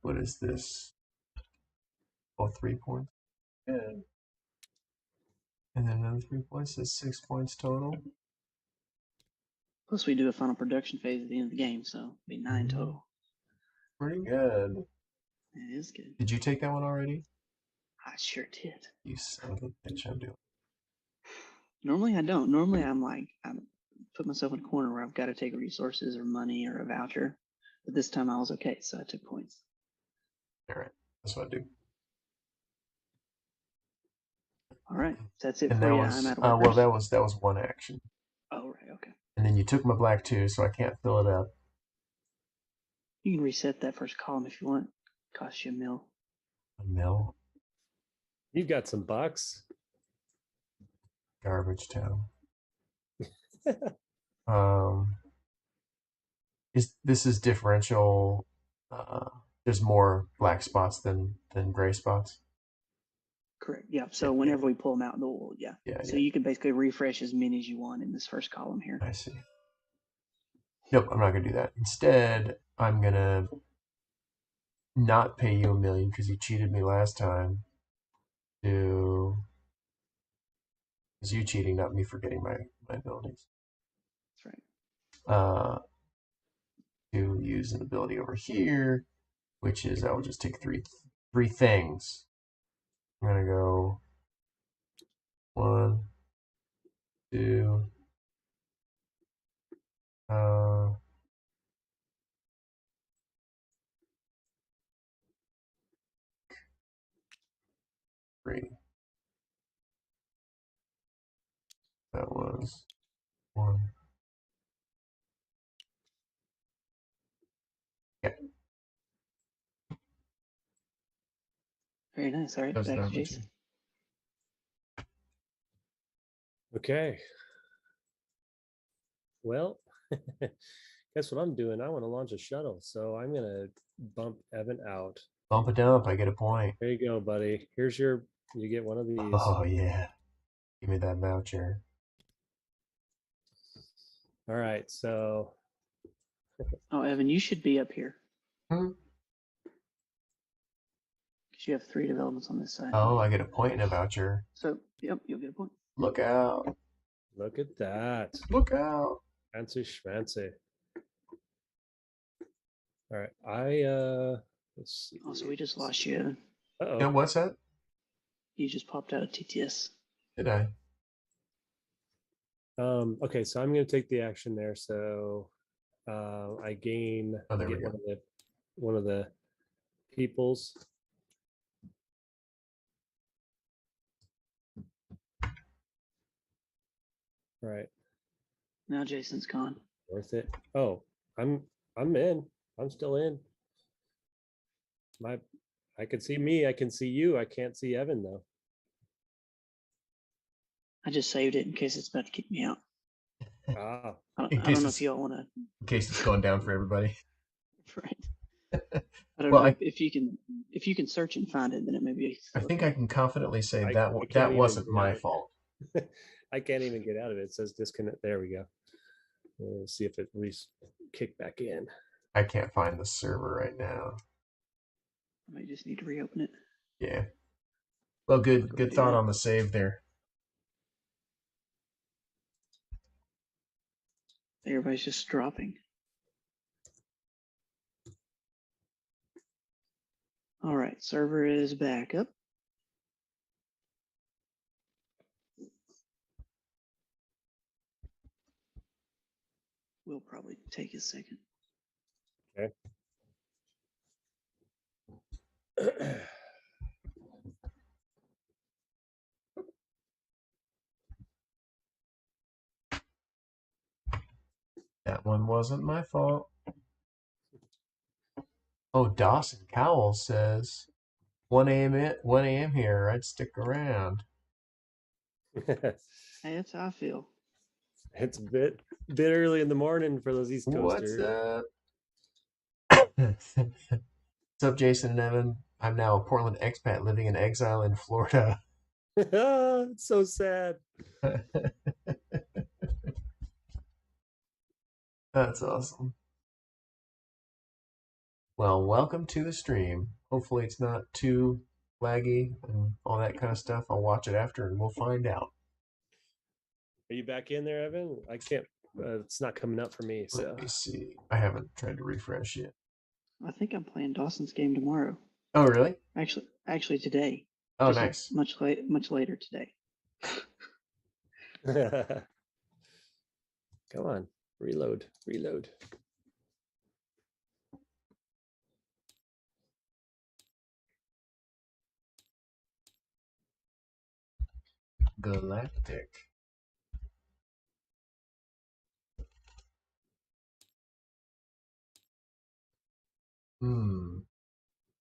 What is this? Oh, 3 points. Yeah. And then another 3 points. That's 6 points total. Plus, we do a final production phase at the end of the game, so it'll be 9 total. Pretty good. It is good. Did you take that one already? I sure did. You son of a bitch, I'm doing. Normally, I don't. Normally, I'm put myself in a corner where I've got to take resources or money or a voucher. But this time I was okay, so I took points. All right, that's what I do. All right, that's it And for that you. was I'm out of well, workers. that was one action. Oh, right, okay. And then you took my black too, so I can't fill it up. You can reset that first column if you want. Costs you a mil. A mill. You've got some bucks. Garbage town. Um, this is differential? There's more black spots than gray spots. Correct. Yeah. So Yeah, whenever we pull them out, yeah. Yeah, So yeah. you can basically refresh as many as you want in this first column here. I see. Nope, I'm not gonna do that. Instead, I'm gonna not pay you a million because you cheated me last time. To Is you cheating, not me forgetting my abilities. That's right. To use an ability over here, which is I will just take three things. I'm gonna go 1, 2, 3. That was 1. Yeah, Very nice. All right. that's Back to not Jason. Okay. Well, guess what I'm doing? I want to launch a shuttle, so I'm gonna bump Evan out. Bump it up. I get a point. There you go, buddy. You get one of these. Oh yeah, give me that voucher. All right, so. Oh, Evan, you should be up here. Hmm? Because you have 3 developments on this side. Oh, I get a point and a voucher. So, yep, you'll get a point. Look out. Look at that. Look out. Fancy schmancy. All right. Let's see. Also, we just lost you. Uh-oh. Yeah, what's that? You just popped out of TTS. Did I? Okay, so I'm going to take the action there. So I gain Oh, there we get go. one of the peoples. All right, Now Jason's gone. worth it. Oh, I'm in. I'm still in. I can see me. I can see you. I can't see Evan though. I just saved it in case it's about to kick me out. Ah, I In don't case know it's- if y'all want to. In case it's going down for everybody. Right. I don't Well, know if you can search and find it, then it may be. I think I can confidently say I that can't that even wasn't get my out. fault. I can't even get out of it. It says disconnect. There we go. Let's see if it kick back in. I can't find the server right now. I may just need to reopen it. Yeah. Well, I'll good go good do thought that. on the save there. Everybody's just dropping. All right, server is back up. Will probably take a second. Okay. That one wasn't my fault. Oh, Dawson Cowell says 1 a.m. here. I'd stick around. Hey, that's how I feel. It's a bit early in the morning for those East What's Coasters. up? What's up, Jason and Evan? I'm now a Portland expat living in exile in Florida. It's so sad. That's awesome. Well, welcome to the stream. Hopefully it's not too laggy and all that kind of stuff. I'll watch it after and we'll find out. Are you back in there, Evan? I can't. It's not coming up for me. So Let me see. I haven't tried to refresh yet. I think I'm playing Dawson's game tomorrow. Oh, really? Actually today. Oh, Just nice. Much later today. come on, reload. Galactic.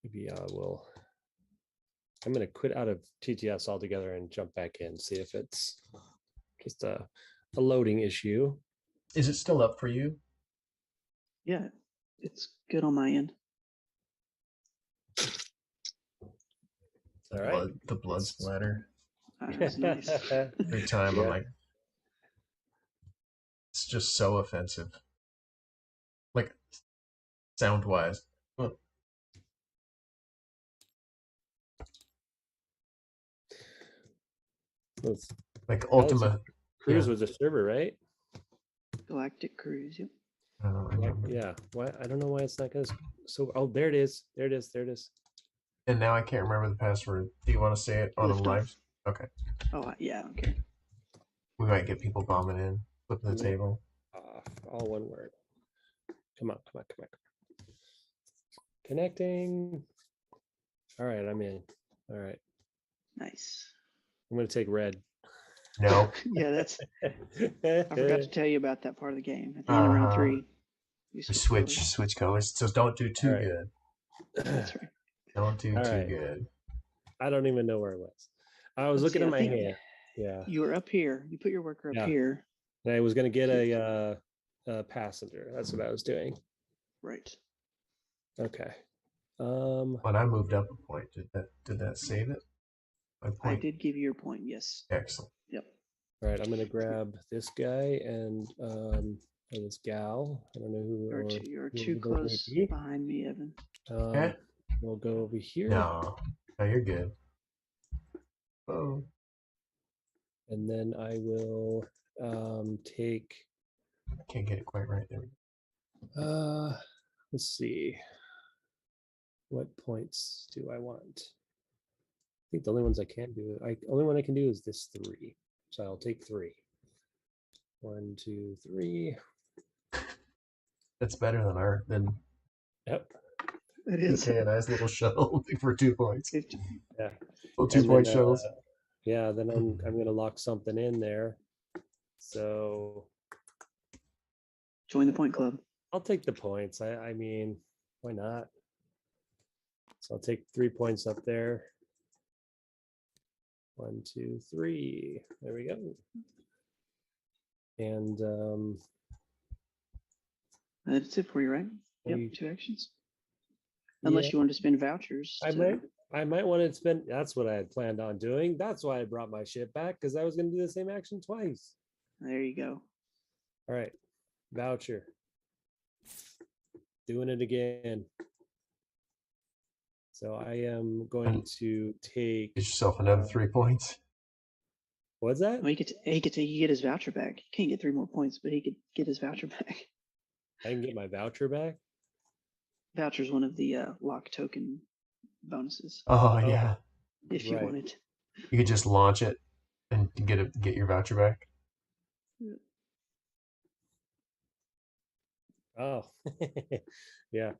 Maybe I will. I'm going to quit out of TTS altogether and jump back in. See if it's just a loading issue. Is it still up for you? Yeah, it's good on my end. All right. The blood splatter. That's nice. Every time I'm Yeah. like, it's just so offensive. Like, sound wise. Let's- Like Galaxy Ultima. Cruise Yeah. was a server, right? Galactic Cruise. Yep. I don't remember. Yeah. Why? I don't know why it's not going to. So, oh, there it is. There it is. And now I can't remember the password. Do you want to say it on a Lift live? off. Okay. Oh, yeah, I don't care. We might get people bombing in, flipping the Lift table. off. All one word. Come on. Connecting. All right, I'm in. All right. Nice. I'm going to take red. No. Yeah, that's. I forgot to tell you about that part of the game. At the end of round 3, you Switch colors. So don't do too All right. good. That's right. Don't do All too right. good. I don't even know where it was. I was looking at my hand. Yeah. You were up here. You put your worker up here. And I was going to get a passenger. That's what I was doing. Right. Okay. When I moved up a point, did that save it? My I point. did give you your point. Yes. Excellent. Yep. All right. I'm going to grab this guy and this gal. I don't know who. You're who too those may close be. behind me, Evan. Okay. We'll go over here. No. Oh, you're good. Oh, And then I will take. can't get it quite right there. Let's see. What points do I want? I think the only ones I can't do. Only one I can do is this 3. So I'll take 3. 1, 2, 3. That's better than Yep. It is. PK and I's little shuttle for 2 points. 50. Yeah. Little And 2-point then shuttles. yeah, then I'm gonna lock something in there. So Join the point club. I'll take the points. I mean, why not? So I'll take 3 points up there. 1, 2, 3. There we go. And That's it for you, right? Yep, you- 2 actions. Unless yeah, you want to spend vouchers. I might want to spend. That's what I had planned on doing. That's why I brought my shit back, because I was going to do the same action twice. There you go. All right, voucher. Doing it again. So I am going to take. Get yourself another 3 points. What's that? Well, he could get his voucher back. He can't get 3 more points, but he could get his voucher back. I can get my voucher back. Voucher is one of the lock token bonuses. Oh, yeah. If you right. wanted. You could just launch it and get your voucher back. Oh, yeah.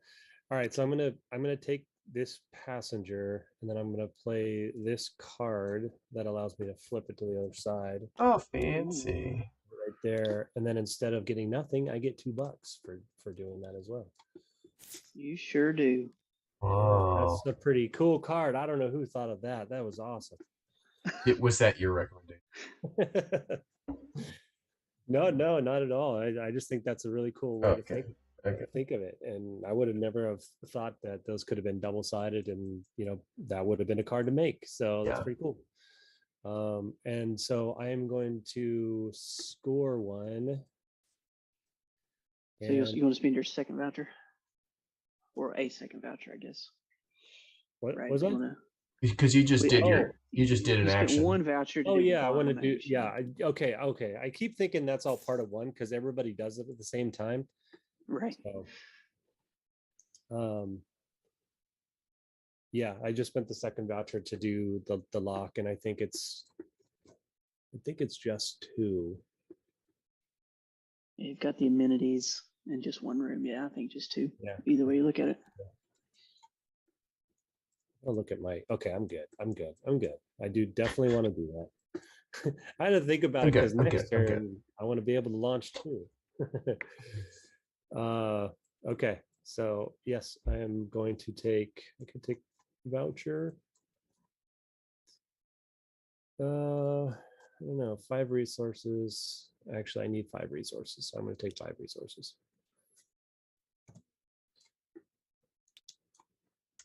All right. So I'm gonna take this passenger, and then I'm gonna play this card that allows me to flip it to the other side. Oh, fancy. Right there, and then instead of getting nothing, I get $2 for doing that as well. You sure do. Oh, Yeah, that's a pretty cool card. I don't know who thought of that. That was awesome. was that your recommendation? No, not at all. I just think that's a really cool way to think of it. And I would have never have thought that those could have been double-sided, and that would have been a card to make. So that's pretty cool. And so I am going to score one. So you want to spend your second voucher? Or a second voucher, I guess. What was that? Because you just did an action. Spent one voucher. Oh yeah, I want to do. Yeah, okay. I keep thinking that's all part of one because everybody does it at the same time. Right. So, yeah, I just spent the second voucher to do the lock, and I think it's just 2. You've got the amenities in just one room. Yeah, I think just 2. Yeah. Either way you look at it. Yeah. I'll look at my. Okay, I'm good. I do definitely want to do that. I had to think about it because next turn I want to be able to launch too. Okay, so yes, I am going to take. I can take voucher. I don't know, 5 resources. Actually, I need 5 resources, so I'm going to take 5 resources.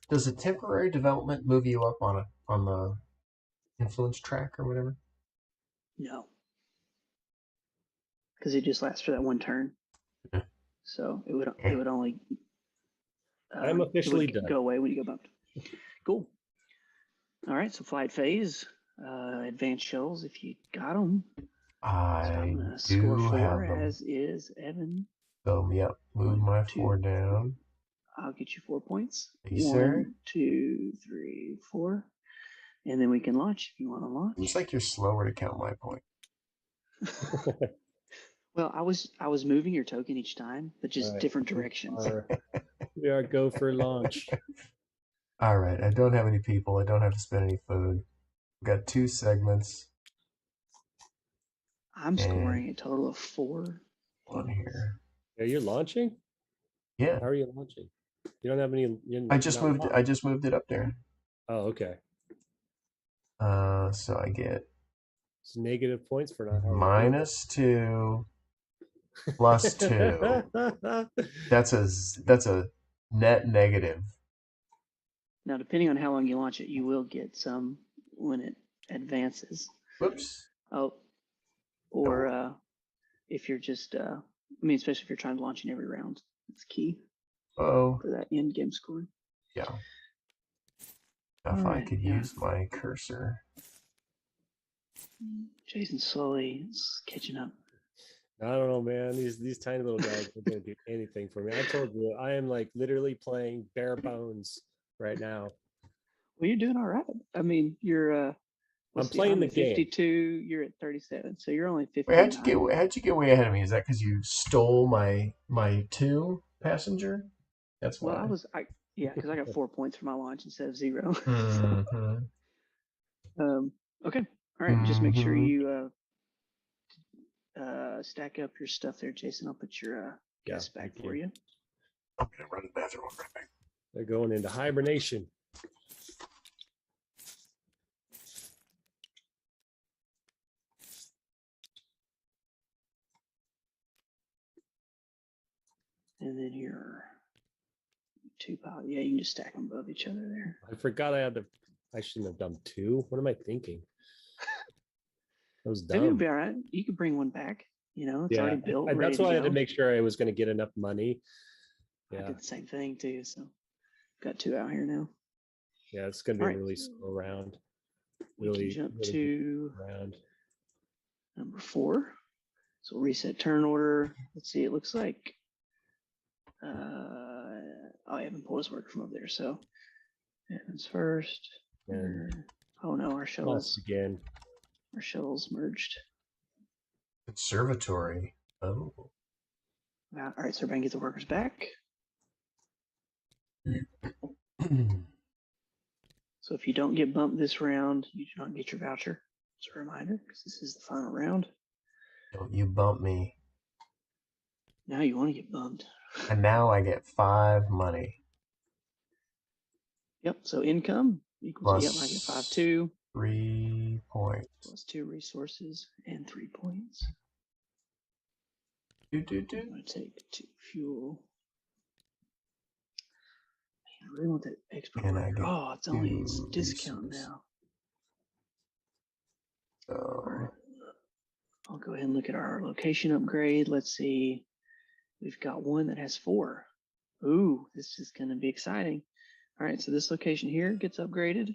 Does a temporary development move you up on the influence track or whatever? No, because it just lasts for that one turn. Yeah. So it would only. I'm officially done. Go away when you go bumped. Cool. All right, so flight phase, advanced shells if you got them. I so do score 4 have them. As is Evan. So yep, move my 4 down. I'll get you 4 points. Yes, 1, sir. 2, 3, 4, and then we can launch if you want to launch. Looks like you're slower to count my point. Well, I was moving your token each time, but just different directions. We are go for launch. All right, I don't have any people. I don't have to spend any food. We've got 2 segments. I'm scoring a total of 4. On here. Yeah, you're launching? Yeah. How are you launching? You don't have any. I just moved it up there. Oh, okay. So I get it's negative points for not having -2 plus 2. That's a net negative. Now, depending on how long you launch it, you will get some when it advances. Whoops. Oh, or if you're just, especially if you're trying to launch in every round, it's key for that end game scoring. Yeah. Now, All if I right. could Yeah. use my cursor. Jason slowly is catching up. I don't know, man. These tiny little guys are gonna do anything for me. I told you, I am like literally playing bare bones right now. Well, you're doing all right. I mean, you're I'm what's the playing I'm the at game. 52. You're at 37, so you're only Wait, 15 behind. how'd you get way ahead of me? Is that because you stole my two passenger? That's Well, why. yeah, because I got 4 points for my launch instead of 0. So, Mm-hmm. okay, all right. Just make sure Mm-hmm. you stack up your stuff there, Jason. I'll put your Yeah, guests back thank for you. you. I'm gonna run to the bathroom. I'll be right back. They're going into hibernation. And then your two pile. Yeah, you can just stack them above each other there. I forgot I shouldn't have done 2. What am I thinking? That was Maybe it'll dumb. be all right. You could bring one back. It's Yeah, already built, ready that's to why I had to go. make sure I was going to get enough money. I Yeah, did the same thing too. So got 2 out here now. yeah, it's going to be All a right. really slow round. We can Really, jump really good to round. number 4. So we'll reset turn order. Let's see. It looks like I haven't pulled his work from up there. So Evans first. And Oh no, us again. our shuttles merged. Conservatory. Oh. All right, so everybody get the workers back. So if you don't get bumped this round, you do not get your voucher. Just a reminder, because this is the final round. Don't you bump me. Now you want to get bumped. And now I get 5 money. Yep, so income equals, Plus yep, I get 5-2. 3 points. Plus 2 resources and 3 points. Do. I'm going to take 2 fuel. Man, I really want that expert And I worker. get Oh, it's discount resources. now. So All right. I'll go ahead and look at our location upgrade. Let's see. We've got one that has 4. Ooh, this is going to be exciting. All right, so this location here gets upgraded,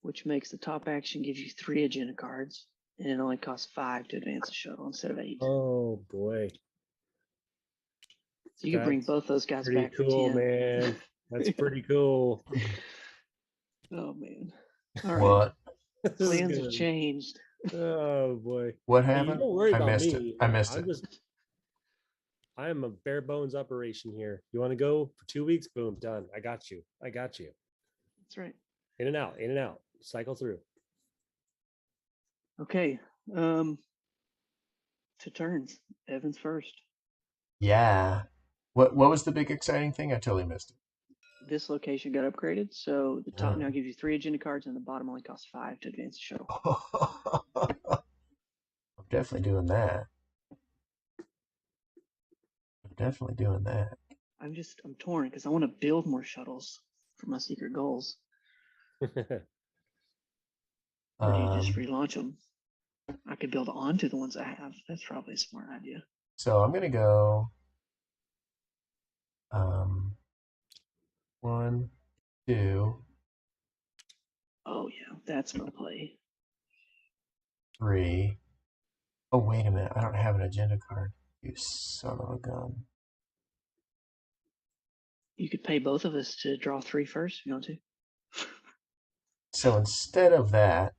which makes the top action gives you 3 agenda cards, and it only costs 5 to advance the shuttle instead of 8. Oh boy, So you can bring that's both those guys pretty back for cool, 10. man. That's Yeah. pretty cool. Oh man. All right. what? This is Plans have good. changed. Oh boy. What Hey, you happened? don't worry I about missed it. me. I missed I'm it. just I am a bare bones operation here. You want to go for 2 weeks? Boom, done. I got you. I got you. That's right. In and out, in and out. Cycle through. Okay. To turns. Evans first. Yeah. What was the big exciting thing? I totally missed it. This location got upgraded, so the top Oh. now gives you 3 agenda cards, and the bottom only costs 5 to advance the shuttle. I'm definitely doing that. I'm torn because I want to build more shuttles for my secret goals. Or do you just relaunch them? I could build onto the ones I have. That's probably a smart idea. So I'm gonna go 1, 2, Oh yeah, that's my play. 3. Oh wait a minute, I don't have an agenda card. You son of a gun. You could pay both of us to draw 3 first if you want to. So instead of that,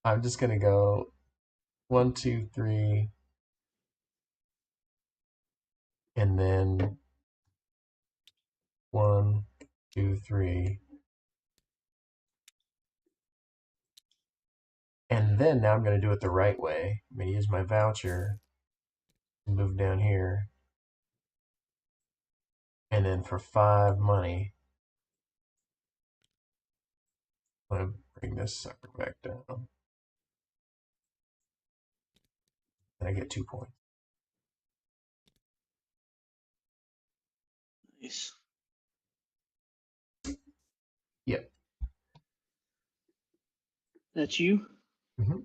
I'm just gonna go 1, 2, 3, and then 1, 2, 3. And then now I'm going to do it the right way. I'm going to use my voucher and move down here. And then for 5 money, I'm going to bring this sucker back down. And I get 2 points. Nice. Yep. That's you? Mm-hmm.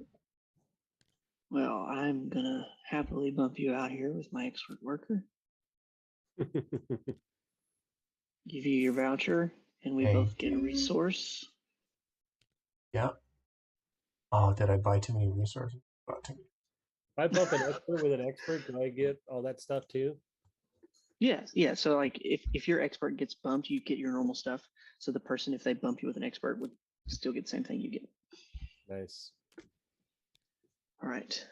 Well, I'm gonna happily bump you out here with my expert worker. give you your voucher, and we Thank both get a you. resource. Yeah. Oh, did I buy too many resources? Bought too many. If I bump an expert with an expert, do I get all that stuff too? Yes, yeah. So like if your expert gets bumped, you get your normal stuff. So the person, if they bump you with an expert, would still get the same thing you get. Nice. All right.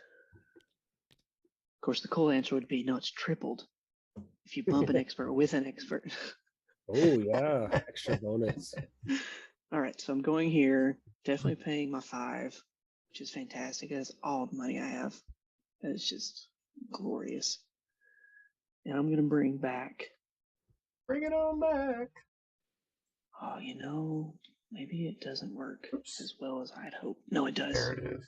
Of course, the cool answer would be no, it's tripled if you bump an expert with an expert. Oh yeah, extra bonus. All right, so I'm going here, definitely paying my 5, which is fantastic. That's all the money I have. It's just glorious. And I'm gonna bring back. Bring it on back. Oh, maybe it doesn't work Oops. as well as I'd hope. No, it does. There it is.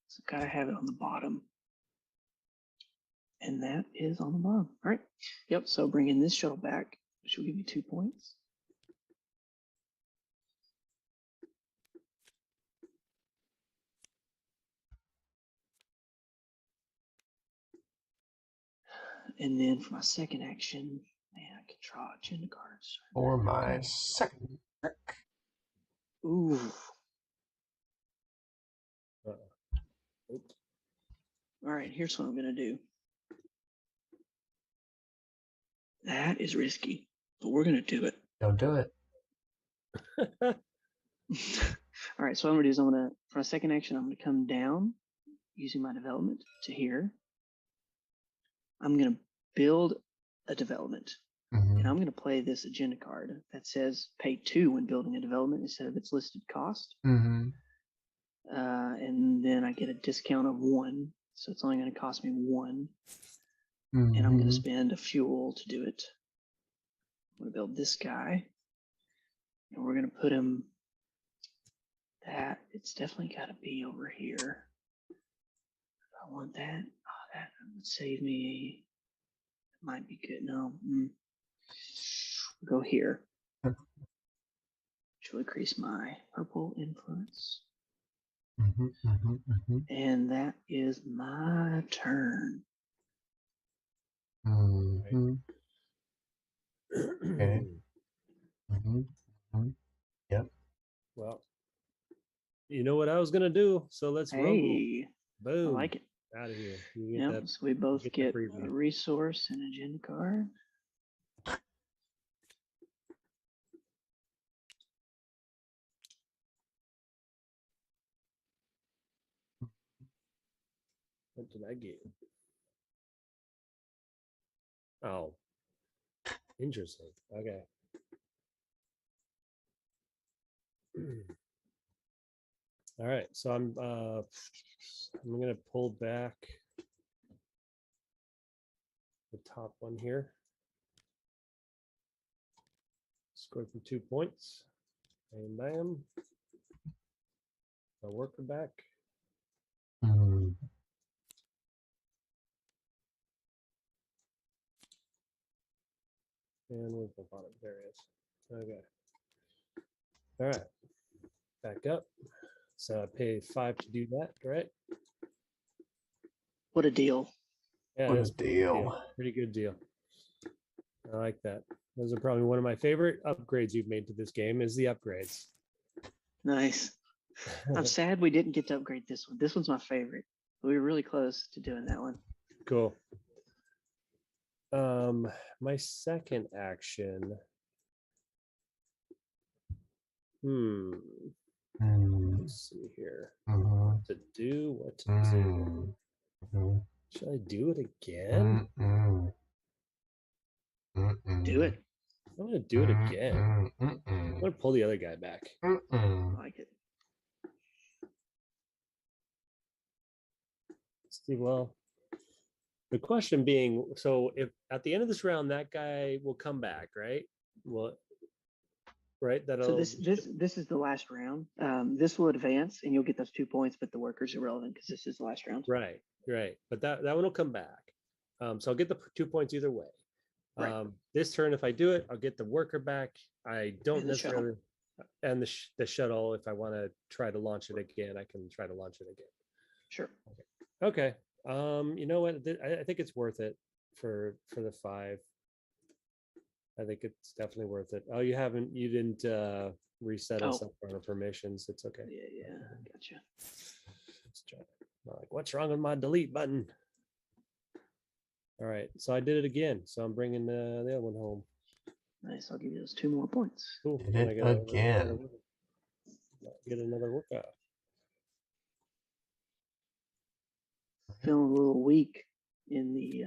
So gotta have it on the bottom. And that is on the bottom. All right. Yep. So bringing this shuttle back, which will give you 2 points. And then for my second action, man, I can draw agenda cards. For my second trick. Ooh. Oops. All right, here's what I'm gonna do. That is risky, but we're gonna do it. Don't do it. All right, so what I'm gonna do is for my second action, I'm gonna come down using my development to here. I'm gonna build a development. And I'm going to play this agenda card that says pay 2 when building a development instead of its listed cost. And then I get a discount of 1. So it's only going to cost me 1. And I'm going to spend a fuel to do it. I'm going to build this guy. And we're going to put him it's definitely got to be over here. I want that. Oh, that would save me. It might be good. No. Go here. Which will increase my purple influence. And that is my turn. Okay. Yep. Well, you know what I was gonna do, so let's rumble. Boom. I like it. Out of here. Yep. So we both get a resource and agenda card. What did I get? Oh, interesting. Okay. All right. So I'm gonna pull back the top one here. Score for 2 points. And bam. I'll work it back. And where's the bottom? There it is. Okay. All right. Back up. So I pay 5 to do that, right? What a deal. Yeah, What a deal. Pretty good deal. I like that. Those are probably one of my favorite upgrades you've made to this game is the upgrades. Nice. I'm sad we didn't get to upgrade this one. This one's my favorite. We were really close to doing that one. Cool. My second action. Let's see here. What to do? Should I do it again? Do it. I'm gonna do it again. I'm gonna pull the other guy back. I like it. See, well, the question being, so if at the end of this round that guy will come back, right? Well, right. So this is the last round. This will advance, and you'll get those 2 points, but the worker's irrelevant because this is the last round. Right. But that one will come back. So I'll get the 2 points either way. Right. This turn, if I do it, I'll get the worker back. I don't And the necessarily, and the shuttle. If I want to try to launch it again, I can try to launch it again. Sure. Okay. You know what? I think it's worth it for the 5. I think it's definitely worth it. Oh, you didn't reset us Oh. up on our permissions. It's okay. Yeah, gotcha. Let's try it. Like, what's wrong with my delete button? All right, so I did it again. So I'm bringing the other one home. Nice. I'll give you those 2 more points. Cool. Did it again. Get another workout. Feeling a little weak in the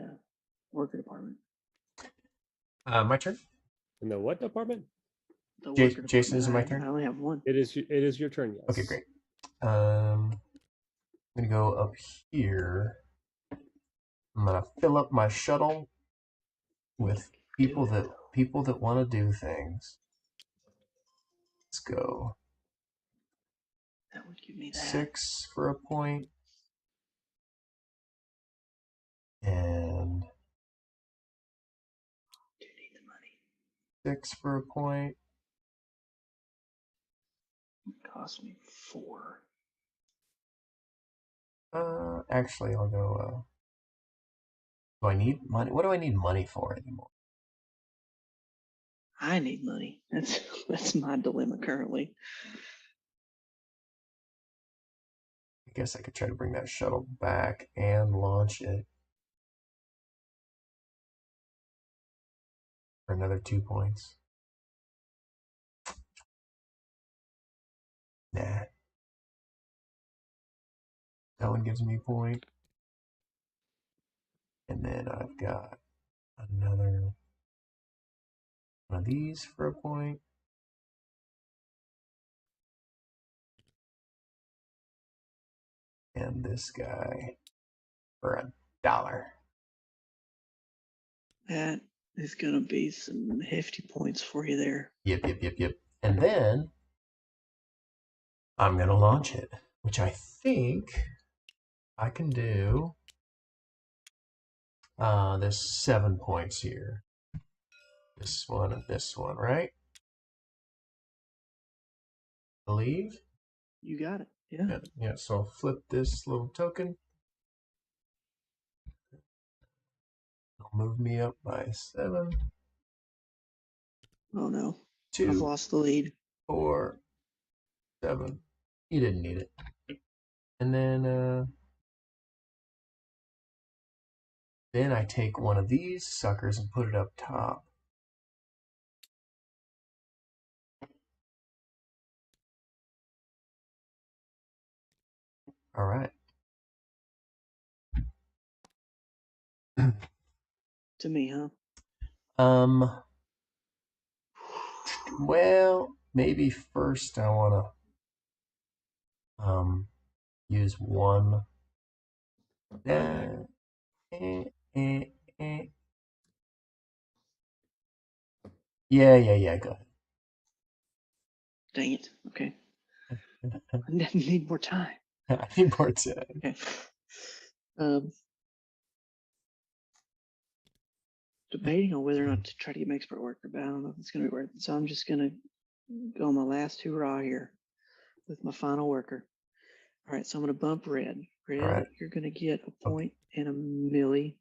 worker department. My turn. In the what department? The worker Jason, is it my department. turn? I only have one. It is your turn. Yes. Okay, great. I'm gonna go up here. I'm gonna fill up my shuttle with people that want to do things. Let's go. That would give me that. 6 for a point. And Do need the money. 6 for a point. It cost me 4. Actually, I'll go. Do I need money? What do I need money for anymore? I need money. That's my dilemma currently. I guess I could try to bring that shuttle back and launch it for another 2 points. Nah. That one gives me a point. And then I've got another one of these for a point. And this guy for $1. That is going to be some hefty points for you there. Yep. And then I'm going to launch it, which I think I can do. There's 7 points here. This one and this one, right? Believe? You got it. Yeah. Yeah, so I'll flip this little token. It'll move me up by 7. Oh no. 2. I've lost the lead. 4, 7. You didn't need it. And then I take one of these suckers and put it up top. All right. To me, huh? Well, maybe first I want to use one. Yeah, go Dang it. Okay. I need more time. ahead. I need more time. Okay. Debating on whether or not to try to get my expert worker, but I don't know if it's going to be worth it. So I'm just going to go on my last hurrah here with my final worker. All right, so I'm going to bump red. Red, All right. You're going to get a point and a milli.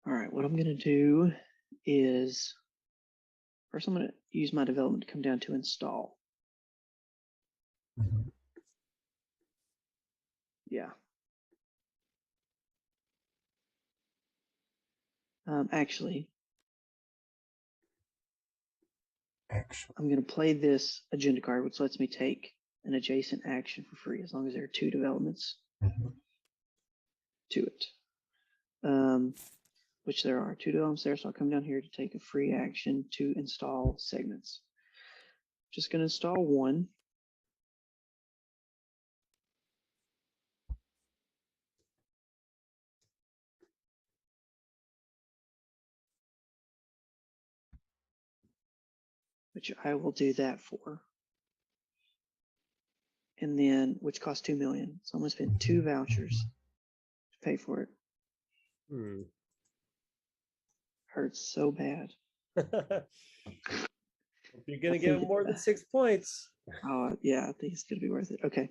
All right, what I'm going to do is first I'm going to use my development to come down to install. Yeah. Actually, I'm going to play this agenda card, which lets me take an adjacent action for free as long as there are 2 developments to it. Which there are 2 developments there, so I'll come down here to take a free action to install segments. Just going to install one. Which I will do that for. And then, which costs 2 million. So I'm going to spend 2 vouchers to pay for it. Hurts so bad. You're going to get more than 6 points. Oh, yeah, I think it's going to be worth it. Okay.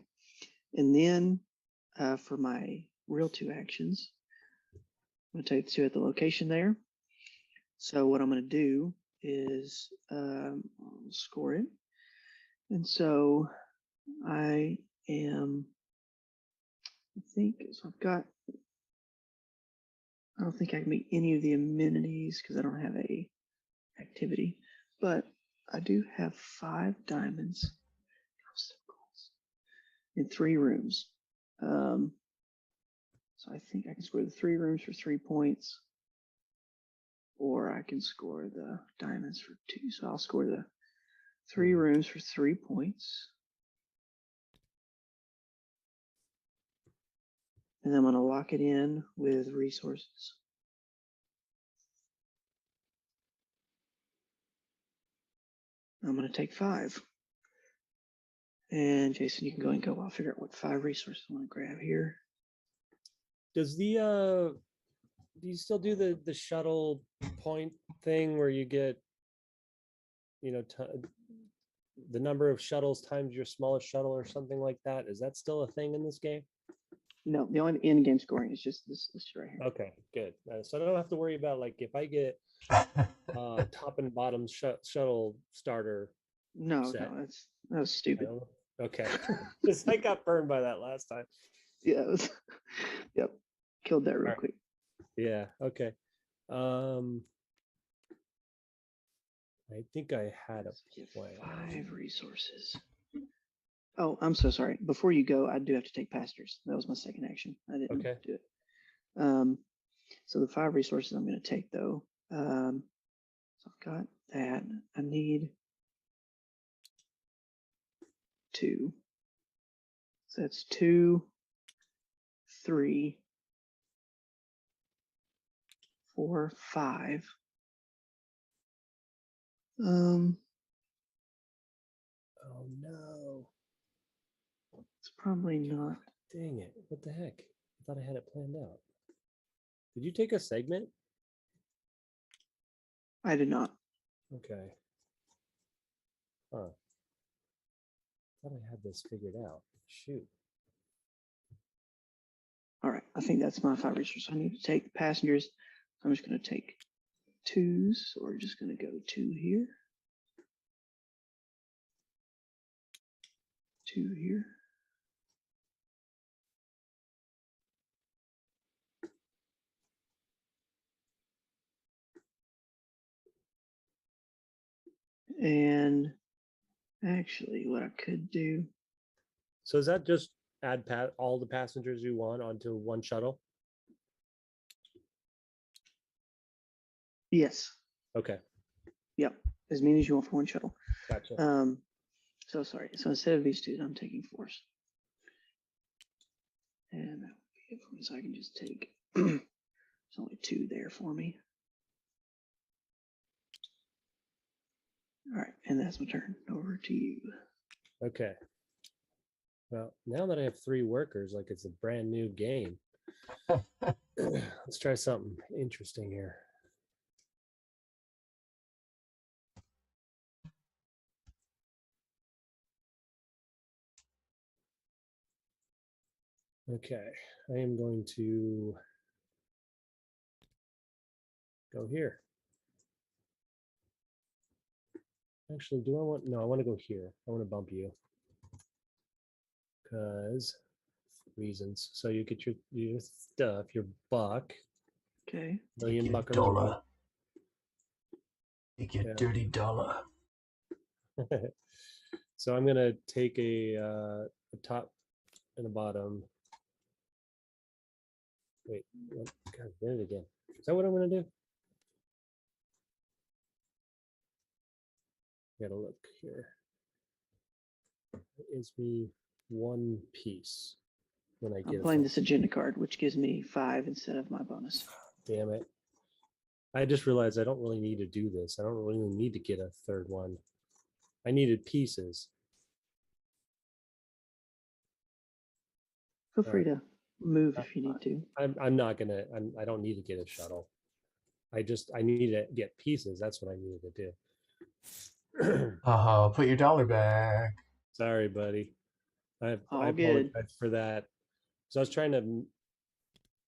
And then for my real 2 actions, I'm going to take the 2 at the location there. So what I'm going to do is I'll score it. And so I think, so I don't think I can make any of the amenities because I don't have a activity, but I do have 5 diamonds in 3 rooms. So I think I can score the 3 rooms for 3 points, or I can score the diamonds for 2. So I'll score the 3 rooms for 3 points. And I'm going to lock it in with resources. I'm going to take 5. And Jason, you can go and go. I'll figure out what 5 resources I want to grab here. Does the do you still do the shuttle point thing where you get, you know, the number of shuttles times your smallest shuttle or something like that? Is that still a thing in this game? No, the only in-game scoring is just this right here. Okay, good. So I don't have to worry about, like, if I get top and bottom shuttle starter. No, set. no, that was stupid. Okay, just I got burned by that last time. Yeah, it was, yep, killed that real quick. Yeah. Okay. I think I had a plan. 5 resources. Oh, I'm so sorry. Before you go, I do have to take pastors. That was my second action. I didn't do it. So the 5 resources I'm going to take though. So I've got that. I need 2. So that's 2, 3, 4, 5. Oh no. It's probably not. Dang it. What the heck? I thought I had it planned out. Did you take a segment? I did not. Okay. Huh. I thought I had this figured out. Shoot. All right. I think that's my 5 resources. I need to take passengers. I'm just going to take 2s. So we're just going to go 2 here. 2 here. And actually, what I could do. So is that just add all the passengers you want onto one shuttle? Yes. Okay. Yep. As many as you want for one shuttle. Gotcha. So sorry. So instead of these 2, I'm taking 4s. And that would be it for me. So I can just take. There's only 2 there for me. All right, and that's my turn. Over to you. Okay. Well, now that I have 3 workers, like it's a brand new game. Let's try something interesting here. Okay, I am going to go here. Actually, do I want, no, I want to go here. I want to bump you. Because reasons. So you get your stuff, your buck. Okay. $1,000,000 buck. Take your dirty dollar. So I'm gonna take a top and a bottom. Wait, what? God, did it again. Is that what I'm gonna do? Gotta look here. It is me 1 piece when I get. I'm playing this agenda card, which gives me 5 instead of my bonus. Damn it. I just realized I don't really need to do this. I don't really need to get a 3rd one. I needed pieces. Feel free to move if you need to. I'm not gonna. I don't need to get a shuttle. I need to get pieces. That's what I needed to do. Put your dollar back. Sorry, buddy. I All apologize good. for that. So I was trying to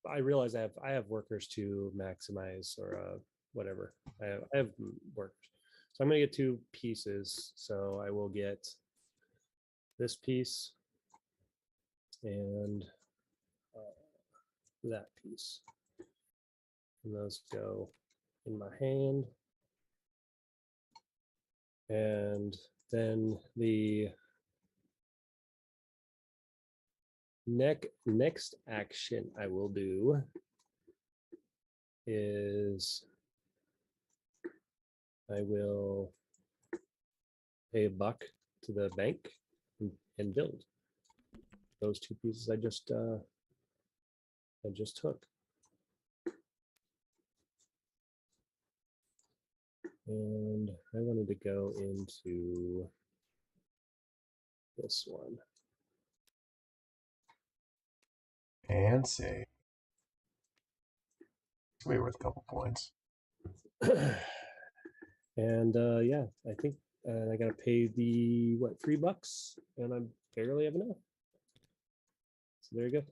I realize I have workers to maximize or whatever. I have workers, so I'm gonna get 2 pieces. So I will get this piece and that piece, and those go in my hand. And then the next action I will do is I will pay $1 to the bank and build those 2 pieces I just took. And I wanted to go into this one. Fancy. It's way worth a couple points. And yeah, I think I gotta pay the $3, and I barely have enough. So there you go.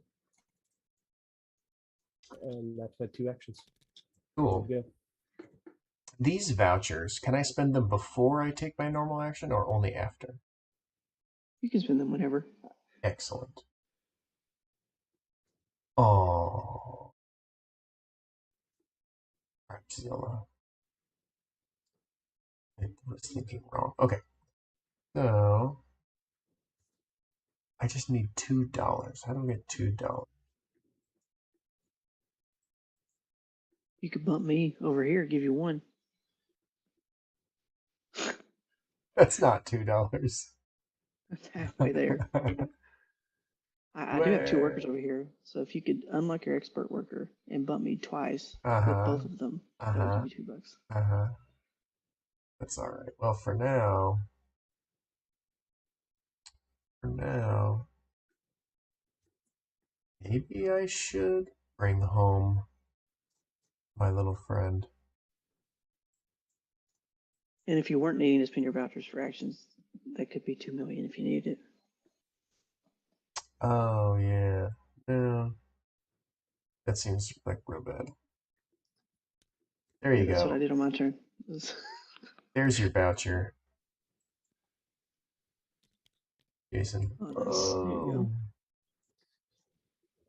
And that's my 2 actions. Cool. There you go. These vouchers, can I spend them before I take my normal action or only after? You can spend them whenever. Excellent. Oh. Zilla. I was thinking wrong. Okay. So I just need $2. How do I get $2? You could bump me over here, give you 1. That's not $2. That's halfway there. I do have 2 workers over here, so if you could unlock your expert worker and bump me twice with both of them, that would give you $2. That's all right. Well, for now, maybe I should bring home my little friend. And if you weren't needing to spend your vouchers for actions, that could be 2 million if you needed it. Oh yeah, no, that seems like real bad. There Yeah, you that's what I go. did on my turn. There's your voucher, Jason. Oh, nice. There you go.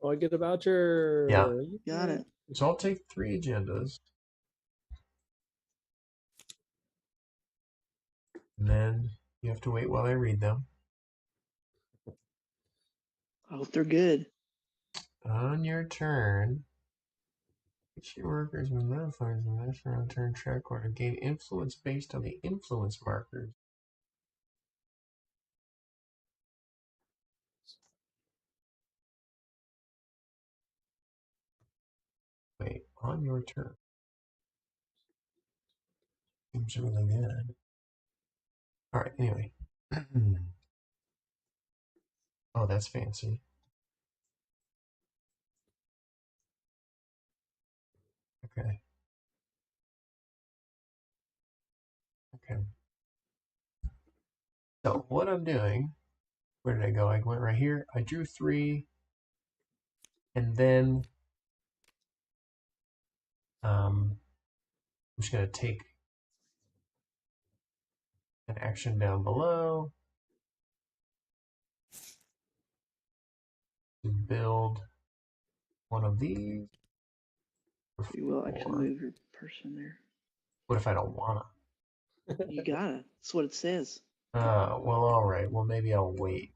Oh, I get a voucher. Yeah. Got it. So I'll take 3 agendas. And then you have to wait while I read them. I hope they're good. On your turn, each of your workers will modify the master on turn track order. Gain influence based on the influence markers. Wait, on your turn. Seems really good. Alright, anyway. Oh, that's fancy. Okay. Okay. So what I'm doing, where did I go? I went right here. I drew 3, and then I'm just going to take an action down below to build one of these. You will actually 4. move your person there. What if I don't wanna? You gotta. That's what it says. Well, all right. Well, maybe I'll wait.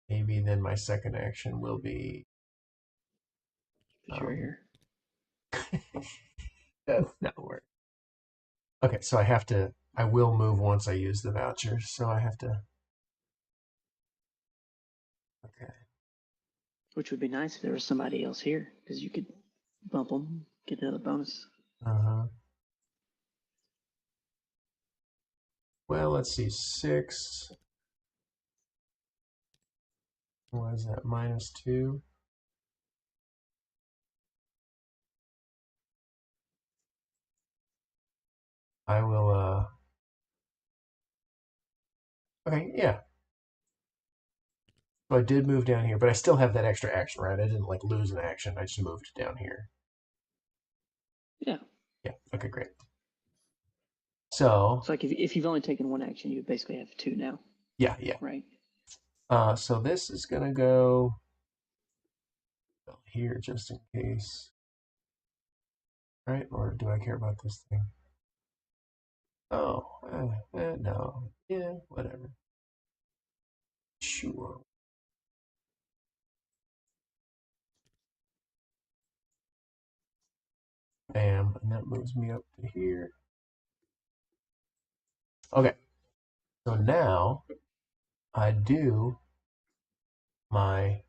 Maybe then my second action will be. Put you right here. That's not work. Okay, so I have to. I will move once I use the voucher, so I have to. Okay. Which would be nice if there was somebody else here, because you could bump them, get another bonus. Uh-huh. Well, let's see. 6. What is that? -2. I will. Okay. Yeah. So I did move down here, but I still have that extra action, right? I didn't like lose an action. I just moved down here. Yeah. Yeah. Okay, great. So It's like if you've only taken one action, you basically have two now, yeah, yeah. right? So this is gonna go here just in case, right? Or do I care about this thing? Oh, no. Yeah, whatever. Sure. Bam, and that moves me up to here. Okay, so now I do my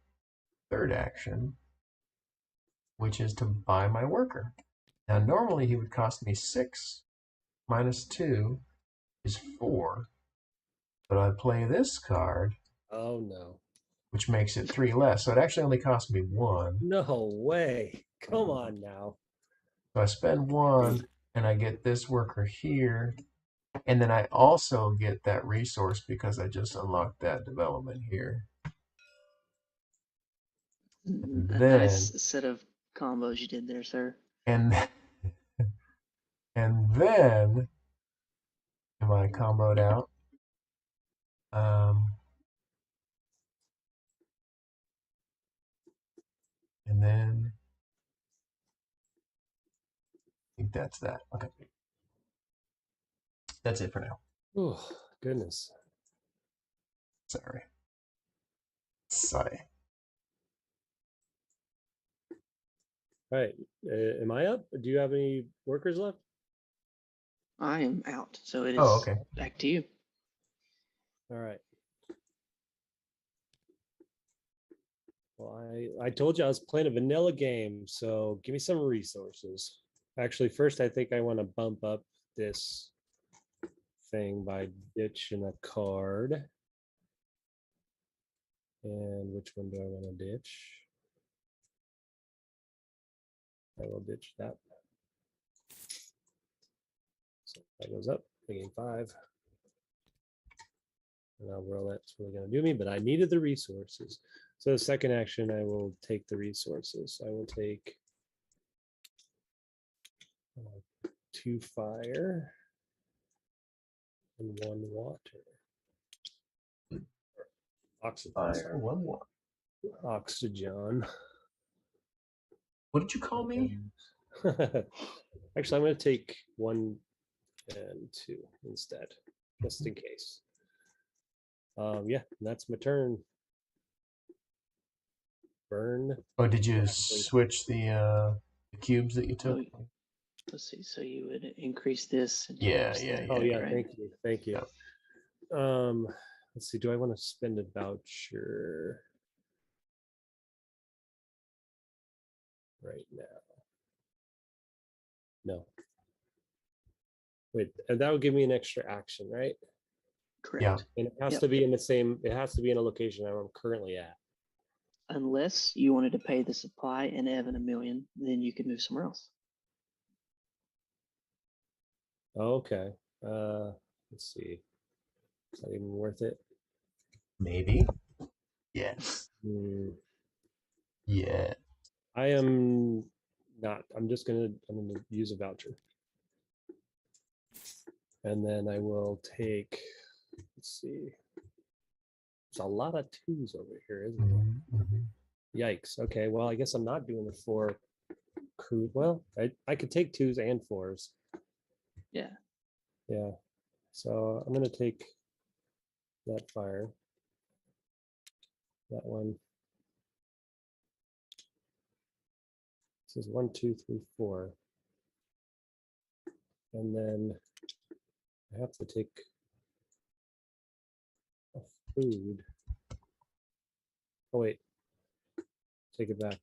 third action, which is to buy my worker. Now, normally he would cost me 6 minus 2 is 4, but I play this card, Oh no. which makes it 3 less. So it actually only cost me 1. No way. Come on now. So I spend 1, and I get this worker here. And then I also get that resource because I just unlocked that development here. And A then, nice set of combos you did there, sir. and and then, am I comboed out? Um, and then, I think that's that. Okay, that's it for now. Oh, goodness. Sorry. Sorry. All right. Am I up? Do you have any workers left? I am out, so it Oh, is okay. back to you. All right. Well, I told you I was playing a vanilla game, so give me some resources. Actually, first I think I want to bump up this thing by ditching a card. And which one do I want to ditch? I will ditch that. So that goes up, I gain 5. And I'll roll that's really going to do me, but I needed the resources. So the second action, I will take the resources. I will take 2 fire and 1 water. Oxygen. Fire, 1 more. Oxygen. What did you call me? Actually, I'm going to take 1 and 2 instead, just in case. Yeah, that's my turn. Burn. Oh, did you switch the cubes that you took? So let's see. So you would increase this and Yeah, change yeah, that. Oh yeah, right? thank you. Yeah. Let's see. Do I want to spend a voucher right now? No. Wait, and that would give me an extra action, right? Correct. Yeah. And it has to be in the same. It has to be in a location I'm currently at. Unless you wanted to pay the supply and Evan $1 million, then you could move somewhere else. Okay. Let's see. Is that even worth it? Maybe. Yes. Hmm. Yeah. I am not. I'm gonna use a voucher. And then I will take, let's see. There's a lot of 2s over here, isn't there? Mm-hmm. Yikes. Okay, well, I guess I'm not doing the 4 crew. Well, I could take 2s and 4s. Yeah. Yeah. So I'm gonna take that fire. That one. This is 1, 2, 3, 4. And then I have to take a food. Oh wait. Take it back.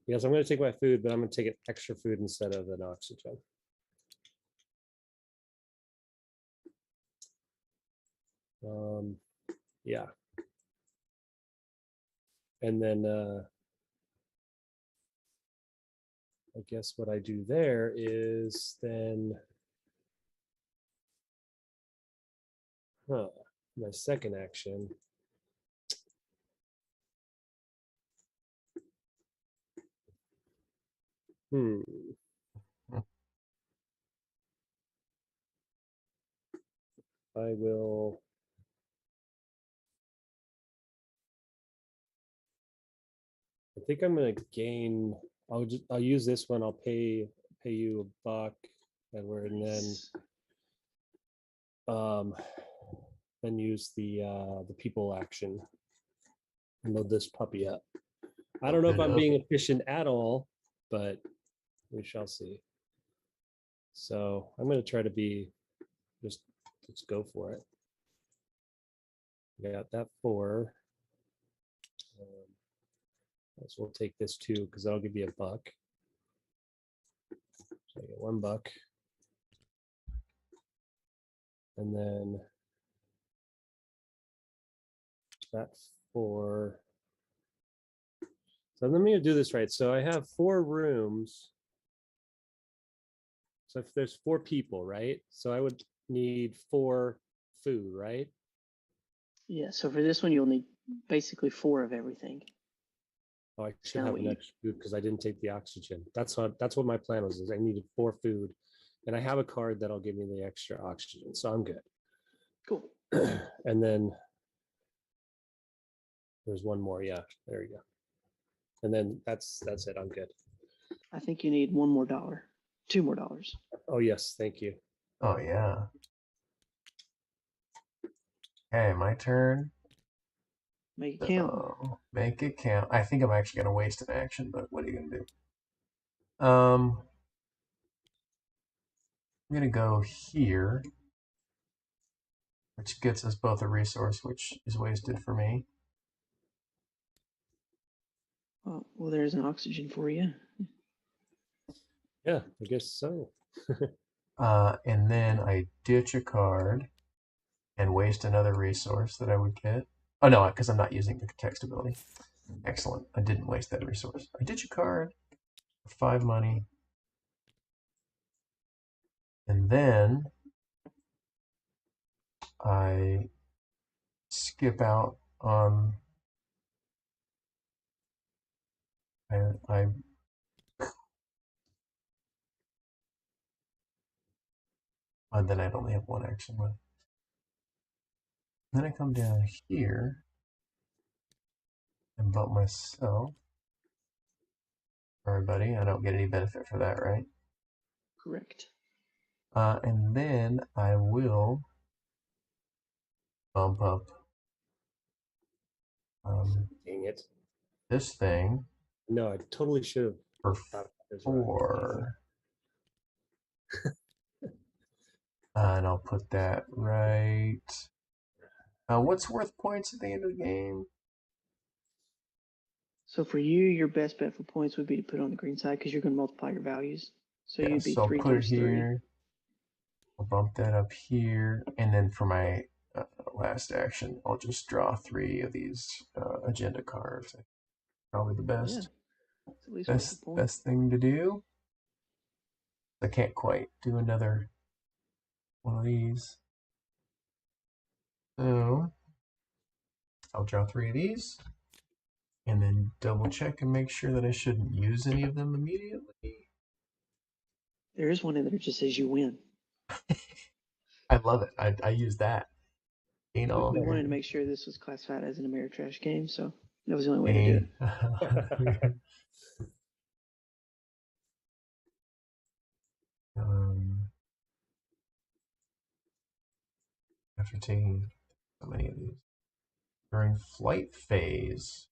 Yes, I'm gonna take my food, but I'm gonna take an extra food instead of an oxygen. Yeah. And then I guess what I do there is then my second action. Hmm. I will. I think I'm gonna gain. I'll use this one. I'll pay you $1, Edward, and Nice. um, then use the people action and load this puppy up. I don't know if Load it I'm up. being efficient at all, but we shall see. So I'm gonna try to be just let's go for it. I got that 4. So we'll take this 2 because that'll give you $1. So I get $1, and then that 4. So let me do this right. So I have 4 rooms. So if there's 4 people, right? So I would need 4 food, right? Yeah, so for this one, you'll need basically 4 of everything. Oh, I It's should kind of have what an you. extra food because I didn't take the oxygen. That's what my plan was. Is I needed 4 food, and I have a card that'll give me the extra oxygen, so I'm good. Cool. And then there's one more. Yeah, there you go. And then that's it. I'm good. I think you need $1 more, $2 more. Oh yes, thank you. Oh yeah. Okay, my turn. Make it count. So make it count. I think I'm actually gonna waste an action, but what are you gonna do? I'm gonna go here, which gets us both a resource, which is wasted for me. Oh, well, there's an oxygen for you. Yeah, I guess so. And then I ditch a card and waste another resource that I would get. Oh no, because I'm not using the text ability. Excellent. I didn't waste that resource. I ditch a card for 5 money. And then I skip out on I and then I'd only have 1 action left. Then I come down here and bump myself. Sorry, buddy, I don't get any benefit for that, right? Correct. And then I will bump up Dang it. this thing No, I totally should have for thought this right. 4. And I'll put that right. What's worth points at the end of the game? So for you, your best bet for points would be to put on the green side because you're going to multiply your values. So Yeah, you'd be so I'll 3 put it times 3. here. I'll bump that up here. And then for my last action, I'll just draw 3 of these agenda cards. Probably the Yeah, best it's at least worth a best point. best thing to do. I can't quite do another one of these. So I'll draw 3 of these and then double check and make sure that I shouldn't use any of them immediately. There is one in there that just says you win. I love it. I use that. Gain all We wanted to there. make sure this was classified as an Ameritrash game, so that was the only way to do it. Gain. um, after taking so many of these. During flight phase,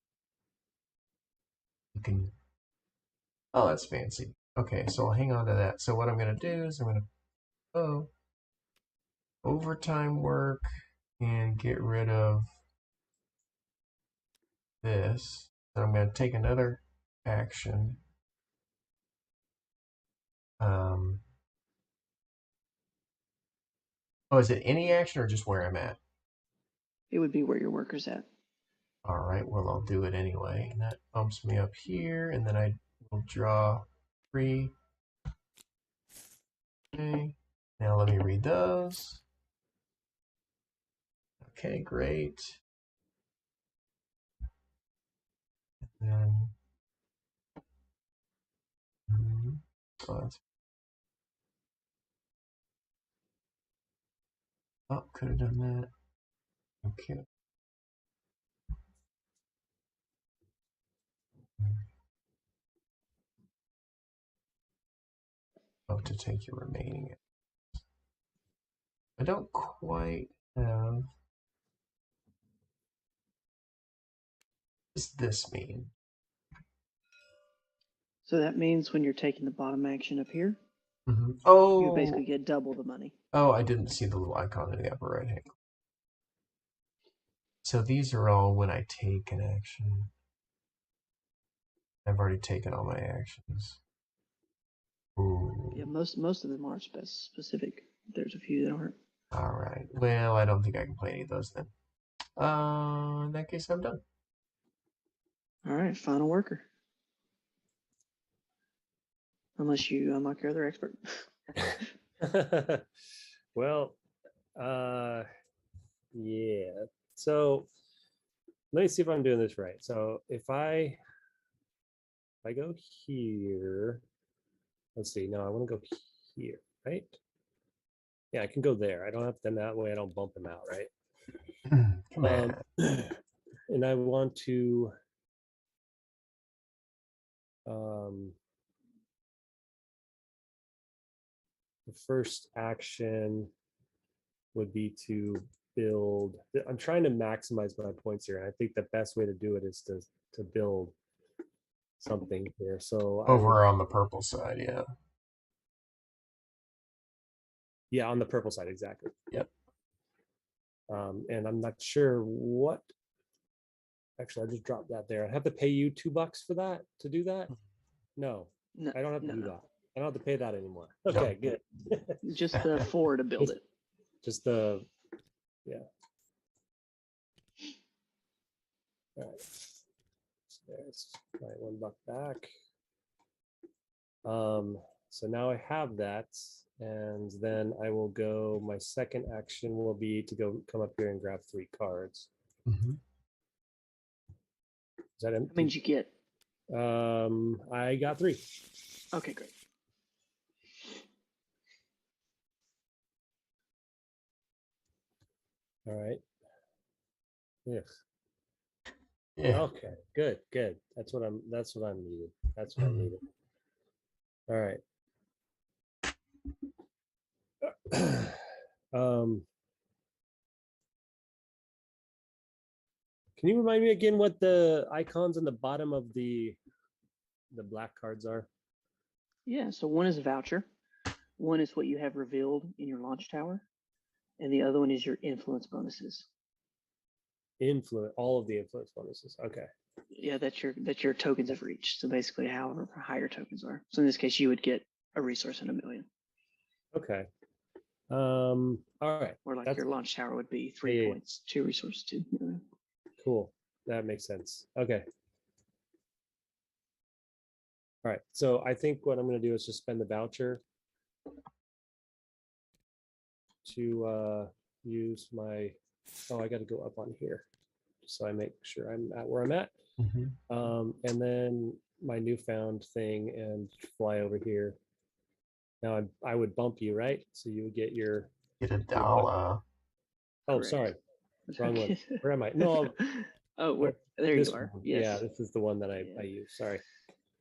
you can. Oh, that's fancy. Okay, so I'll hang on to that. So what I'm going to do is I'm going to overtime work and get rid of this. Then I'm going to take another action. Um, oh, is it any action or just where I'm at? It would be where your worker's at. All right, well, I'll do it anyway. And that bumps me up here, and then I will draw 3. Okay, now let me read those. Okay, great. And Oh, could have done that. Okay. Oh, to take your remaining. I don't quite have. What does this mean? So that means when you're taking the bottom action up here, you Oh, basically get double the money. oh, I didn't see the little icon in the upper right hand. So these are all when I take an action. I've already taken all my actions. Ooh. Yeah, most of them are specific. There's a few that aren't. All right. Well, I don't think I can play any of those then. In that case, I'm done. All right, final worker. Unless you unlock your other expert. Well, yeah. So let me see if I'm doing this right. So if I go here, let's see. No, I want to go here, right? Yeah, I can go there. I don't have them that way. I don't bump them out, right? Come on. And I want to the first action would be to build. I'm trying to maximize my points here. And I think the best way to do it is to build something here. So Over on the purple side, yeah. Yeah, on the purple side, exactly. Yep. And I'm not sure what. Actually, I just dropped that there. I have to pay you $2 for that to do that. No, I don't have to do that. I don't have to pay that anymore. Okay, good. Just the 4 to build it. Just the, yeah. All right. There's my $1 back. So now I have that, and then I will go. My second action will be to come up here and grab 3 cards. Mm-hmm. Is that empty? How many did you get? I got 3. Okay, great. All right. Yes. Yeah. Okay. Good. Good. That's what I'm needed. That's what I needed. All right. Can you remind me again what the icons on the bottom of the black cards are? Yeah. So one is a voucher. One is what you have revealed in your launch tower, and the other one is your influence bonuses. All of the influence bonuses. Okay. Yeah, that's your tokens of reach. So basically, however high your tokens are. So in this case, you would get a resource in 1,000,000. Okay. All right. Or like your launch tower would be 3 points, 2 resources, 2 million. Cool. That makes sense. Okay. All right. So I think what I'm going to do is just spend the voucher to use my. Oh, I got to go up on here, so I make sure I'm at where I'm at. Mm-hmm. And then my newfound thing and fly over here. Now I would bump you, right? So you would get $1. Oh, sorry, wrong one. Where am I? No. Oh, there you are. Yes. Yeah, this is the one that I use. Sorry.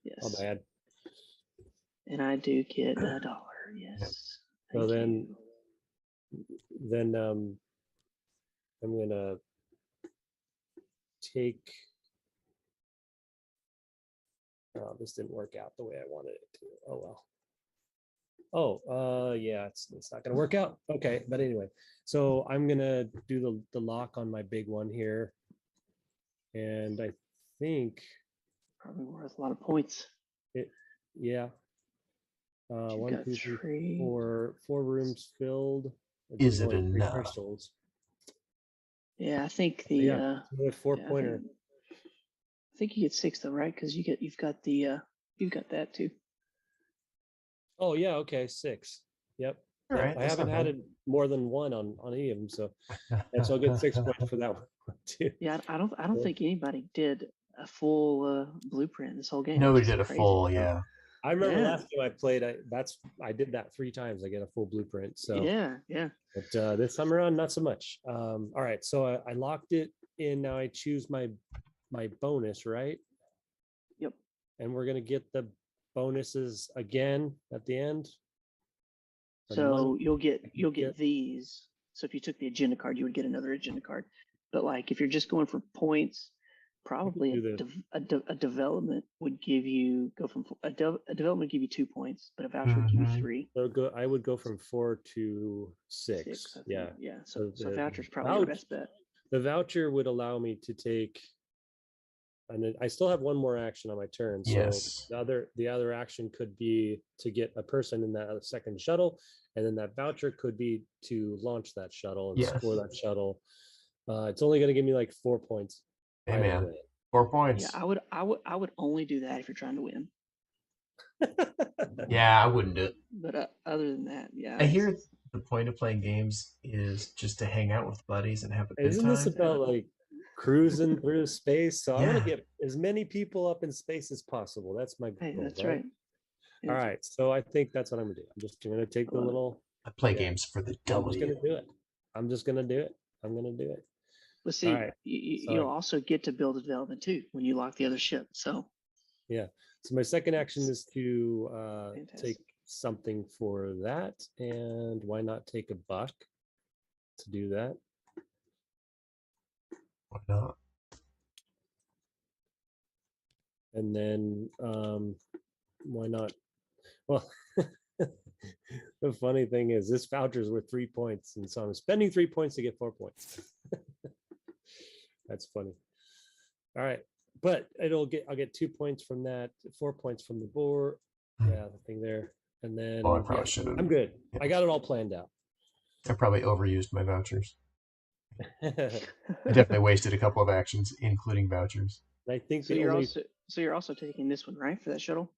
Yes. Oh, bad. And I do get $1. Yes. So then I'm gonna take. Oh, this didn't work out the way I wanted it to. Oh well. Oh, yeah, it's not gonna work out. Okay, but anyway, so I'm gonna do the lock on my big one here, and I think probably worth a lot of points. Yeah. 1, 2, 3, 4 rooms filled. Is it enough? Crystals. Yeah, I think the yeah, 4-pointer. I think you get 6 though, right? Because you've got that too. Oh yeah, okay, 6. Yep. All right, I haven't had it more than 1 on any of them, so I'll get 6 points for that one too. Yeah, I don't think anybody did a full blueprint this whole game. Nobody did a full, yeah. I remember Yeah. last time I played, I did that 3 times. I get a full blueprint. So, Yeah. Yeah. but this time around, not so much. All right, so I locked it in. Now I choose my bonus, right? Yep. And we're gonna get the bonuses again at the end. The money So you'll I get can get. these. So if you took the agenda card, you would get another agenda card. But like if you're just going for points, I can probably do the. a development would give you a development would give you 2 points, but a voucher would give you Mm-hmm. three. So I would go from 4 to 6, 6. I Yeah. think. Yeah. So So voucher's probably your best bet. the voucher would allow me to take, and I still have one more action on my turn. So Yes. the other action could be to get a person in that second shuttle, and then that voucher could be to launch that shuttle and Yes. score that shuttle. It's only going to give me like 4 points Hey, either man. way. 4 Yeah, points. I would only do that if you're trying to win. Yeah, I wouldn't do it. But other than that, yeah. I hear the point of playing games is just to hang out with buddies and have a good Isn't this time. about like cruising through space? So I want to Yeah. get as many people up in space as possible. That's my Hey, goal, that's right? right. All Yeah, right. So I think that's what I'm gonna do. I'm just gonna take I the love it. little. I play Yeah. games for the I'm just W. gonna do it. I'm just gonna do it. I'm gonna do it. But All see, right. you'll also get to build a development too when you lock the other ship. So Yeah. So my second action is to fantastic. take something for that, and why not take a buck to do that? Why not? And then why not? Well, the funny thing is this voucher is worth 3 points, and so I'm spending 3 points to get 4 points. That's funny. All right, but I'll get 2 points from that, 4 points from the board. Yeah, the thing there, and then Oh, I probably should have. I'm good. Yeah. I got it all planned out. I probably overused my vouchers. I definitely wasted a couple of actions, including vouchers. I think So the only you're also taking this one, right, for that shuttle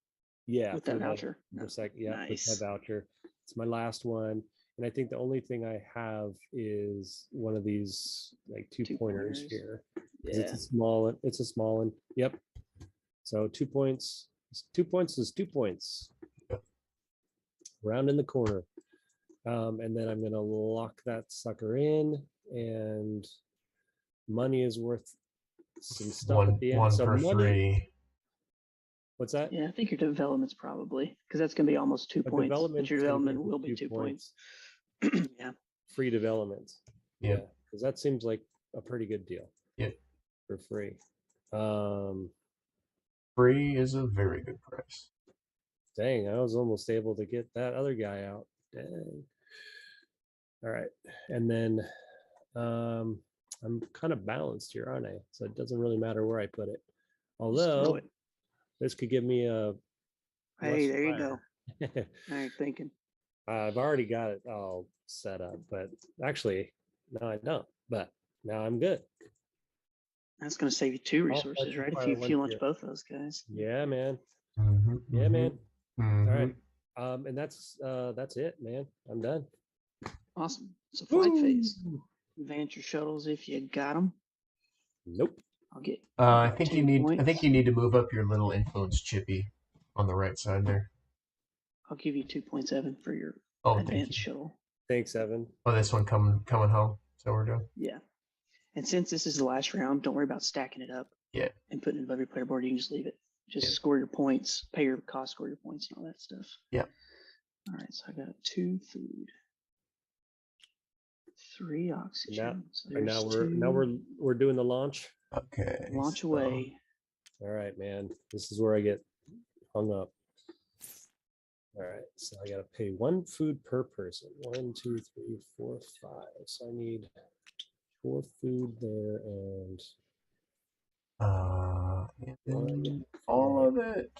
yeah with for that voucher. the second with Nice. my voucher. It's my last one, and I think the only thing I have is one of these like two pointers here. Yeah. It's a small one. Yep. So 2 points. 2 points is 2 points. Yep. Round in the corner. And then I'm gonna lock that sucker in, and money is worth some stuff at the end. One So per money. 3. What's that? Yeah, I think your development's probably because that's gonna be almost 2 points. But your development will be 2 points. Yeah. Free development. Yep. Yeah, because that seems like a pretty good deal. Yep. For free. Free is a very good price. Dang, I was almost able to get that other guy out. Dang. All right, and then I'm kind of balanced here, aren't I? So it doesn't really matter where I put it. Although this could give me a. Hey, there you go. All right, thinking. I've already got it all set up, but actually, no, I don't. But now I'm good. That's going to save you 2 resources, right? If you launch both those guys. Yeah, man. Mm-hmm, Yeah, man. Mm-hmm. All right. And that's it, man. I'm done. Awesome. So flight phase. Advance your shuttles if you got them. Nope. I'll get. I think you need to move up your little influence chippy on the right side there. I'll give you 2 points, Evan, for your advanced shuttle. Thanks, Evan. Oh, this one coming home. So we're doing. Yeah. And since this is the last round, don't worry about stacking it up. Yeah. And putting it above your player board. You can just leave it. Just score your points, pay your cost, score your points, and all that stuff. Yeah. All right. So I got 2 food, 3 oxygen. Now we're doing the launch. Okay. Launch away. All right, man. This is where I get hung up. All right, so I gotta pay 1 food per person. 1, 2, 3, 4, 5. So I need 4 food there and all of it.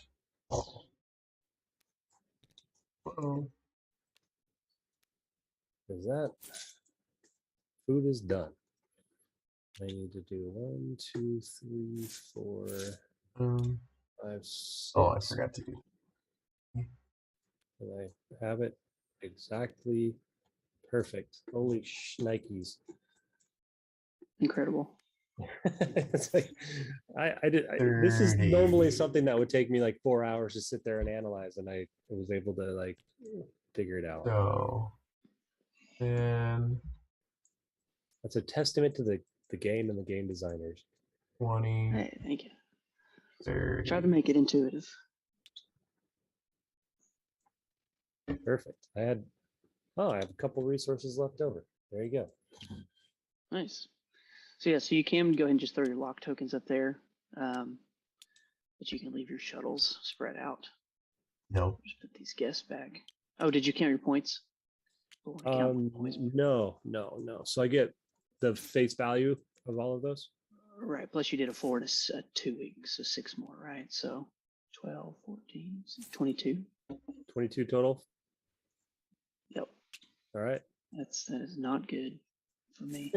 Is that food is done? I need to do 1, 2, 3, 4, 5, 6. Oh, I forgot to do. And I have it exactly perfect. Holy shnikes. Incredible. It's like this is 30. normally something that would take me like 4 hours to sit there and analyze, and I was able to like figure it out. So then That's a testament to the game and the game designers. 20, Hey, thank you. 30. Try to make it intuitive. Perfect. I have a couple resources left over. There you go. Nice. So yeah, so you can go ahead and just throw your lock tokens up there, but you can leave your shuttles spread out. Nope. Just put these guests back. Oh, did you count your points? No. So I get the face value of all of those. Right. Plus you did a 4 and a 2, so 6 more, right? So 12, 14, 22. 22 total. Yep. All right. That is not good for me.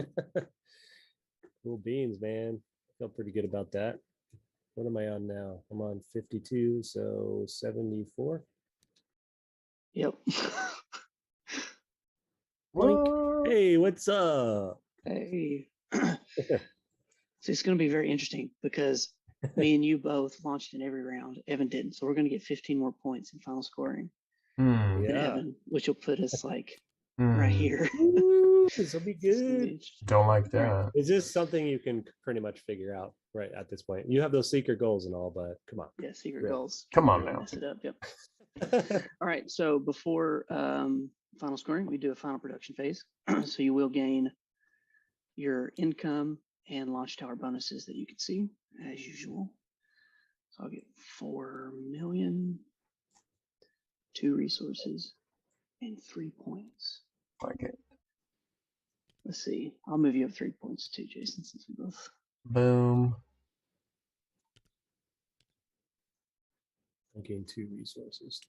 Cool beans, man. I feel pretty good about that. What am I on now? I'm on 52, so 74. Yep. What? Hey, what's up? Hey. So it's going to be very interesting because me and you both launched in every round. Evan didn't. So we're going to get 15 more points in final scoring than Yeah. Evan, which will put us like Hmm. right here. Ooh, this will be It's gonna be good. interesting. Don't like All right. that. Is this something you can pretty much figure out right at this point? You have those secret goals and all, but come on. Yeah, secret Really? goals. Come on Really now. mess it up. Yep. All right. So before final scoring, we do a final production phase. So you will gain your income and launch tower bonuses that you can see as usual. So I'll get 4 million, 2 resources, and 3 points. Like it. Let's see. I'll move you up 3 points too, Jason, since we both. Boom. I gain 2 resources.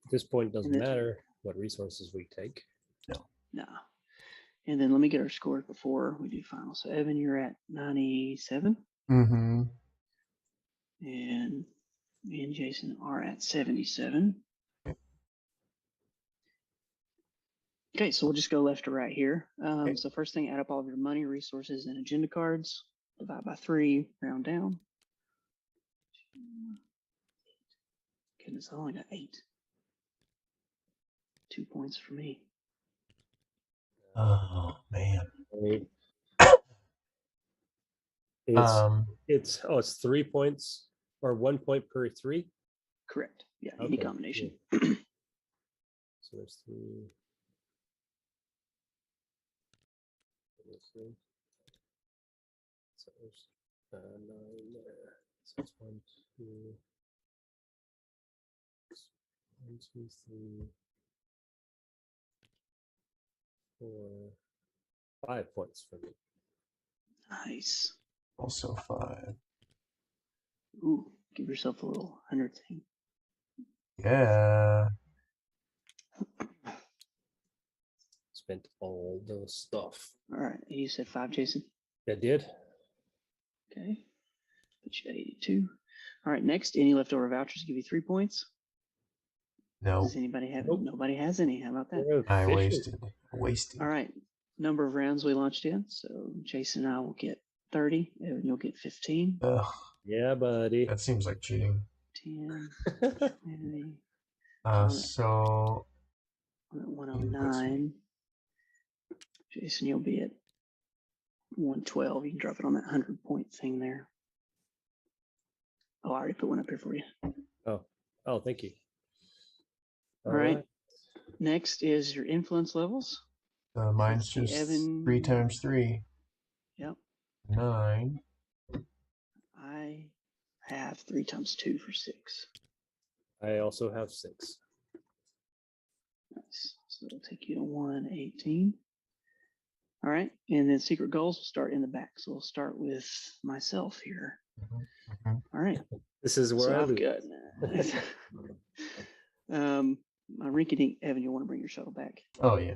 At this point, it doesn't matter what resources we take. No. And then let me get our scores before we do final. So Evan, you're at 97. Mm-hmm. And me and Jason are at 77. Okay, so we'll just go left to right here. Okay. So first thing, add up all of your money, resources, and agenda cards. Divide by 3, round down. Goodness, I only got 8. 2 points for me. Oh man. It's 3 points or 1 point per 3. Correct. Yeah, any combination. Yeah. So there's 3. So there's 9 there. So it's 1, 2, 1, 2, 3, 4, 5 points for me. Nice. Also 5. Ooh, give yourself a little 100 thing. Yeah. Spent all the stuff. All right, you said 5, Jason. I did. Okay. Put you at 82. All right, next, any leftover vouchers give you 3 points. No. Does anybody have? Nope. Nobody has any. How about that? I wasted. All right. Number of rounds we launched in. So Jason and I will get 30. Evan, you'll get 15. Ugh, Yeah, buddy. that seems like cheating. 10, 20. So I'm at 109. Jason, you'll be at 112. You can drop it on that 100-point thing there. Oh, I already put one up here for you. Oh, thank you. All right. Next is your influence levels. mine's just Evan. 3 times 3. Yep. 9. I have 3 times 2 for 6. I also have 6. Nice. So it'll take you to 118. All right. And then secret goals will start in the back. So we'll start with myself here. Mm-hmm. All right. This is where I've got my rinky-dink. Evan, you want to bring your shuttle back? Oh yeah.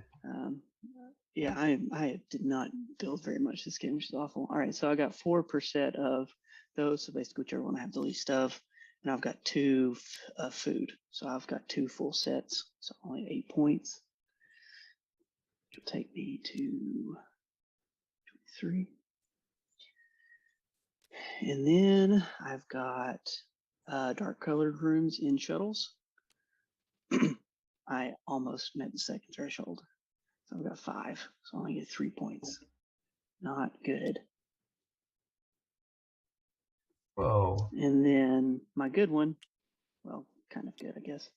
Yeah, I did not build very much this game, which is awful. All right, so I got 4 per set of those. So basically, whichever one I have the least of, and I've got 2 food. So I've got 2 full sets. So only 8 points. Which will take me to 23. And then I've got dark colored rooms in shuttles. I almost met the second threshold. So I've got 5. So I only get 3 points. Not good. Whoa. And then my good one, well, kind of good, I guess.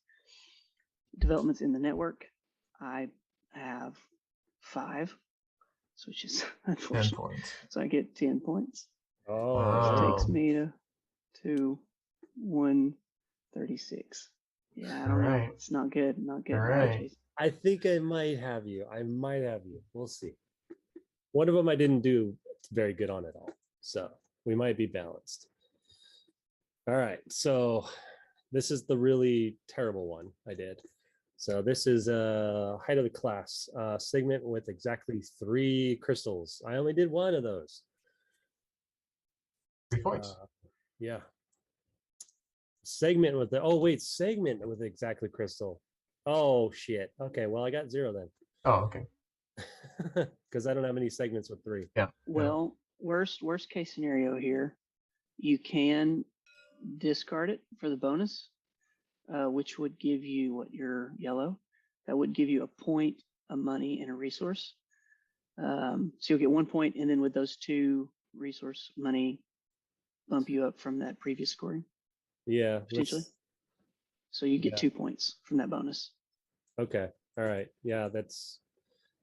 Developments in the network. I have 5, which is 10 unfortunate. points. So I get 10 points. Oh, Wow. Which takes me to 136. Yeah, I don't know. It's not good. Not good. All right. I think I might have you. We'll see. One of them I didn't do very good on at all. So we might be balanced. All right. So this is the really terrible one I did. So this is height of the class segment with exactly 3 crystals. I only did 1 of those. 3 points. Yeah. Segment with exactly crystal. Oh shit. Okay, well I got 0 then. Oh, okay. Because I don't have any segments with 3. Yeah. Well, worst case scenario here, you can discard it for the bonus, which would give you what your yellow. That would give you a point, a money, and a resource. So you'll get 1 point, and then with those 2 resource money, bump you up from that previous scoring. Yeah. Potentially. So you get 2 points from that bonus. Okay. All right. Yeah,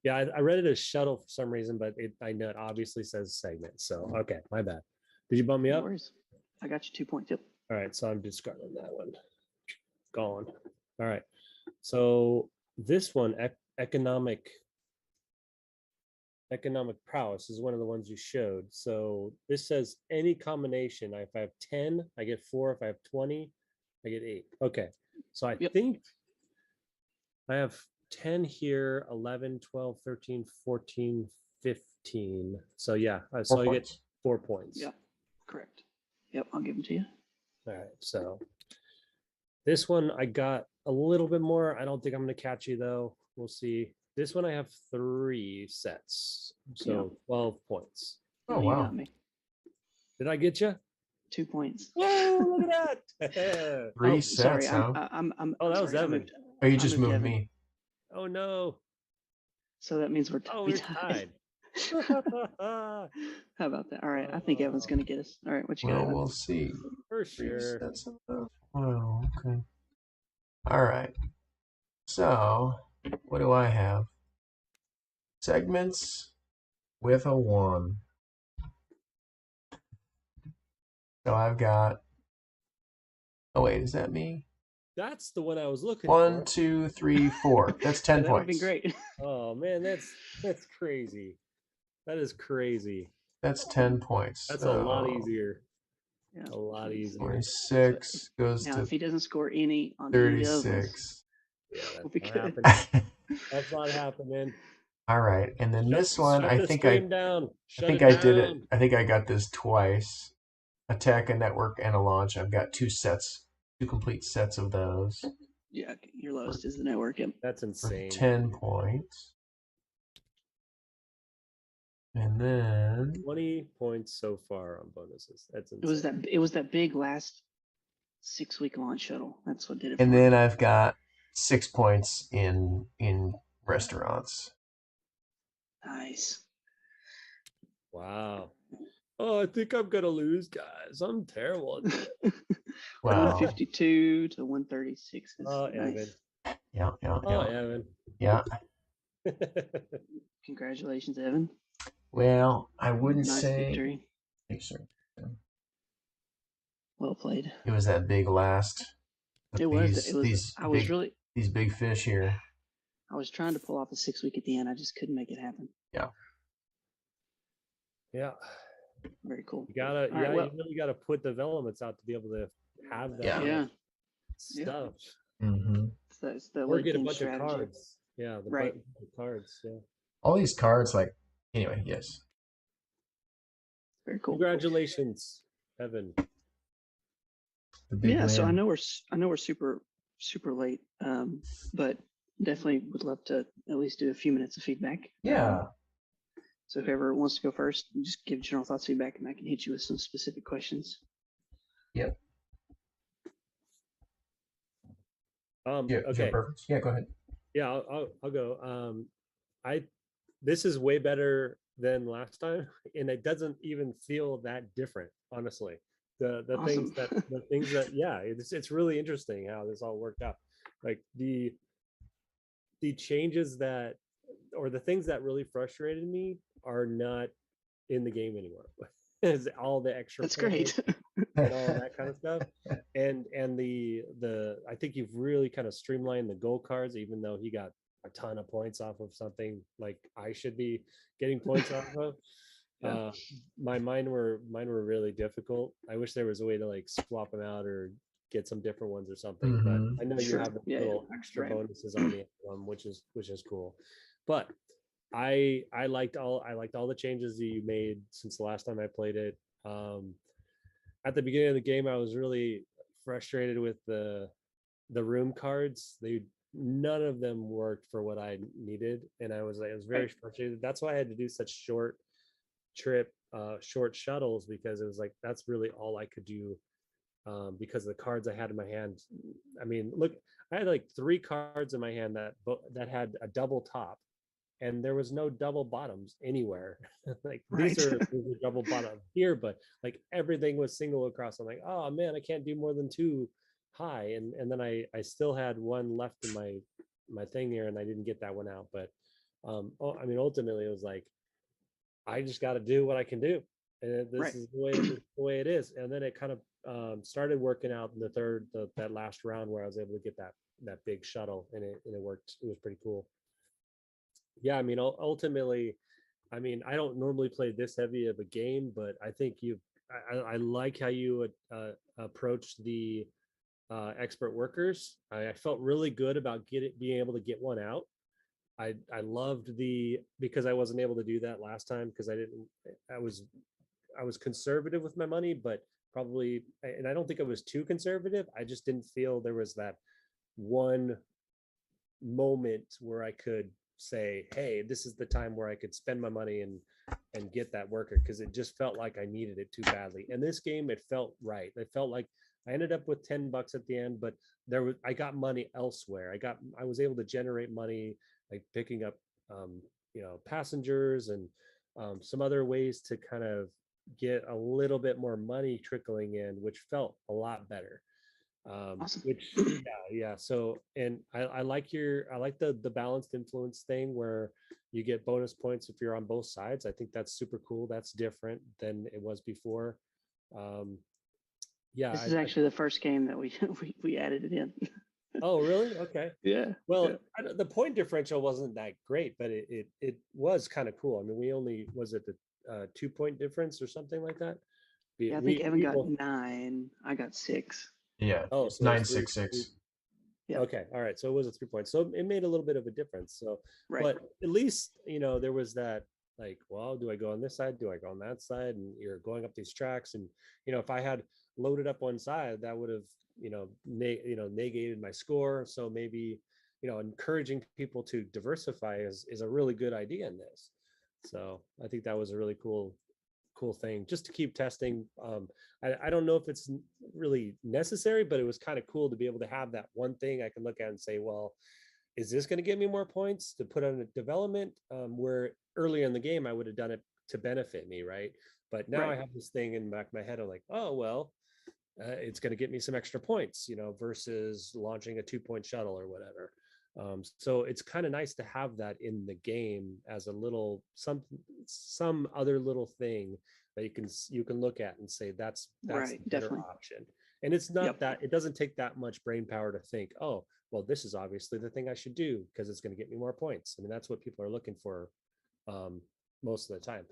I read it as shuttle for some reason, but I know it obviously says segment. So okay, my bad. Did you bump me up? No worries. I got you 2 points. Yep. All right, so I'm discarding that one. Gone. All right. So this one, economic prowess, is one of the ones you showed. So this says any combination. If I have 10, I get 4. If I have 20, I get 8. Okay. So I think I have 10 here, 11, 12, 13, 14, 15. So yeah, so I get 4 points. Yep, correct. Yep, I'll give them to you. All right, so this one I got a little bit more. I don't think I'm going to catch you though. We'll see. This one I have 3 sets, so 12 points. Oh, wow. You got me. Did I get you? 2 points. Whoa, look at that. 3 sets, sorry, huh? that was Evan. Oh, you just moved me. Oh, no. So that means we're tied. How about that? All right, I think Evan's going to get us. All right, what you got? Well, we'll see. For sure. Oh, okay. All right. So, what do I have? Segments with a 1. So I've got. Oh wait, is that me? That's the one I was looking 1, for. 2, 3, 4. That's 10 that points. That would be great. Oh man, that's crazy. That is crazy. That's 10 points. That's a lot easier. Yeah, a lot easier. 26 goes now, to if he doesn't score any on 36. Yeah, that's not happening. That's not happening. All right, and then this one, I think I did it. I think I got this twice. Attack, a network, and a launch. I've got 2 sets, 2 complete sets of those. Yeah, your lowest is the network. Yep. That's insane. 10 points. And then 20 points so far on bonuses. That's insane. It was that big last 6-week launch shuttle. That's what did it. And then I've got 6 points in restaurants. Nice. Wow. Oh, I think I'm gonna lose, guys. I'm terrible at it. Wow. 152 to 136 is nice. Evan. Yeah. Evan. Yeah. Congratulations, Evan. Well, I wouldn't say. Victory. Thanks, sir. Well played. It was that big last. These big fish here. I was trying to pull off a 6-week at the end. I just couldn't make it happen. Yeah. Very cool. You really gotta put developments out to be able to have that stuff. Mm-hmm. It's the or get a bunch strategy. of cards. Yeah, the cards. Yeah. All these cards, anyway, yes. Very cool. Congratulations, Evan. So I know we're super late, but definitely would love to at least do a few minutes of feedback. Yeah. So whoever wants to go first, just give general thoughts, feedback, and I can hit you with some specific questions. Yep. Yeah. Okay. Perfect. Yeah. Go ahead. Yeah, I'll go. I This is way better than last time, and it doesn't even feel that different, honestly. Awesome. The things that yeah, it's really interesting how this all worked out. Like the changes that or the things that really frustrated me are not in the game anymore. Is all the extra That's points great. and all that kind of stuff. And the I think you've really kind of streamlined the goal cards, even though he got a ton of points off of something like I should be getting points off of. Yeah. Mine were really difficult. I wish there was a way to like swap them out or get some different ones or something. But Mm-hmm. I know you Sure. have the Yeah. little extra Right. bonuses on the one, which is cool. But I liked all the changes that you made since the last time I played it. At the beginning of the game, I was really frustrated with the room cards. They None of them worked for what I needed, and I was very Right. frustrated. That's why I had to do such short shuttles, because it was like that's really all I could do, because the cards I had in my hand. I mean, look, I had like three cards in my hand that had a double top, and there was no double bottoms anywhere. Like Right. these are double bottom here, but like everything was single across. I'm like, oh man, I can't do more than two high, and then I still had one left in my thing here, and I didn't get that one out. But I mean, ultimately, it was like I just got to do what I can do, and Right. this is the way it is. And then it kind of started working out in that last round where I was able to get that big shuttle, and it worked. It was pretty cool. Yeah, I mean, ultimately, I mean, I don't normally play this heavy of a game, but I think I like how you approach the expert workers. I felt really good about being able to get one out. I loved because I wasn't able to do that last time because I was I was conservative with my money, but probably, and I don't think I was too conservative. I just didn't feel there was that one moment where I could say, "Hey, this is the time where I could spend my money and get that worker," because it just felt like I needed it too badly. And this game, it felt right. It felt like I ended up with $10 at the end, but I got money elsewhere. I was able to generate money like picking up passengers and some other ways to kind of get a little bit more money trickling in, which felt a lot better. Awesome. Which yeah. So, and I like I like the balanced influence thing where you get bonus points if you're on both sides. I think that's super cool. That's different than it was before. um yeah This is I actually the first game that we added it in. Oh really? Okay. Yeah. Well, Yeah. the point differential wasn't that great, but it was kind of cool. I mean, we only was it the 2 point difference or something like that. Yeah. I think Evan We got both 9. I got 6. Yeah. Oh, It's so it was nine six three. six. Yep. Okay, all right. So it was a 3 point. So it made a little bit of a difference. So, Right. but at least there was that like, well, do I go on this side? Do I go on that side? And you're going up these tracks, and if I had loaded up one side, that would have negated my score. So maybe encouraging people to diversify is a really good idea in this. So I think that was a really cool thing just to keep testing. I don't know if it's really necessary, but it was kind of cool to be able to have that one thing I can look at and say, well, is this going to give me more points to put on a development, where earlier in the game I would have done it to benefit me, right? But now I Right. have this thing in the back of my head. I'm like, oh well, it's going to get me some extra points, versus launching a 2 point shuttle or whatever. So it's kind of nice to have that in the game as a little some other little thing that you can look at and say that's Right. the better Definitely. option. And it's not Yep. that it doesn't take that much brain power to think, oh, well, this is obviously the thing I should do because it's going to get me more points. I mean, that's what people are looking for, um, most of the time.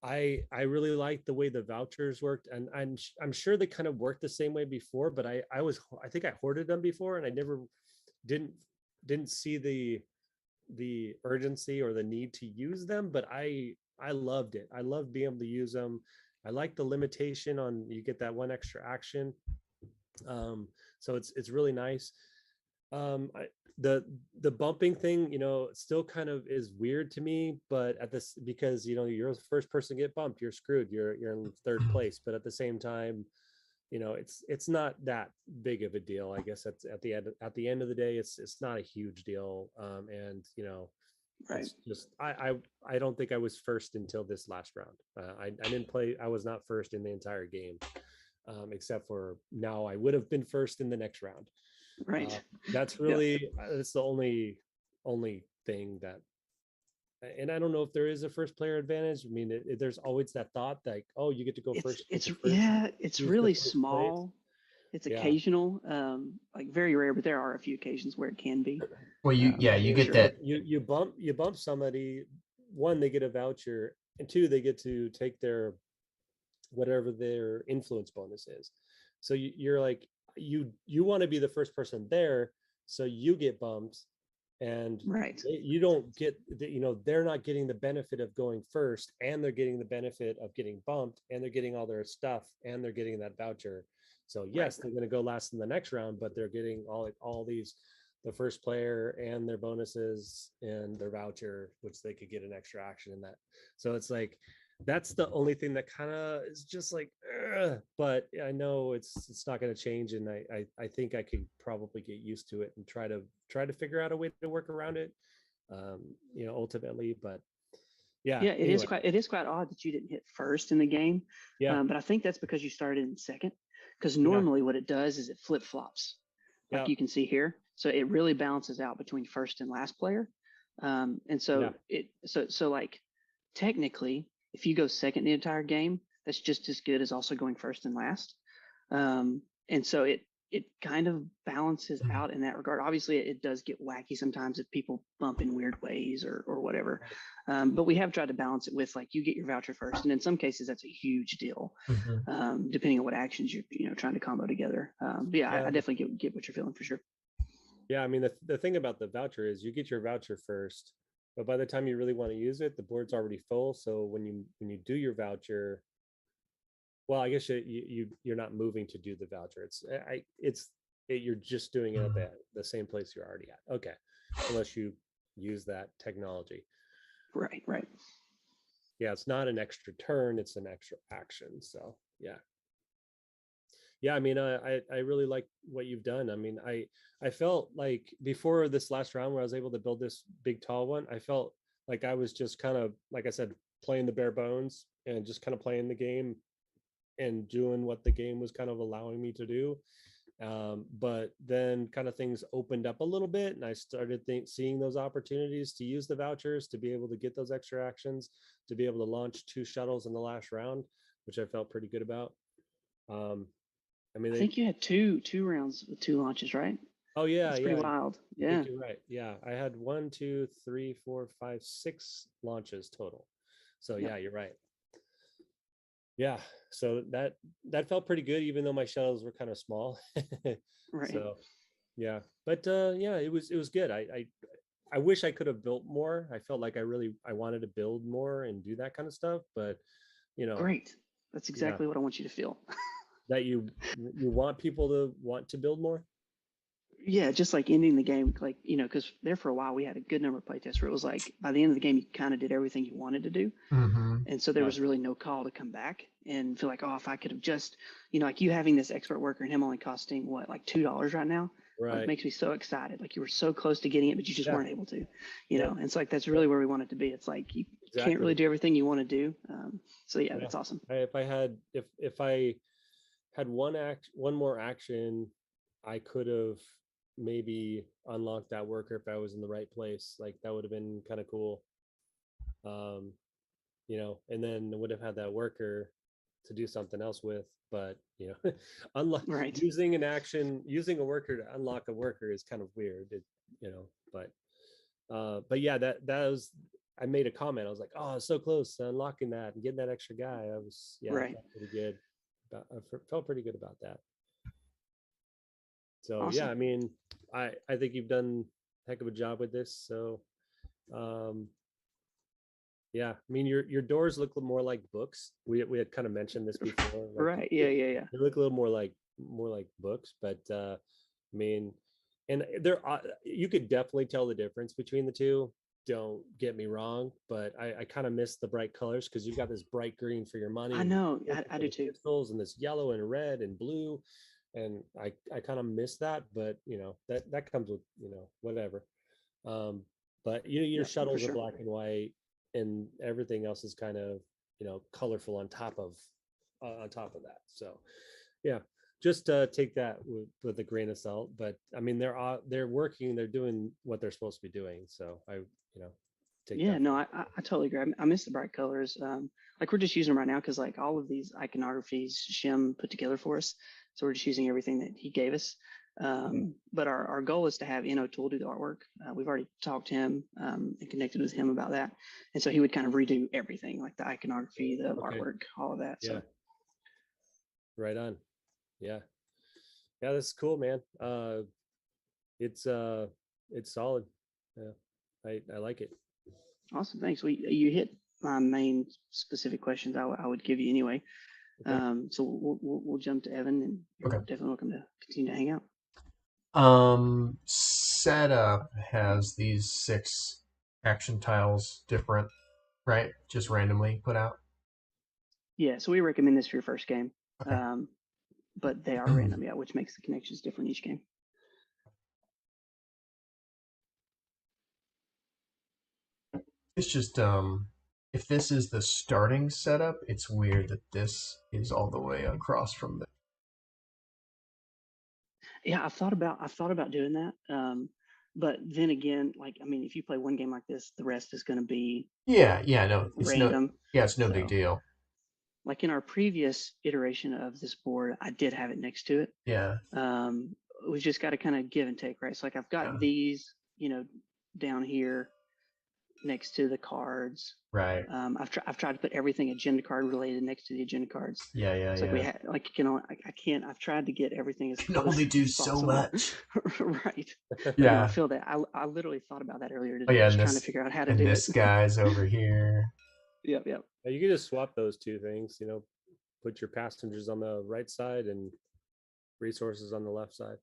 I really like the way the vouchers worked, and I'm sure they kind of worked the same way before, but I think I hoarded them before, and I never didn't didn't see the urgency or the need to use them, but I loved it. I loved being able to use them. I like the limitation on you get that one extra action. So it's really nice. I, the the bumping thing, still kind of is weird to me, but at this, because you're the first person to get bumped, you're screwed. You're in third place. But at the same time, it's not that big of a deal. I guess at the end of the day, it's not a huge deal. And Right. it's just I don't think I was first until this last round. I didn't play. I was not first in the entire game, except for now. I would have been first in the next round. Right. That's Yeah. really that's the only thing that, and I don't know if there is a first player advantage. I mean, there's always that thought like, oh, you get to go It's first, it's first, yeah, it's choose the really first place. small. It's Yeah, occasional, like very rare, but there are a few occasions where it can be, Well, you for get sure. that. you bump somebody. One, they get a voucher, and two, they get to take their whatever their influence bonus is. So you're like, you want to be the first person there, so you get bumped, and Right. you don't get they're not getting the benefit of going first, and they're getting the benefit of getting bumped, and they're getting all their stuff, and they're getting that voucher. So Right. yes, they're going to go last in the next round, but they're getting all these, the first player and their bonuses and their voucher, which they could get an extra action in that. So it's like, that's the only thing that kind of is just like, ugh. But I know it's not going to change, and I think I could probably get used to it and try to figure out a way to work around it, ultimately. But yeah, Yeah, anyway, it is quite odd that you didn't hit first in the game, yeah, but I think that's because you started in second. Because yeah, normally what it does is it flip flops, yeah, like you can see here. So it really balances out between first and last player. And so yeah, like technically, if you go second the entire game, that's just as good as also going first and last. And so it kind of balances out in that regard. Obviously, it does get wacky sometimes if people bump in weird ways or whatever. But we have tried to balance it with like you get your voucher first, and in some cases that's a huge deal, Mhm. depending on what actions you're trying to combo together. But yeah, I yeah, definitely get what you're feeling for sure. yeah. I mean, the thing about the voucher is you get your voucher first, but by the time you really want to use it, the board's already full. So when you do your voucher, well, I guess you're not moving to do the voucher. You're just doing it at the same place you're already at. Okay, unless you use that technology. Right, right. Yeah, it's not an extra turn; it's an extra action. So yeah. I mean, I really like what you've done. I mean, I felt like before this last round where I was able to build this big tall one, I felt like I was just kind of, like I said, playing the bare bones and just kind of playing the game and doing what the game was kind of allowing me to do. But then kind of things opened up a little bit, and I started seeing those opportunities to use the vouchers to be able to get those extra actions, to be able to launch 2 shuttles in the last round, which I felt pretty good about. Um, I mean, I think you had two rounds with two launches, right? oh yeah, That's pretty yeah, wild. I think Yeah, you're right. Yeah, I had 1, 2, 3, 4, 5, 6 launches total. So yeah, yeah, you're right. Yeah, so that felt pretty good, even though my shuttles were kind of small. right. So yeah, but yeah, it was good. I wish I could have built more. I felt like I wanted to build more and do that kind of stuff, but you know Great. That's yeah, exactly what I want you to feel. that you want people to want to build more. Yeah, just like ending the game, like, because there for a while we had a good number of playtests where it was like by the end of the game, you kind of did everything you wanted to do. Mhm. And so there Yeah, was really no call to come back and feel like, oh, if I could have just, like you having this expert worker and him only costing what, like $2 right now, like right. makes me so excited. Like you were so close to getting it, but you just Yeah, weren't able to, yeah, And it's like, that's yeah, really where we want it to be. It's like, you can't really exactly. do everything you want to do. So yeah, Yeah, that's awesome. if I had one more action, I could have maybe unlocked that worker if I was in the right place. Like that would have been kind of cool. Um, and then would have had that worker to do something else with. But unlock Right. using a worker to unlock a worker is kind of weird. But yeah, that was. I made a comment. I was like, "Oh, I was so close to unlocking that and getting that extra guy." I Right. felt pretty good. I felt pretty good about that. So yeah, Awesome. I mean, I think you've done a heck of a job with this. So um, yeah, I mean, your doors look more like books. We had kind of mentioned this before. Like Right. Yeah. Yeah. Yeah. they look a little more like books, but I mean, And there are, you could definitely tell the difference between the two. Don't get me wrong, but I kind of miss the bright colors because you've got this bright green for your I money and know, purple I for do the too. pistols and this yellow and red and blue. And I kind of miss that, but that comes with, whatever. Um, but your Yeah, for shuttles are sure. black and white and everything else is kind of, colorful on top of that. So yeah, just take that with a grain of salt. But I mean, they're working, they're doing what they're supposed to be doing. So take Yeah, that for no, what I totally agree. I miss the bright colors. Like we're just using them right now because like all of these iconographies Shim put together for us. So we're just using everything that he gave us. yeah. But our goal is to have Tool do the artwork. We've already talked to him and connected with him about that. And so he would kind of redo everything, like the iconography, the Okay. artwork, all of that. Yeah. So Right on. Yeah. Yeah, that's cool, man. It's it's solid. Yeah. I like it. awesome. Thanks. You hit my main specific questions I would give you anyway. Okay. So we'll jump to Evan, and you're Okay. definitely welcome to continue to hang out. Setup has these 6 action tiles different, right? Just randomly put out. Yeah, so we recommend this for your first game, Okay. um, but they are random, yeah, which makes the connections different each game. It's just if this is the starting setup, it's weird that this is all the way across from the. Yeah, I thought about doing that, but then again, like I mean, if you play one game like this, the rest is going to be Yeah, yeah, no, it's no, random. yeah, it's no big So, deal. like in our previous iteration of this board, I did have it next to it. Yeah, We just got to kind of give and take, right? So, like I've got yeah, these, down here next to the cards. right. I've tried to put everything agenda card related next to the agenda cards. Yeah, yeah, It's like we yeah. had like you can only, I can't. I've tried to get everything as Can close only do as so possible. much. Right. But no, I Yeah. feel that. I literally thought about that earlier Oh today, yeah, just trying to figure out how to and do it. this guy's over here. Yep, yep. You can just swap those two things, put your passengers on the right side and resources on the left side.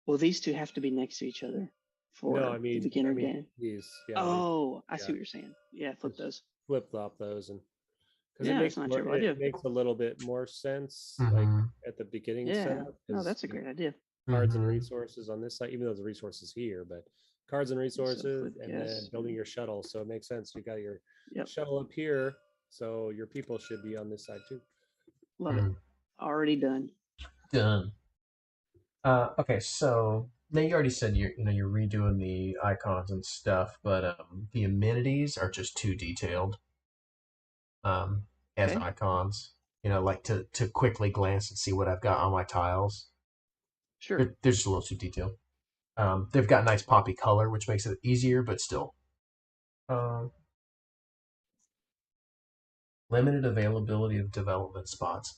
Well, these two have to be next to each other No, for the beginner game. these, yeah, these, Oh, I see yeah, what you're saying. Yeah, flip just those. flip flop those and because Yeah, that's not a terrible idea. it makes a little bit more sense, like Mm-hmm. at the beginning Yeah. setup, No, because that's a great idea. cards and Mm-hmm. resources on this side, even though the resources here, but cards and So resources, flip and then guess. building your shuttle. So it makes sense. You got your Yep. shuttle up here, so your people should be on this side too. Love it. Mm. Already done. Done. Okay, so now you already said you're redoing the icons and stuff, but the amenities are just too detailed as Okay. icons. Like to quickly glance and see what I've got on my tiles. Sure. They're just a little too detailed. They've got nice poppy color, which makes it easier, but still. Um, Limited availability of development spots.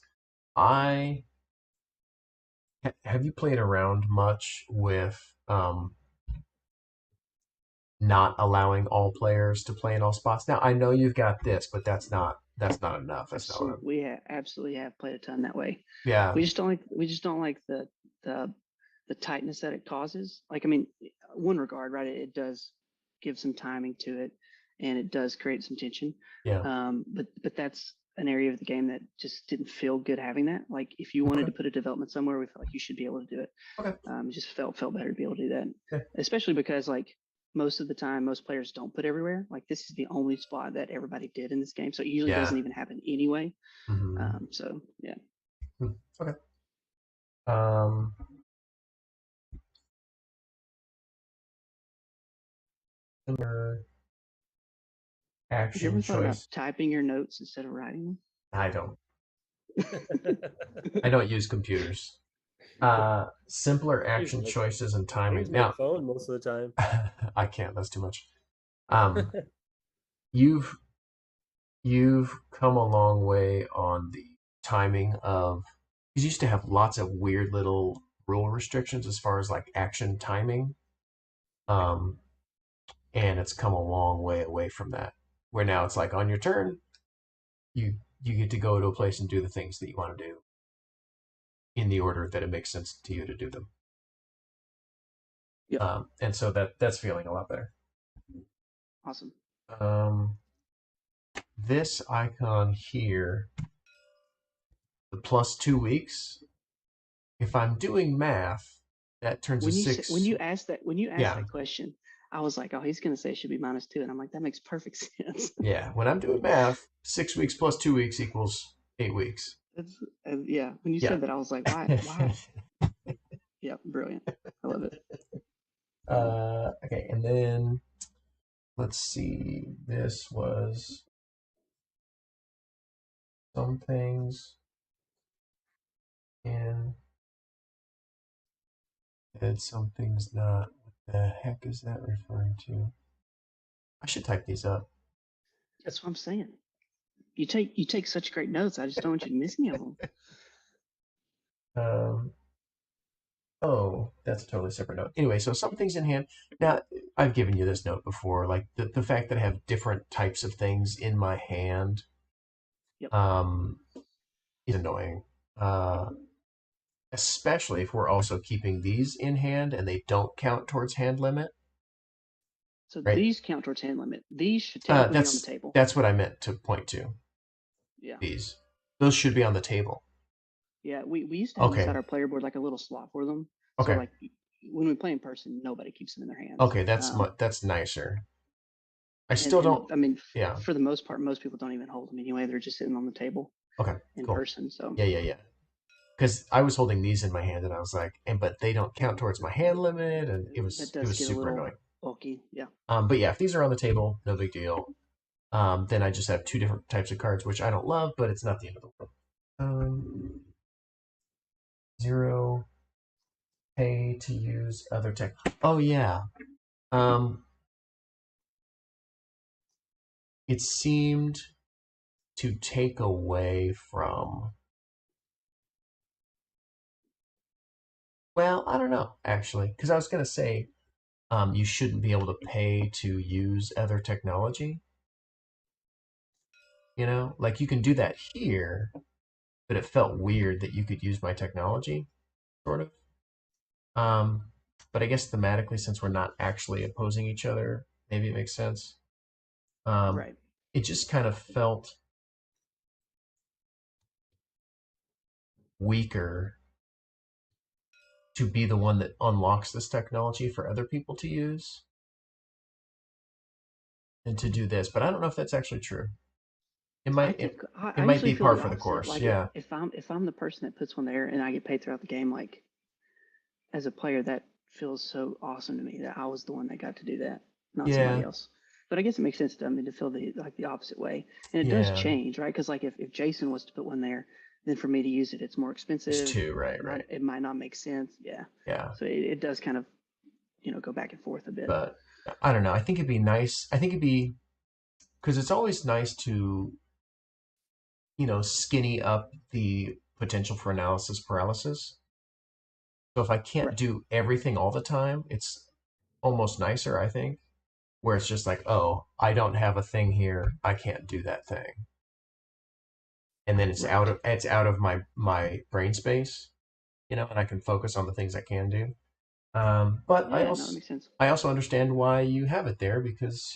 I have you played around much with not allowing all players to play in all spots? Now I know you've got this, but that's not enough. That's not what Absolutely. I'm. Absolutely have played a ton that way. Yeah, We just don't like the the tightness that it causes. Like I mean, one regard, right? It does give some timing to it, and it does create some tension. yeah. But that's an area of the game that just didn't feel good having that. Like if you wanted Okay, to put a development somewhere, we felt like you should be able to do it. okay, It just felt better to be able to do that, okay. especially because like most of the time, most players don't put everywhere. Like this is the only spot that everybody did in this game, so it usually Yeah. doesn't even happen anyway. Hmm. So yeah, Okay. Um, Similar have you action ever thought about choice. typing your notes instead of writing I don't. them? I don't use computers. Simpler I use action my choices and I timing. use my Now, phone most of the I can't. That's too much. time. Um, you've you've come a long way on the timing of. You used to have lots of weird little rule restrictions as far as like action timing. Um, and it's come a long way away from that. Where now it's like on your turn, you get to go to a place and do the things that you want to do in the order that it makes sense to you to do them. Yep. And so that's feeling a lot better. Awesome. Um, this icon here, the plus 2 weeks. If I'm doing math, that turns a When 6. you asked Yeah, that question, I was like, oh, he's gonna say it should be -2, and I'm like, that makes perfect sense. yeah. When I'm doing math, 6 weeks plus 2 weeks equals 8 weeks. That's, yeah. When you Yeah. said that, I was like, why? Why? Yeah, brilliant. I love it. Okay, and then let's see. This was some things in, and some things not. What the heck is that referring to? I should type these up. That's what I'm saying. You take such great notes. I just don't want you to miss any of them. Um, Oh, that's a totally separate note. Anyway, so some things in hand. Now, I've given you this note before, like the fact that I have different types of things in my hand Yep. um, is annoying. Uh, Especially if we're also keeping these in hand and they don't count towards hand limit, So right? these count towards hand limit. These should technically be on the table. That's what I meant to point to. Yeah. These, those should be on the table. Yeah. We used to have inside Okay, our player board like a little slot for them. So okay, like when we play in person, nobody keeps them in their hands. okay. That's nicer. I And still don't. I mean, Yeah. for the most part, most people don't even hold them anyway. They're just sitting on the table Okay. in Cool. person. So Yeah, yeah, yeah. Because I was holding these in my hand and I was like, and but they don't count towards my hand limit, and it that was it does was get a super little annoying. bulky. Yeah. But yeah, if these are on the table, no big deal. Then I just have two different types of cards, which I don't love, but it's not the end of the world. Zero pay to use other tech. Oh yeah. Um, it seemed to take away from. Well, I don't know actually, because I was gonna say you shouldn't be able to pay to use other technology. Like you can do that here, but it felt weird that you could use my technology, sort of. Um, but I guess thematically, since we're not actually opposing each other, maybe it makes sense. Um, Right. it just kind of felt weaker to be the one that unlocks this technology for other people to use and to do this. But I don't know if that's actually true. It I might it, think it I might usually be feel par the for the opposite. course. Like Yeah, if I'm the person that puts one there and I get paid throughout the game, like as a player, that feels so awesome to me that I was the one that got to do that, not somebody yeah, else. But I guess it makes sense to me to feel the opposite way, and it does yeah. change, right? Because like if Jason was to put one there, then for me to use it, it's more It's expensive. two, right, right. It might not make sense. Yeah. Yeah. So it does kind of go back and forth a bit. But I don't know. I think it'd be nice. I think it'd be because it's always nice to skinny up the potential for analysis paralysis. So if I can't Right. do everything all the time, it's almost nicer, I think, where it's just like, oh, I don't have a thing here, I can't do that thing, and then Right. it's out of my brain space, and I can focus on the things I can do. But Yeah. No, that makes sense. I also understand why you have it there because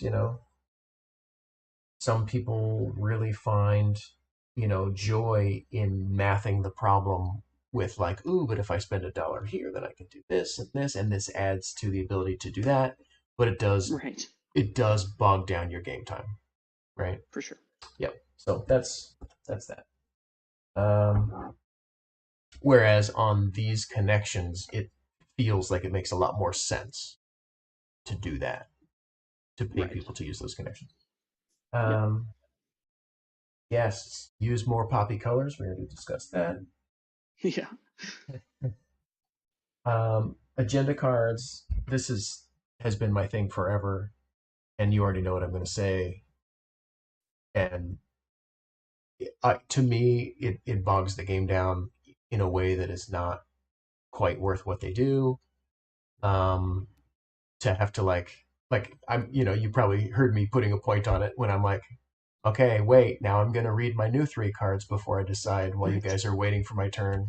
some people really find joy in mathing the problem with like, ooh, but if I spend $1 here, then I can do this and this adds to the ability to do that. But Right. it does bog down your game time, right? For sure. Yep. So that's that. Whereas on these connections, it feels like it makes a lot more sense to do that, to pay Right. people to use those connections. Yep. Um, yes, use more poppy colors. We already discussed that. Yeah. Agenda cards. This has been my thing forever, and you already know what I'm going to say. And to me, it bogs the game down in a way that is not quite worth what they do. Um, to have to like I'm you probably heard me putting a point on it when I'm like, okay, wait, now I'm going to read my new 3 cards before I decide while you Right. guys are waiting for my turn.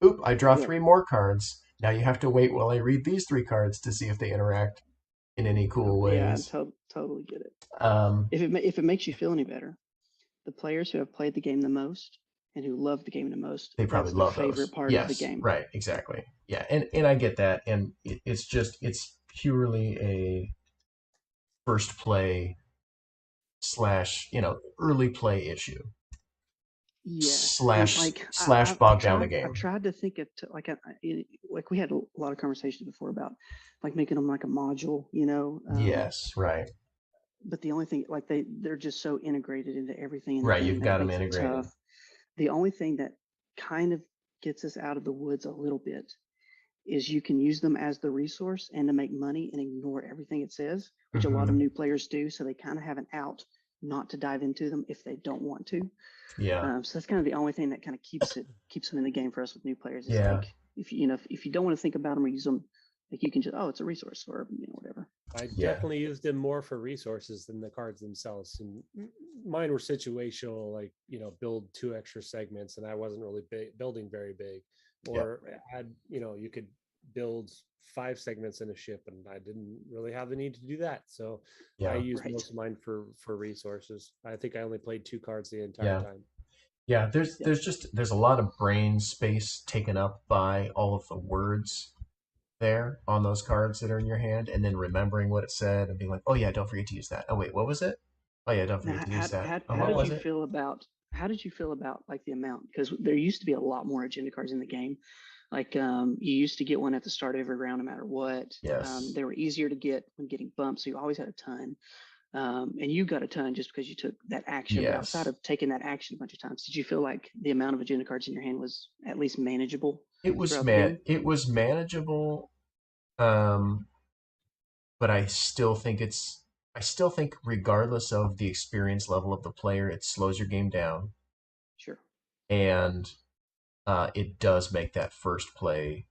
Oop, I draw Yep. 3 more cards. Now you have to wait while I read these three cards to see if they interact in any cool Yeah, I ways. totally get it. Um, If it makes you feel any better, the players who have played the game the most and who love the game the most, they probably that's their love favorite those. part of the Yes, game. right, exactly. Yeah, and I get that, and it's purely a first play slash early play issue Yes, and slash like slash bog down the I've game. tried to think of like we had a lot of conversations before about like making them like a module, Yes, right, but the only thing like they're just so integrated into everything in the right. game You've that got it them makes it integrated. tough. The only thing that kind of gets us out of the woods a little bit is you can use them as the resource and to make money and ignore everything it says, which a lot of Hmm. new players do. So they kind of have an out not to dive into them if they don't want to. Yeah, So that's kind of the only thing that kind of keeps them in the game for us with new players. Is yeah, like if you don't want to think about them or use them, like you can just it's a resource or whatever. I yeah, definitely used them more for resources than the cards themselves. And mine were situational, like, build 2 extra segments, and I wasn't really building very big. yeah, Or had, you could build 5 segments in a ship, and I didn't really have the need to do that. So I yeah, used Right. most of mine for resources. I think I only played 2 cards the entire yeah. time. Yeah, Yep. there's a lot of brain space taken up by all of the words there on those cards that are in your hand, and then remembering what it said and being like, oh yeah, don't forget to use that. Oh wait, what was it? Oh yeah, don't forget Now, to use that. Oh, how what did was you it? feel about like the amount? Because there used to be a lot more agenda cards in the game. Like you used to get one at the start of every round, no matter what. Yes. They were easier to get when getting bumped, so you always had a ton. And you got a ton just because you took that action. But outside Yes. of taking that action a bunch of times, did you feel like the amount of agenda cards in your hand was at least manageable throughout the game? It was manageable, um, but I still think regardless of the experience level of the player, it slows your game down, Sure. and it does make that first play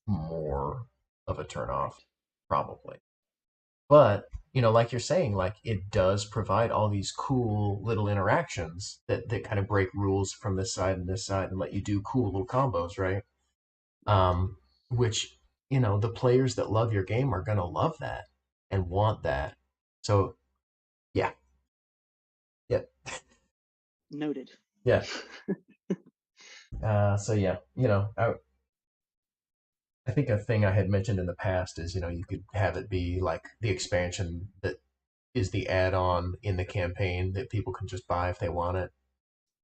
more of a turnoff, Right. probably. But, like you're saying, like it does provide all these cool little interactions that kind of break rules from this side and this side and let you do cool little combos, right? Right. Which, the players that love your game are gonna love that and want that. So yeah, yeah, Noted. yeah. So yeah, I think a thing I had mentioned in the past is, you could have it be like the expansion that is the add-on in the campaign that people can just buy if they want it.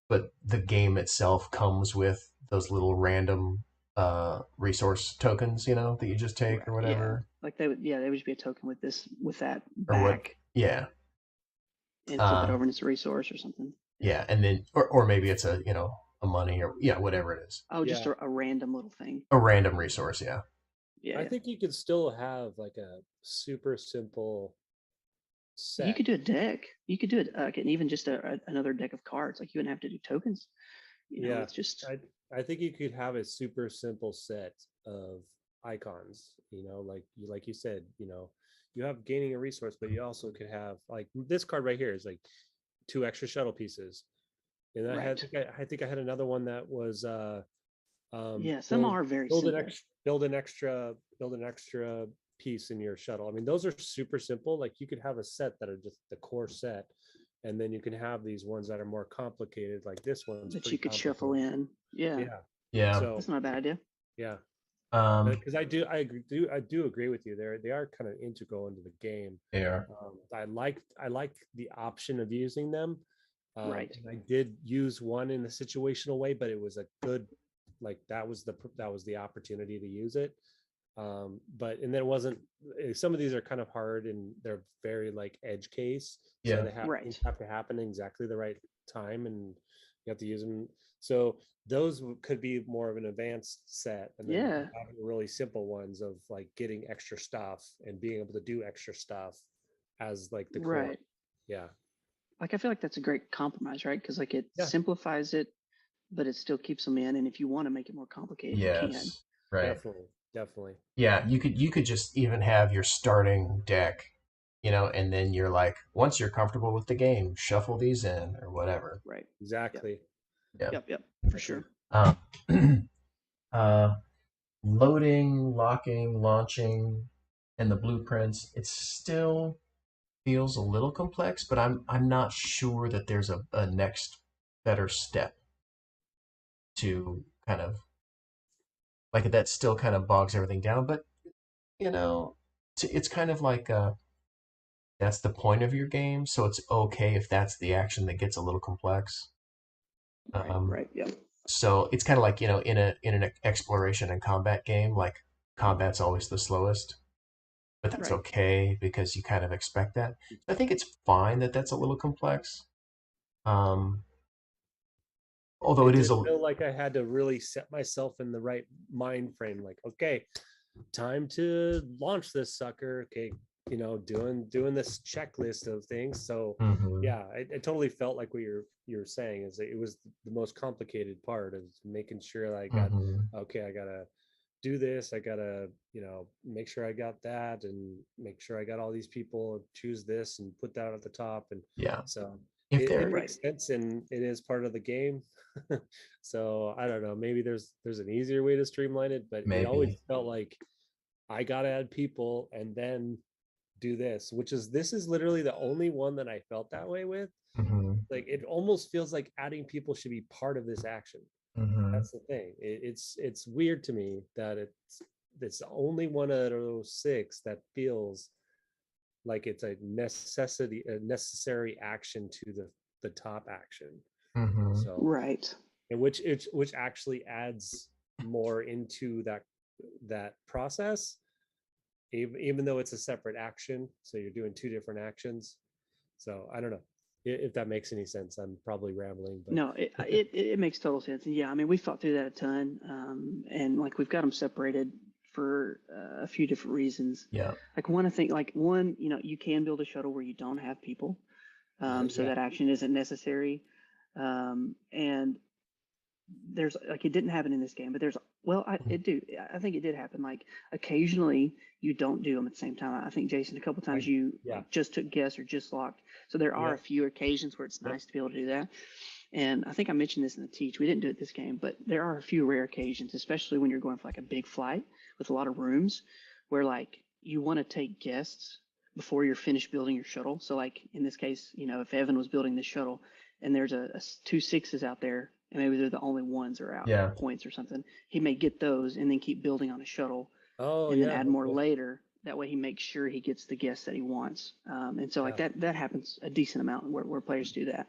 But the game itself comes with those little random resource tokens, that you just take or Right. Yeah. whatever. Like they would just be a token with that Or what back yeah. and flip it Uh over and it's a resource or something. Yeah. yeah, and then or maybe it's a money or yeah, whatever it is. Oh, just Yeah. a random little thing. A random resource, yeah. Yeah. I Yeah. think you could still have like a super simple You set. could do a deck. You could do it, and even just another deck of cards. Like you wouldn't have to do tokens. Yeah, It's just I think you could have a super simple set of icons. Like you said, you have gaining a resource, but you also could have like this card right here is like 2 extra shuttle pieces. And right. I think I had another one that was Yeah, some build are very build an simple. extra build an extra piece in your shuttle. I mean, those are super simple. Like you could have a set that are just the core set, and then you can have these ones that are more complicated. Like this one's That pretty you could shuffle complicated. in. Yeah, Yeah. Yeah. So that's not a bad idea. yeah, Um because I do agree with you. They are kind of integral into the game. there. I like the option of using them. Right. And I did use one in a situational way, but it was a good, like that was the opportunity to use it. But and then it wasn't. Some of these are kind of hard and they're very like edge case, so Yeah. things Right. have to happen in exactly the right time, and you have to use them. So those could be more of an advanced set, and then you could Yeah. have really simple ones of like getting extra stuff and being able to do extra stuff as like the core. Right. Yeah. Like I feel like that's a great compromise, right? Because like it Yeah. simplifies it, but it still keeps them in. And if you want to make it more complicated, you can. Yes. Right. Definitely. Definitely. Yeah, you could just even have your starting deck, and then you're like, once you're comfortable with the game, shuffle these in or whatever. Right. Yep. Yeah. Yep. Yep. For Agreed. sure. Um, uh, loading, locking, launching, and the blueprints, it still feels a little complex, but I'm not sure that there's a next better step to kind of like that still kind of bogs everything down. But you know, it's kind of like that's the point of your game, so it's okay if that's the action that gets a little complex. Right, Um, right, yeah, so it's kind of like in an exploration and combat game, like combat's always the slowest, but that's right. okay because you kind of expect that. I think it's fine that that's a little complex. Um, although It it is did a feel like I had to really set myself in the right mind frame. Like, okay, time to launch this sucker. Okay, doing this checklist of things. So hmm yeah, it totally felt like what you're saying is that it was the most complicated part of making sure that I got hmm okay, I gotta do this, I gotta make sure I got that, and make sure I got all these people, choose this and put that at the top. And yeah. so If it there Right. makes sense, and it is part of the game. So I don't know, maybe there's an easier way to streamline it, but it always maybe. felt like I gotta add people and then do this, this is literally the only one that I felt that way with. hmm Like, it almost feels like adding people should be part of this action. hmm That's the thing. It's weird to me that it's the only one out of those six that feels like it's a necessary action to the top action. hmm So, Right. and which actually adds more into that process, even though it's a separate action. So you're doing two different actions. So I don't know if that makes any sense. I'm probably rambling, but No, it makes total sense. And yeah, I mean, we thought through that a ton, and like we've got them separated for a few different reasons. Yeah. Like one, I think, like one, you can build a shuttle where you don't have people, so yeah, that action isn't necessary. And there's like it didn't happen in this game, but there's well, I think it did happen. Like occasionally you don't do them at the same time. I think Jason, a couple times I you yeah, like just took guess or just locked. So there are a yep, few occasions where it's yep, nice to be able to do that. And I think I mentioned this in the teach. We didn't do it this game, but there are a few rare occasions, especially when you're going for like a big flight with a lot of rooms, where like you want to take guests before you're finished building your shuttle. So like in this case, if Evan was building this shuttle and there's two sixes out there, and maybe they're the only ones that are out Yeah. points or something, he may get those and then keep building on a shuttle oh and then yeah, add more okay, later. That way he makes sure he gets the guests that he wants. And so like yeah, that happens a decent amount where players do that.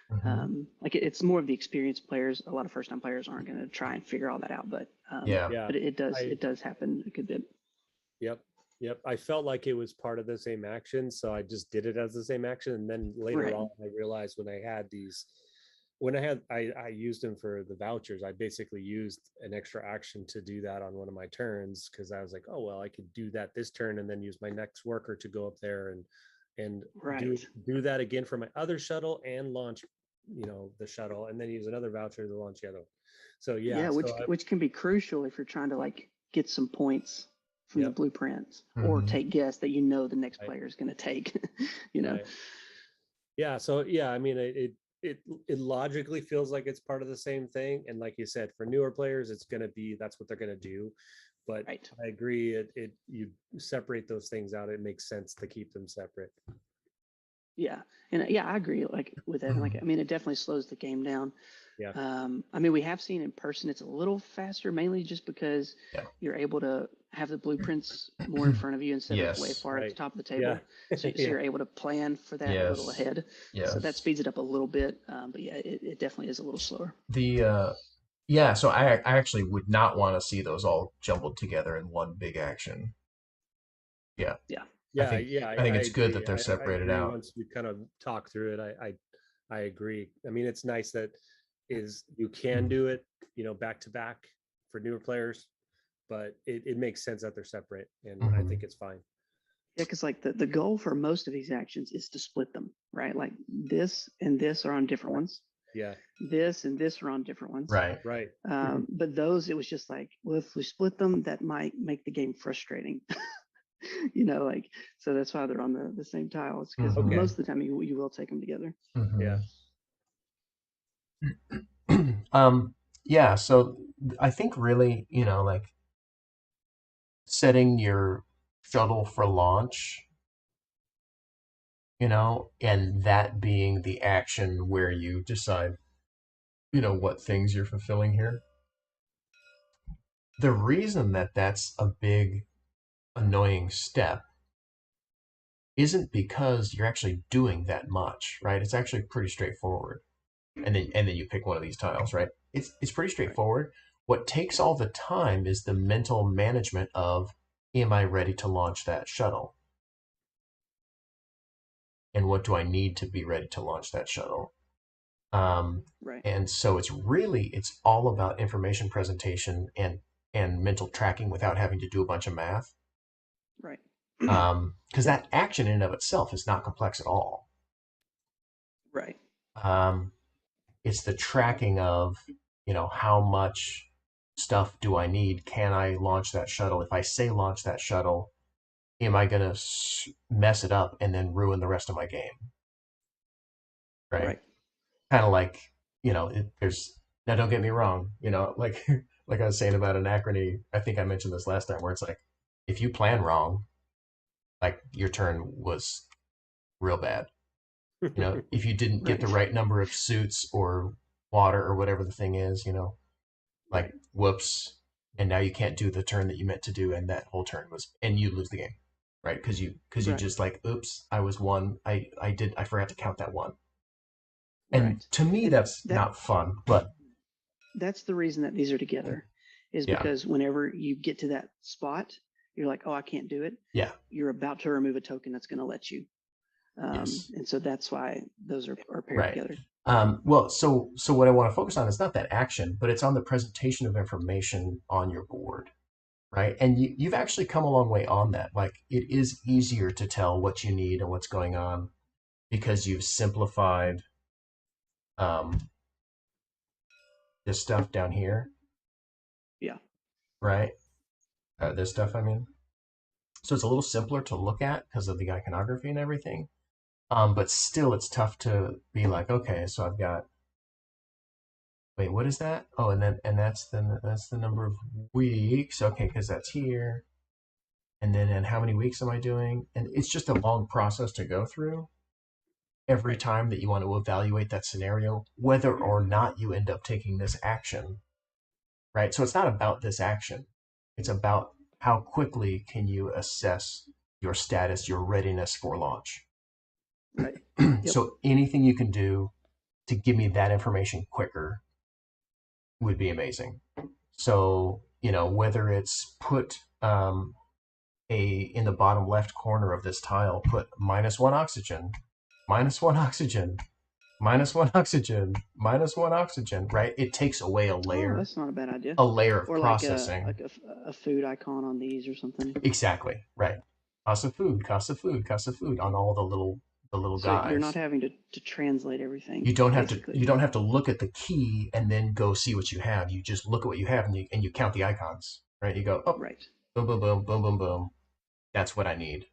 hmm Like it's more of the experienced players. A lot of first time players aren't going to try and figure all that out, but Yeah. yeah, it does I it does happen a good bit. yep, yep, I felt like it was part of the same action, so I just did it as the same action. And then later Right. on I realized when I used them for the vouchers, I basically used an extra action to do that on one of my turns, because I was like, oh well, I could do that this turn and then use my next worker to go up there and do Right. do that again for my other shuttle and launch the shuttle, and then use another voucher to launch the other one. So yeah, Yeah, so which can be crucial if you're trying to like get some points from the yep, blueprints or hmm take guess that the next right, player is going to take. you know. right. Yeah, so yeah, I mean, it logically feels like it's part of the same thing, and like you said, for newer players, it's going to be that's what they're going to do. But Right. I agree, it you separate those things out, it makes sense to keep them separate. Yeah, and yeah, I agree. Like with Evan, like hmm I mean, it definitely slows the game down. Yeah, I mean, we have seen in person it's a little faster, mainly just because Yeah. you're able to have the blueprints more in front of you instead of way Yes. far at the right. top of the Yeah, table. So yeah, you're able to plan for that a little Yes. ahead. So that Yes. speeds it up a little bit. But yeah, it definitely is a little slower. The yeah, so I actually would not want to see those all jumbled together in one big action. Yeah. Yeah. I yeah, think yeah. I think I it's good that agree. they're I separated agree. out. Once we kind of talk through it, I agree. I mean, it's nice that is you can Mhm. do it, back to back for newer players, but it makes sense that they're separate, and I think Mhm. it's fine. Yeah, because like the goal for most of these actions is to split them, right? Like this and this are on different ones. Yeah, This and this are on different ones. Right. right. But those, it was just like, well, if we split them, that might make the game frustrating. Like, so that's why they're on the same tiles, because Mhm. Okay. most of the time you will take them together. Yeah. Mhm. Um, yeah, so I think really, like setting your shuttle for launch, and that being the action where you decide, what things you're fulfilling here. The reason that that's a big annoying step isn't because you're actually doing that much, right? It's actually pretty straightforward. And then you pick one of these tiles, right? It's pretty Right. straightforward. What takes all the time is the mental management of, am I ready to launch that shuttle? And what do I need to be ready to launch that shuttle? Um, Right. and so it's all about information presentation and mental tracking without having to do a bunch of math. Right. Because Yep. that action in and of itself is not complex at all. Right. Um, it's the tracking of, how much stuff do I need? Can I launch that shuttle? If I say launch that shuttle, am I going to mess it up and then ruin the rest of my game? Right. Right. Kind of like, there's, now don't get me wrong, like, like I was saying about Anachrony, I think I mentioned this last time, where it's like, if you plan wrong, like your turn was real bad. If you didn't get the Right. right number of suits or water or whatever the thing is, like Right. whoops, and now you can't do the turn that you meant to do, and that whole turn was, and you lose the game, right? Because you Right. just like, oops, I was one, I forgot to count that one. And Right. to me And that's not fun, but that's the reason that these are together, is yeah. because whenever you get to that spot, you're like, oh, I can't do it. Yeah. You're about to remove a token that's going to let you. Yes. And so that's why those are paired Right. together. Well, so what I want to focus on is not that action, but it's on the presentation of information on your board, right? And you've actually come a long way on that. Like, it is easier to tell what you need and what's going on because you've simplified um, this stuff down here, Yeah. right? This stuff, I mean. So it's a little simpler to look at because of the iconography and everything. But still, it's tough to be like, okay, so I've got. Wait, what is that? Oh, and that's the number of weeks. Okay, because that's here. And how many weeks am I doing? And it's just a long process to go through every Right. time that you want to evaluate that scenario, whether or not you end up taking this action, right? So it's not about this action. It's about how quickly can you assess your status, your readiness for launch. Right. Yep. So anything you can do to give me that information quicker would be amazing. So, whether it's put in the bottom left corner of this tile, put -1 oxygen, -1 oxygen, -1 oxygen, -1 oxygen, right? It takes away Oh, that's not a bad idea. a layer of Or like a processing. a food icon on these or something. Exactly, right. Cost of food, cost of food, cost of food on all the little So you're not guys. having to translate everything, You don't have to you basically. don't have to look at the key and then go see what you have. You just look at what you have and you count the icons, right? You go, oh, Right. boom, boom, boom, boom, boom, boom. That's what I need,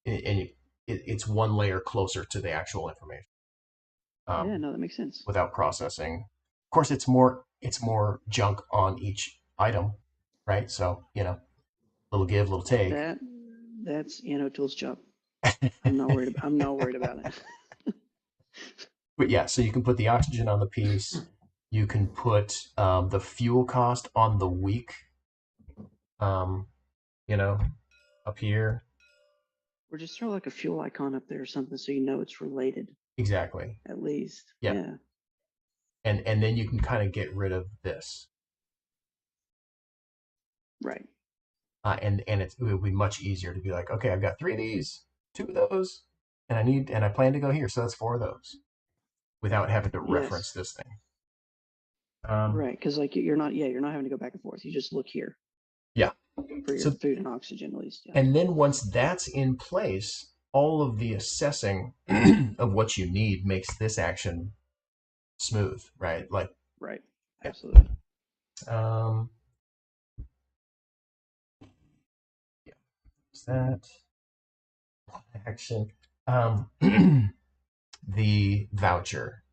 and it's one layer closer to the actual information, Yeah, um, no, that makes sense. without processing. Of course, it's more junk on each item, right? So little give, little take. That that's Tool's job. I'm not worried about it. But yeah, so you can put the oxygen on the piece. You can put the fuel cost on the week, um, you know, up here. Or just throw like a fuel icon up there or something so you know it's related, Exactly. at least. Yep. Yeah. And then you can kind of get rid of this. Right. And it would be much easier to be like, okay, I've got 3 of these, 2 of those, and I plan to go here, so that's 4 of those, without having to reference Yes. this thing. Um, Right. Because like you're not having to go back and forth. You just look here yeah. for your So food and oxygen, at least. Yeah. and then once that's in place, all of the assessing of what you need makes this action smooth, right? Like, Right. yeah. Absolutely. Um, yeah. Is that action? The voucher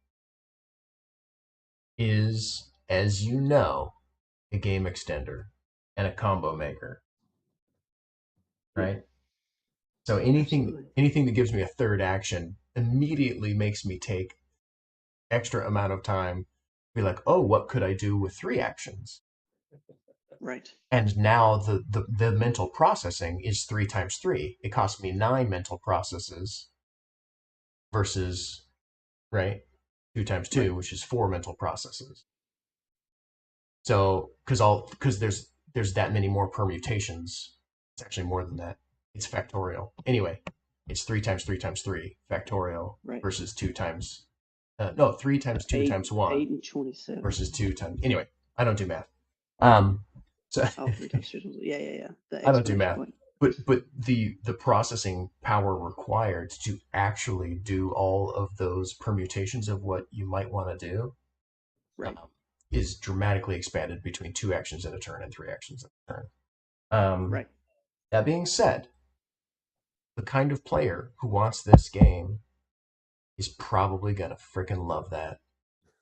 is, as you know, a game extender and a combo maker. Yeah, right? So anything absolutely. anything that gives me a third action immediately makes me take extra amount of time, be like, oh, what could I do with three actions? Right. And now the mental processing is 3 times 3. It costs me 9 mental processes versus, right, 2 times 2, Right. which is 4 mental processes. So because there's that many more permutations. It's actually more than that. It's factorial. Anyway, it's 3 times 3 times 3 factorial Right. versus 2 times no 3 times 2 times 1 8 and 27. versus 2 times. Anyway, I don't do math. Um, so Oh, 3 times 2. Yeah, yeah, yeah. The I don't do exclamation math. point. But the processing power required to actually do all of those permutations of what you might want to do Right. um, is dramatically expanded between 2 actions in a turn and 3 actions in a turn. Right. That being said, the kind of player who wants this game is probably gonna freaking love that,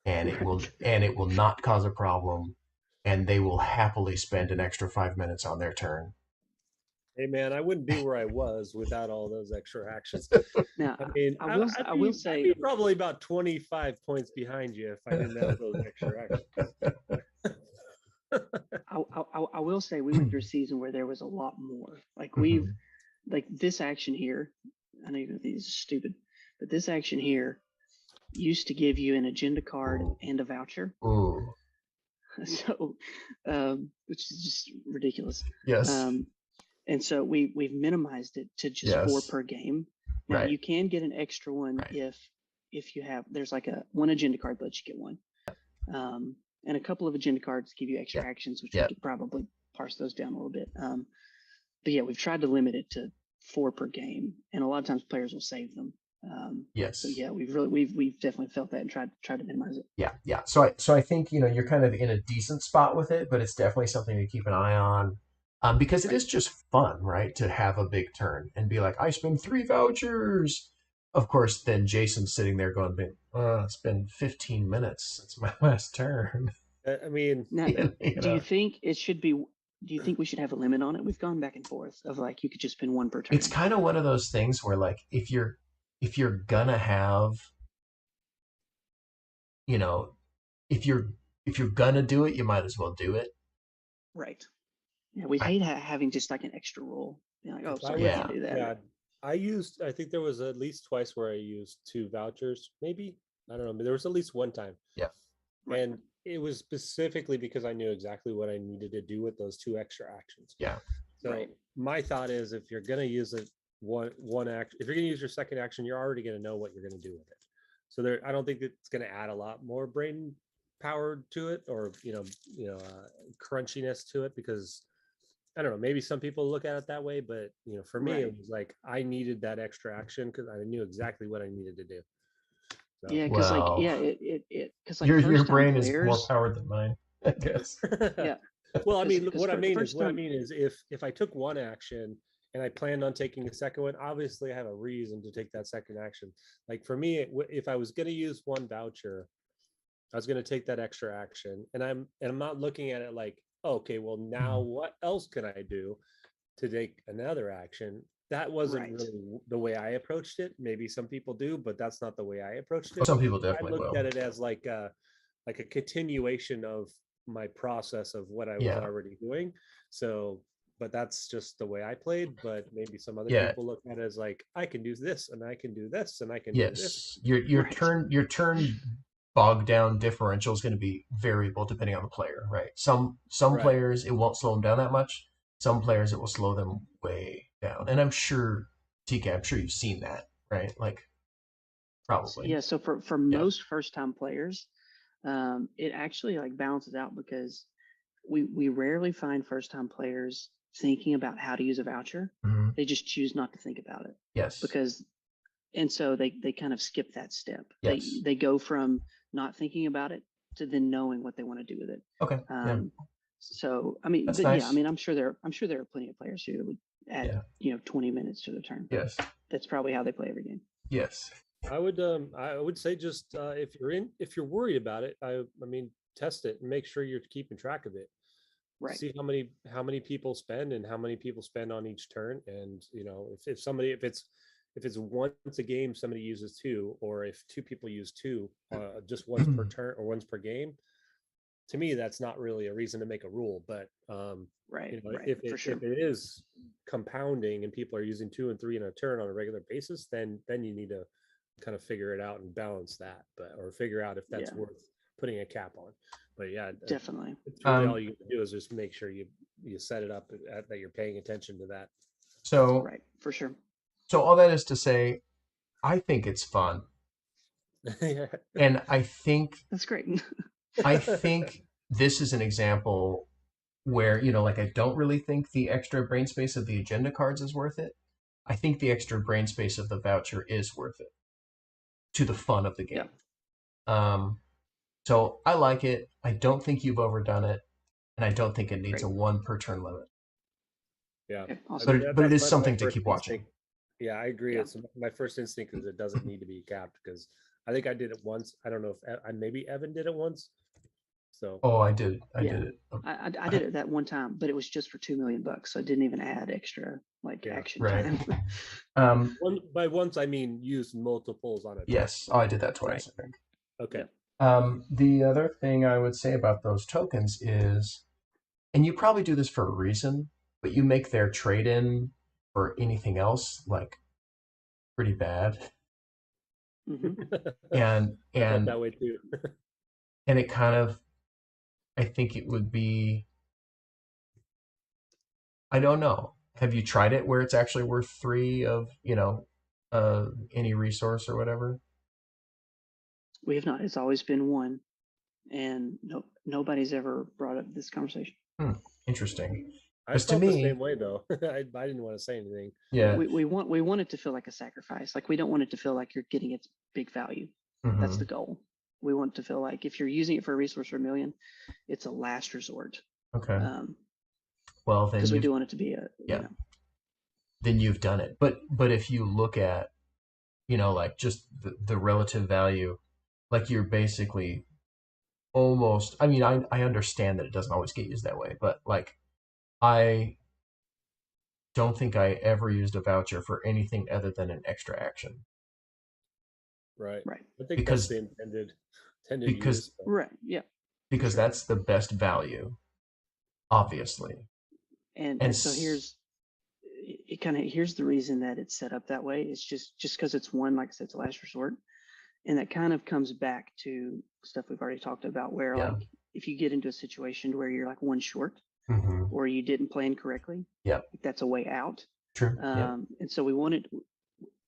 and Right. it will not cause a problem, and they will happily spend an extra 5 minutes on their turn. Hey man, I wouldn't be where I was without all those extra actions. Now, I mean, I will I'd I will be say probably about 25 points behind you if I didn't have those extra actions. I will say we went through a season where there was a lot more. Like we've Mhm. like this action here. I know you think this is stupid, but this action here used to give you an agenda card Ooh. and a voucher. Ooh. So, which is just ridiculous. Yes. Um, and so we've minimized it to just four Yes. per game. Now Right. you can get an extra one Right. if you have there's like a one agenda card that lets you get one, and a couple of agenda cards give you extra Yeah. actions, which we Yeah. could probably parse those down a little bit. But yeah, we've tried to limit it to four per game, and a lot of times players will save them. So Yes. yeah, we've definitely felt that and tried to minimize it. Yeah. Yeah. So I think you're kind of in a decent spot with it, but it's definitely something to keep an eye on. Because it Right. is just fun, right? To have a big turn and be like, I spend 3 vouchers. Of course, then Jason's sitting there going, it's been 15 minutes since my last turn. I mean, Now, you do you know, think it should be? Do you think we should have a limit on it? We've gone back and forth of like you could just spend one per it's turn. kind of one of those things where like if you're gonna have, you know, if you're if you're gonna do it, you might as well do it. Right. Yeah, we I, hate having just like an extra rule. You're like, oh, if I sorry, you was, can't yeah. do that. yeah, I think there was at least twice where I used 2 vouchers, maybe. I don't know, but there was at least one time. Yeah. Right. And it was specifically because I knew exactly what I needed to do with those 2 extra actions. Yeah. So Right. my thought is if you're gonna use it one act, if you're gonna use your second action, you're already gonna know what you're gonna do with it. So there, I don't think it's gonna add a lot more brain power to it, or crunchiness to it, because I don't know, maybe some people look at it that way, but for me, it Right. was like I needed that extra action because I knew exactly what I needed to do. So Yeah, because like Well, because like your first time brain is more players. powered than mine, I guess. Yeah, well, I mean, because the first what I time. mean is if I took one action and I planned on taking a second one, obviously I have a reason to take that second action. Like for me, if I was going to use one voucher, I was going to take that extra action, and I'm not looking at it like, oh, okay, well now what else can I do to take another action? That wasn't Right. really the way I approached it. Maybe some people do, but that's not the way I approached Well, it. some people I definitely looked will. at it as like a continuation of my process of what I was Yeah. already doing. So, but that's just the way I played. But maybe some other Yeah. people look at it as like, I can do this and I can do this and I can do this. Yes. Your Right. turn bogged down differential is going to be variable depending on the player, right? Some Right. players it won't slow them down that much. Some players it will slow them way down. And I'm sure, TK, I'm sure you've seen that, right? Like probably. Yeah. So for Yeah. most first time players, it actually like balances out because we rarely find first time players thinking about how to use a voucher. Hmm. They just choose not to think about it Yes. because and so they kind of skip that step. Yes. They go from not thinking about it to then knowing what they want to do with it. Okay. Yeah. So I mean, That's but yeah, I nice. mean, I'm sure there are plenty of players who would add Yeah. 20 minutes to the turn, but Yes. that's probably how they play every game. Yes. I would say just if you're worried about it, I mean test it and make sure you're keeping track of it. Right. see how many people spend and how many people spend on each turn. And if it's once a game somebody uses two, or if two people use two, just once per turn or once per game, to me that's not really a reason to make a rule. But Right. Right. if For it sure. if it is compounding and people are using two and three in a turn on a regular basis, then you need to kind of figure it out and balance that, or figure out if that's Yeah. worth putting a cap on. But yeah, Definitely. it's really all you can do is just make sure you set it up that you're paying attention to that. So, Right. For sure. so all that is to say, I think it's fun, Yeah. and That's great. I think this is an example where, like, I don't really think the extra brain space of the agenda cards is worth it. I think the extra brain space of the voucher is worth it to the fun of the Yeah. game. Um, so I like it. I don't think you've overdone it, and I don't think it needs Great. a one per turn limit. Yeah. Okay. I Awesome. mean, But it that's is my something to first keep watching. instinct. Yeah, I agree. Yeah. It's my first instinct is it doesn't need to be capped, because I think I did it once. I don't know if maybe Evan did it once. So Oh, I did. I Yeah. did it. I did it that one time, but it was just for $2 million, so I didn't even add extra like yeah. action Right. time. By once I mean use multiples on a turn. Yes. Oh, I did that Right. twice, I think. Okay. The other thing I would say about those tokens is, and you probably do this for a reason, but you make their trade-in for anything else like pretty bad, hmm and I felt and that way too. and it kind of, I think it would be, I don't know. Have you tried it where it's actually worth three of any resource or whatever? We have not. It's always been one, and nobody's ever brought up this conversation. Interesting. I Because to felt the same me, way though. I didn't want to say anything. yeah. We want it to feel like a sacrifice. Like we don't want it to feel like you're getting its big value. That's the goal. We want it to feel like if you're using it for a resource for $1 million, it's a last resort. Okay. Well, then Because we do want it to be yeah. Then you've done it. But if you look at, like just the relative value, like you're basically almost, I mean, I understand that it doesn't always get used that way, but like I don't think I ever used a voucher for anything other than an extra action. Right. Right. I think that's Because the intended because use. But Right. Yeah. because Sure. that's the best value, obviously. And So here's the reason that it's set up that way. It's just because it's one, like I said, it's a last resort. And that kind of comes back to stuff we've already talked about, where yeah. like if you get into a situation where you're like one short Mm-hmm. or you didn't plan correctly, Yeah. that's a way out. True. Yeah. And so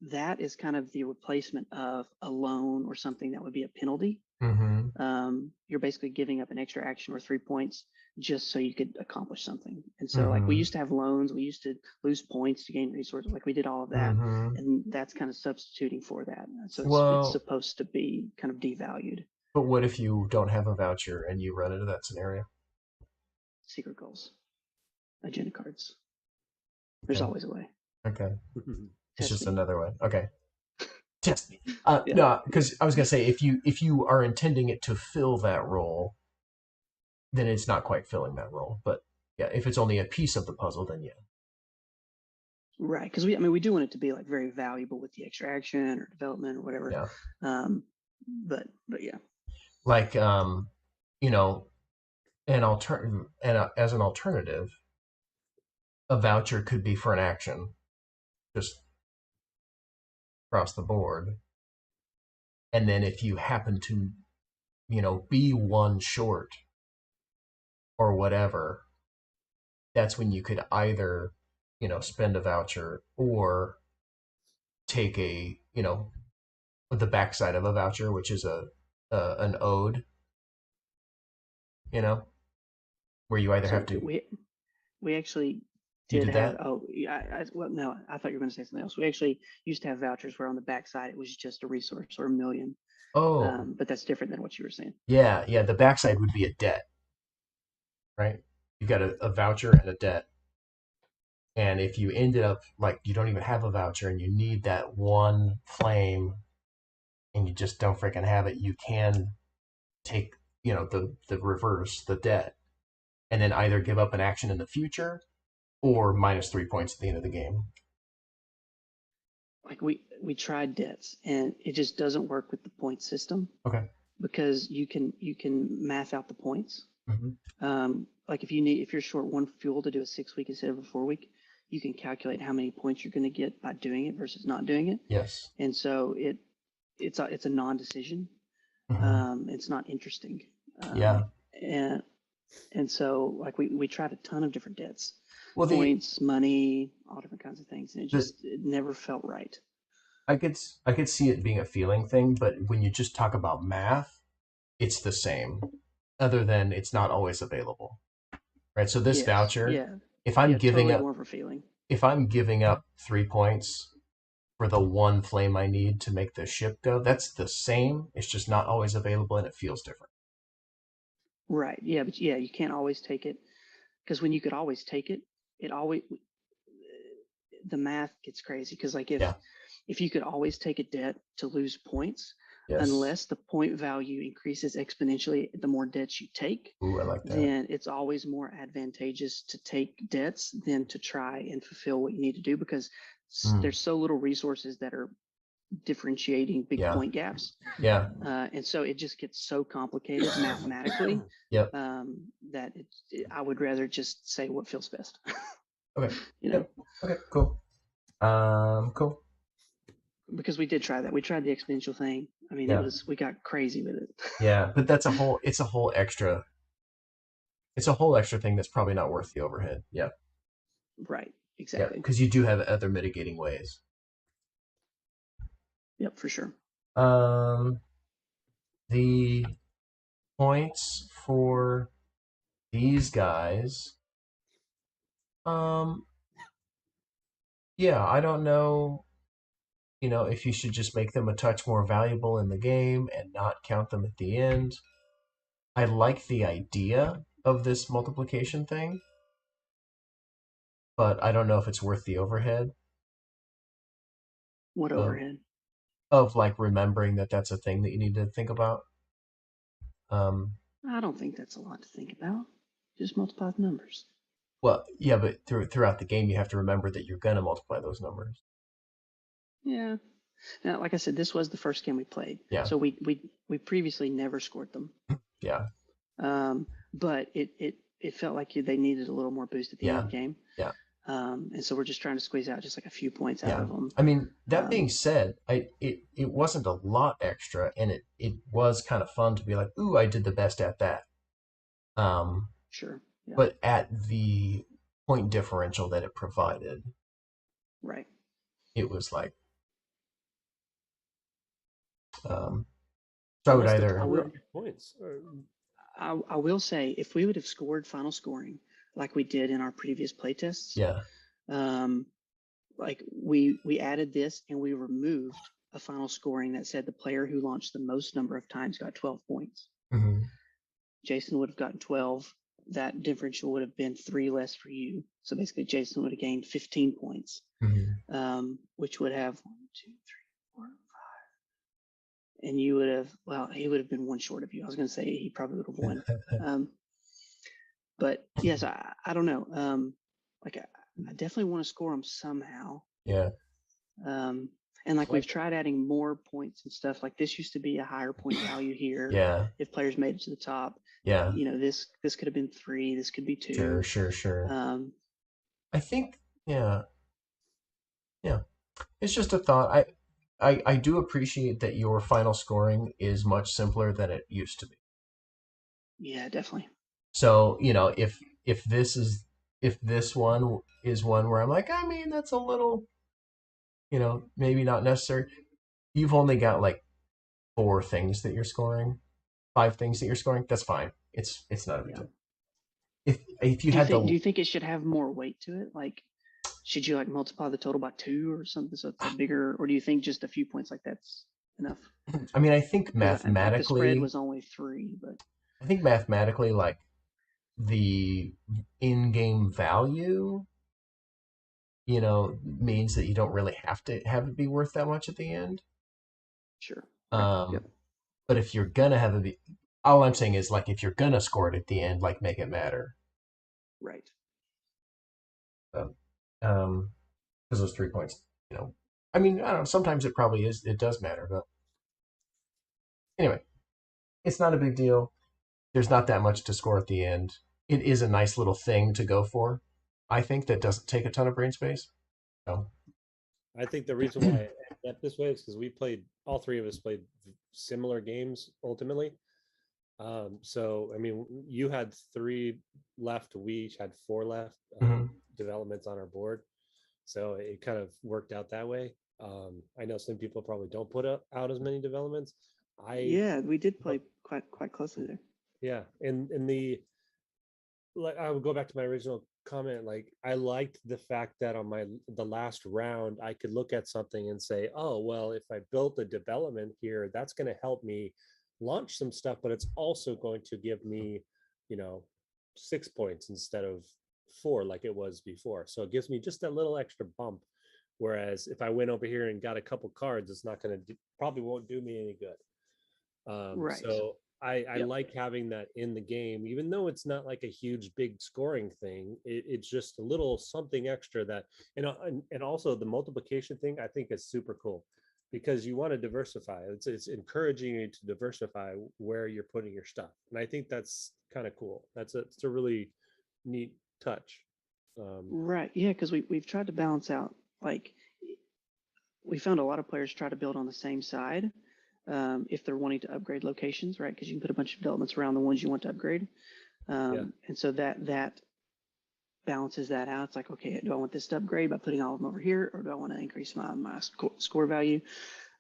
that is kind of the replacement of a loan or something that would be a penalty. Mm-hmm. You're basically giving up an extra action or 3 points just so you could accomplish something. And so like we Mm-hmm. used to have loans, we used to lose points to gain resources, like we did all of that. Mm-hmm. And that's kind of substituting for that. So it's Well, supposed to be kind of devalued. but what if you don't have a voucher and you run into that scenario? Secret goals, agenda cards. There's Okay. always a way. Okay. It's Test just me. another way. Okay. Test me. Yeah. No, because I was gonna say if you are intending it to fill that role, then it's not quite filling that role. But yeah, if it's only a piece of the puzzle, then yeah. Right, because we do want it to be like very valuable with the extra action or development or whatever. Yeah. But yeah. Like an alternative, and as an alternative, a voucher could be for an action, just across the board. And then if you happen to, be one short or whatever, that's when you could either, spend a voucher or take the backside of a voucher, which is an ode, where you either So have to. we actually You did did have. that? Oh, yeah. Well, no, I thought you were going to say something else. We actually used to have vouchers where on the backside it was just a resource or $1 million. Oh, But that's different than what you were saying. yeah, yeah. The backside would be a debt, right? You got a voucher and a debt. And if you ended up like you don't even have a voucher and you need that one flame and you just don't freaking have it, you can take, the reverse, the debt, and then either give up an action in the future or minus 3 points at the end of the game. Like we tried debts, and it just doesn't work with the point system Okay. because you can math out the points. Mm-hmm. Like if you're short one fuel to do a 6 week instead of a 4 week, you can calculate how many points you're going to get by doing it versus not doing it. Yes. And so it's a non-decision. Mm-hmm. It's not interesting. Yeah. And and so like we tried a ton of different debts, Well, points, money, all different kinds of things, and the it never felt right. I could see it being a feeling thing, but when you just talk about math, it's the same, other than it's not always available, right? So this Yes, voucher, yeah, if I'm yeah, giving totally up more of a feeling. if I'm giving up 3 points for the one flame I need to make the ship go, that's the same. It's just not always available and it feels different. Right. Yeah, but yeah, you can't always take it because when you could always take it, it always the math gets crazy because like Yeah. if you could always take a debt to lose points, Yes. unless the point value increases exponentially the more debts you take, Ooh, I like that. then it's always more advantageous to take debts than to try and fulfill what you need to do because Mm. there's so little resources that are differentiating big Yeah. point gaps. Yeah. And so it just gets so complicated mathematically Yep. that I would rather just say what feels best. Okay. you know, Yep. Okay. Cool. Cool. because we did try that. We tried the exponential thing. I mean, Yeah. we got crazy with it. Yeah. But that's a whole. It's a whole extra thing that's probably not worth the overhead. Yeah. Right. Yeah. Exactly. Because you do have other mitigating ways. Yep, for sure. Um, the points for these guys. Um, yeah, I don't know, if you should just make them a touch more valuable in the game and not count them at the end. I like the idea of this multiplication thing, but I don't know if it's worth the overhead What of overhead? like remembering that that's a thing that you need to think about. Um, I don't think that's a lot to think about. Just multiply the numbers. well, yeah, but throughout the game, you have to remember that you're gonna multiply those numbers. Yeah. Now, like I said, this was the first game we played, Yeah, so we previously never scored them. yeah, But it felt like they needed a little more boost at the end of yeah, the game. yeah. And so we're just trying to squeeze out just like a few points out Yeah. of them. I mean, that being Um, said, it wasn't a lot extra, and it was kind of fun to be like, ooh, I did the best at that. Um, sure. Yeah. but at the point differential that it provided, Right. it was like, um, so I would What's the I either, total will of your points? I will say if we would have scored final scoring like we did in our previous playtests, yeah, um, like we added this and we removed a final scoring that said the player who launched the most number of times got 12 points. hmm Jason would have gotten 12. That differential would have been 3 less for you. So basically, Jason would have gained 15 points, hmm which would have 1, 2, 3, 4, 5. And you would have, well, he would have been one short of you. I was going to say he probably would have won. Um, but yes, I don't know. Like I definitely want to score them somehow. yeah, Um, and like we've Like, tried adding more points and stuff. Like this used to be a higher point value here yeah, if players made it to the top. yeah, This could have been 3. This could be sure, 2. sure, sure. Um, I think, yeah, yeah. It's just a thought. I do appreciate that your final scoring is much simpler than it used to be. yeah, definitely. So, if if this one is one where I'm like, I mean, that's a little, maybe not necessary. You've only got like 4 things that you're scoring, 5 things that you're scoring. That's fine. It's not a big Yeah. deal. If you had Do the you think it should have more weight to it? Like, should you like multiply the total by 2 or something so it's a bigger, or do you think just a few points like that's enough? I mean, I think Because I think the spread mathematically, was only 3, but like the in-game value, means that you don't really have to have it be worth that much at the end. sure. Right. Yep. Um, but if you're gonna have it be, all I'm saying is like if you're gonna score it at the end, like make it matter. Right. So, because those 3 points, I mean, I don't know. Sometimes it probably is. It does matter, but anyway, it's not a big deal. There's not that much to score at the end. It is a nice little thing to go for. I think that doesn't take a ton of brain space. So, I think the reason why it ended up this way is because we played, all three of us played similar games ultimately. So I mean, you had three left. We each had four left mhm. developments on our board. So it kind of worked out that way. I know some people probably don't put out as many developments. I Yeah, we did play quite closely there. Yeah, in the, like, I would go back to my original comment. Like, I liked the fact that on the last round, I could look at something and say, oh well, if I built a development here, that's going to help me launch some stuff, but it's also going to give me, you know, 6 points instead of four like it was before. So it gives me just a little extra bump. Whereas if I went over here and got a couple cards, it's not going to probably won't do me any good. Right. So I Yep. like having that in the game, even though it's not like a huge, big scoring thing. It's just a little something extra that, and also the multiplication thing, I think is super cool because you want to diversify. It's encouraging you to diversify where you're putting your stuff, and I think that's kind of cool. It's a really neat touch. Right. Yeah, because we've tried to balance out, like, we found a lot of players try to build on the same side, if they're wanting to upgrade locations, right? Because you can put a bunch of developments around the ones you want to upgrade. Yeah, And so that balances that out. It's like, okay, do I want this to upgrade by putting all of them over here, or do I want to increase my score value?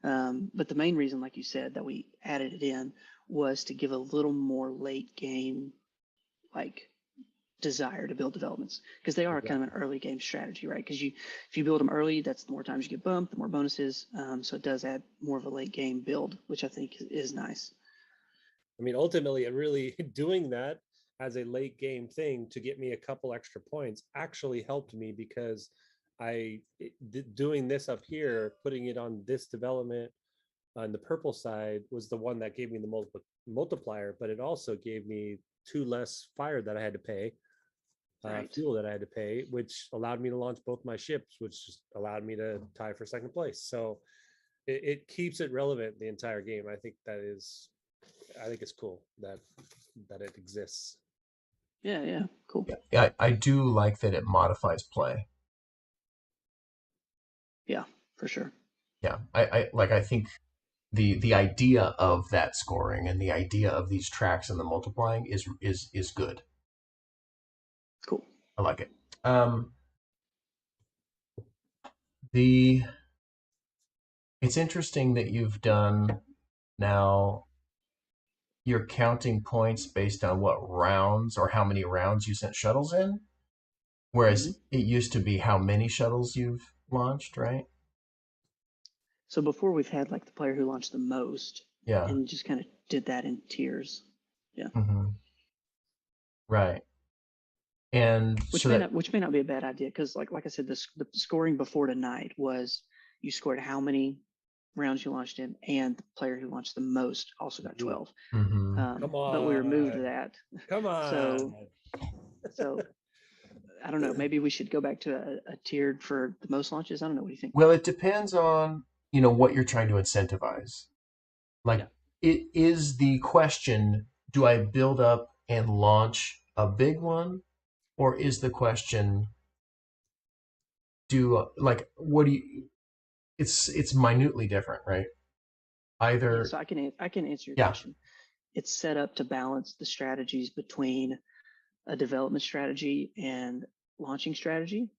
But the main reason, like you said, that we added it in was to give a little more late game, like, desire to build developments, because they are kind of exactly. an early game strategy, right? Because if you build them early, that's the more times you get bumped, the more bonuses. So it does add more of a late game build, which I think is nice. I mean, ultimately, it really doing that as a late game thing to get me a couple extra points actually helped me because doing this up here, putting it on this development on the purple side was the one that gave me the multiplier, but it also gave me two less fire that I had to pay, Right. fuel that I had to pay, which allowed me to launch both my ships, which just allowed me to tie for second place. So it keeps it relevant the entire game. I think it's cool that it exists. Yeah. Yeah. Cool. Yeah, I do like that it modifies play. Yeah, for sure. Yeah, I think the idea of that scoring and the idea of these tracks and the multiplying is good. Cool. I like it. Um, the it's interesting that you've done now. You're counting points based on what rounds or how many rounds you sent shuttles in, Hmm. whereas it used to be how many shuttles you've launched, right? So before, we've had like the player who launched the most, Yeah. and just kind of did that in tiers. Yeah. Hmm. Right. And Which so may that. not which may not be a bad idea, because like I said, the scoring before tonight was you scored how many rounds you launched in, and the player who launched the most also got Ooh, 12. Hmm. come But we removed on, that. come on. So so I don't know. Maybe we should go back to a tiered for the most launches. I don't know. What do you think? Well, it depends on what you're trying to incentivize. Yeah, Like, it is the question: do I build up and launch a big one, or is the question, do like what do you? It's minutely different, right? Yeah. Either, So I can answer your yeah. question. It's set up to balance the strategies between a development strategy and launching strategy.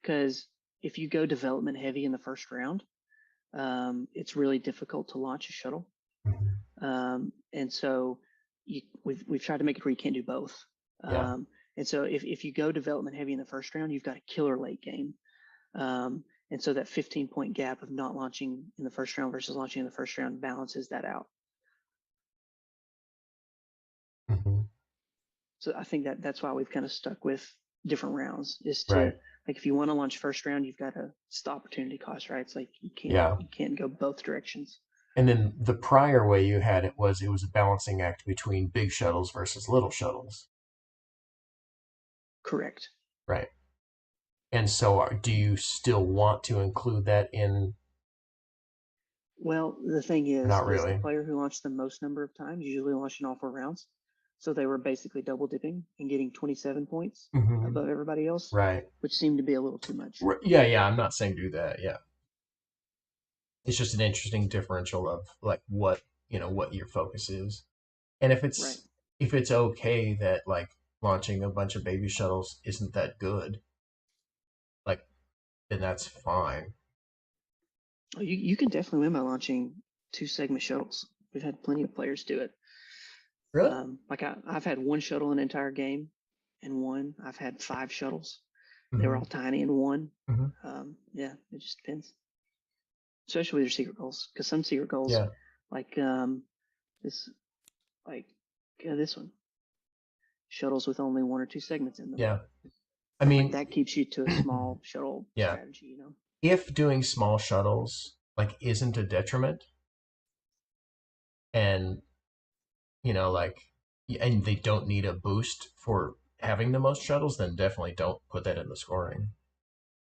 Because if you go development heavy in the first round, it's really difficult to launch a shuttle. Mhm. And so we've tried to make it where you can't do both. Yeah. And so if you go development heavy in the first round, you've got a killer late game. And so that 15-point gap of not launching in the first round versus launching in the first round balances that out. Hmm. So I think that's why we've kind of stuck with different rounds, is to, Right. like, if you want to launch first round, you've got to, it's the opportunity cost, right? It's like Yeah. you can't go both directions. And then the prior way you had it was a balancing act between big shuttles versus little shuttles. Correct. Right. And so, do you still want to include that in? Well, the thing Not is the really. player who launched the most number of times usually launched in all 4 rounds. So they were basically double dipping and getting 27 points Mm-hmm. above everybody else, Right. which seemed to be a little too much. Yeah, yeah. I'm not saying do that. Yeah. It's just an interesting differential of like what your focus is, and Right. if it's okay that like launching a bunch of baby shuttles isn't that good, like then that's fine. Oh, you can definitely win by launching 2 segment shuttles. We've had plenty of players do it. Really? Like I've had 1 shuttle an entire game and one. I've had 5 shuttles. They were Mm-hmm. all tiny and one. Mm-hmm. Yeah, it just depends. Especially with your secret goals, because some secret goals, Yeah. like this, like this one, shuttles with only 1 or 2 segments in them. Yeah. I Like mean, that keeps you to a small shuttle yeah. strategy, you know. If doing small shuttles like isn't a detriment, and like, and they don't need a boost for having the most shuttles, then definitely don't put that in the scoring.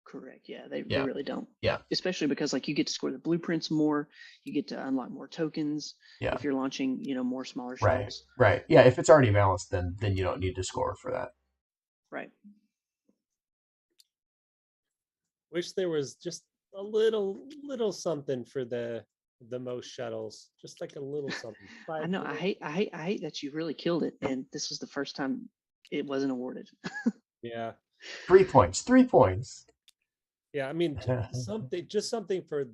Correct. Yeah, they Yeah. really don't. Yeah. Especially because like you get to score the blueprints more, you get to unlock more tokens Yeah. if you're launching, more smaller Right. shuttles. Right. Yeah. If it's already balanced, then you don't need to score for that. Right. Wish there was just a little something for the most shuttles, just like a little something. I 5 know. points. I hate that you really killed it, and this was the first time it wasn't awarded. Yeah. 3 points. 3 points. Yeah, I mean something for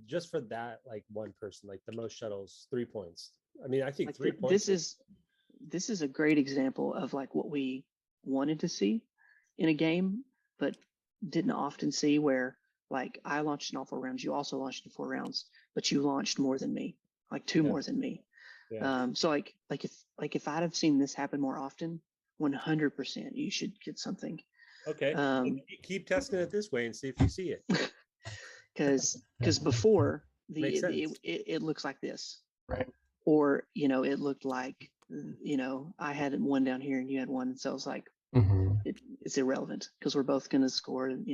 that, like one person, like the most shuttles, 3 points. I mean, I think Like 3 points. this is a great example of like what we wanted to see in a game, but didn't often see. Where like I launched in all 4 rounds, you also launched in 4 rounds, but you launched more than me, like 2 Yeah. more than me. Yeah. So if I'd have seen this happen more often, 100% you should get something. Okay. Keep testing it this way and see if you see it. Because before Makes sense. it looks like this, Right. or it looked like I had one down here and you had one, so it's like Mm-hmm. it's irrelevant because we're both going to score. It's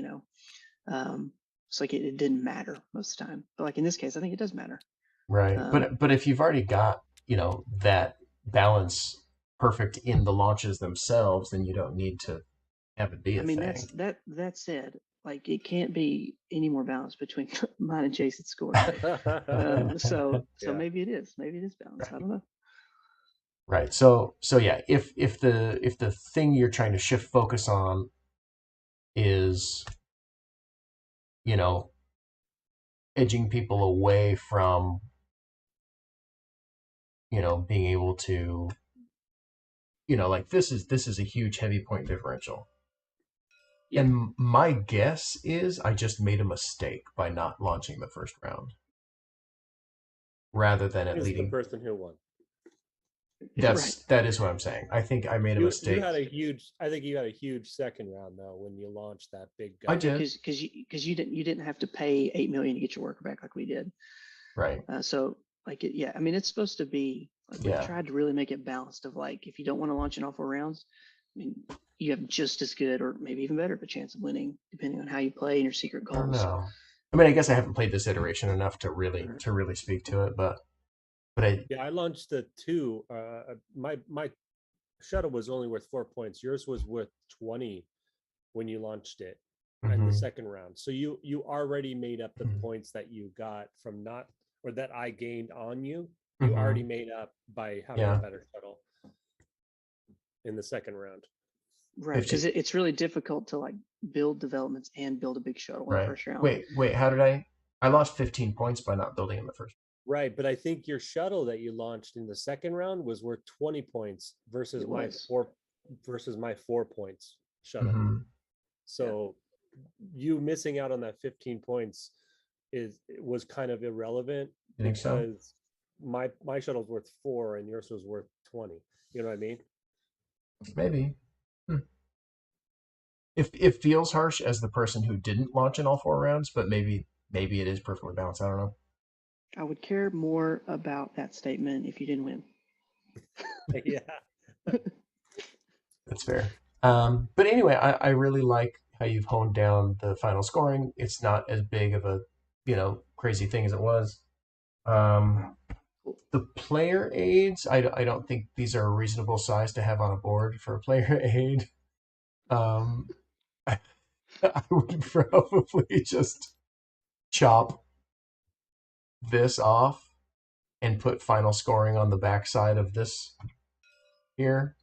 like it didn't matter most of the time, but like in this case, I think it does matter. Right. Um, But if you've already got that balance perfect in the launches themselves, then you don't need to have it be I a mean, thing. that said, like it can't be any more balanced between mine and Jason's score. So Yeah. maybe it is. Maybe it is balanced. I don't know. Right. So yeah, if the thing you're trying to shift focus on is, you know, edging people away from, being able to, like this is a huge heavy point differential. Yep. And my guess is I just made a mistake by not launching the first round rather than it Is the leading. person who won. Right. That is what I'm saying. I think I made a You mistake. had a huge. I think you had a huge second round though when you launched that big I gun. did. Because you didn't have to pay 8 million to get your work back like we did. Right. So like yeah, I mean it's supposed to be like we've Yeah. tried to really make it balanced. Of like if you don't want to launch in all 4 rounds, I mean you have just as good or maybe even better of a chance of winning depending on how you play and your secret I don't goals. know. I mean, I guess I haven't played this iteration enough to really speak to it, but I launched the 2. My shuttle was only worth 4 points. Yours was worth 20 when you launched it in the Mhm. second round. So you already made up the Mhm. points that you got from not, or that I gained on you. You Mhm. already made up by having a Yeah. better shuttle in the second round. Right, because it's really difficult to like build developments and build a big shuttle in the Right. first round. Wait. How did I lost 15 points by not building in the first. Right, but I think your shuttle that you launched in the second round was worth 20 points versus It my was. 4 points shuttle. Mm-hmm. So you missing out on that 15 points was kind of irrelevant You think so? because my shuttle's worth 4 and yours was worth 20. You know what I mean? Maybe. If it feels harsh as the person who didn't launch in all 4 rounds, but maybe it is perfectly balanced. I don't know. I would care more about that statement if you didn't win. Yeah. That's fair. But anyway, I really like how you've honed down the final scoring. It's not as big of a, crazy thing as it was. Um, Cool. the player aids, I don't think these are a reasonable size to have on a board for a player aid. Um, I, I would probably just chop this off and put final scoring on the backside of this here,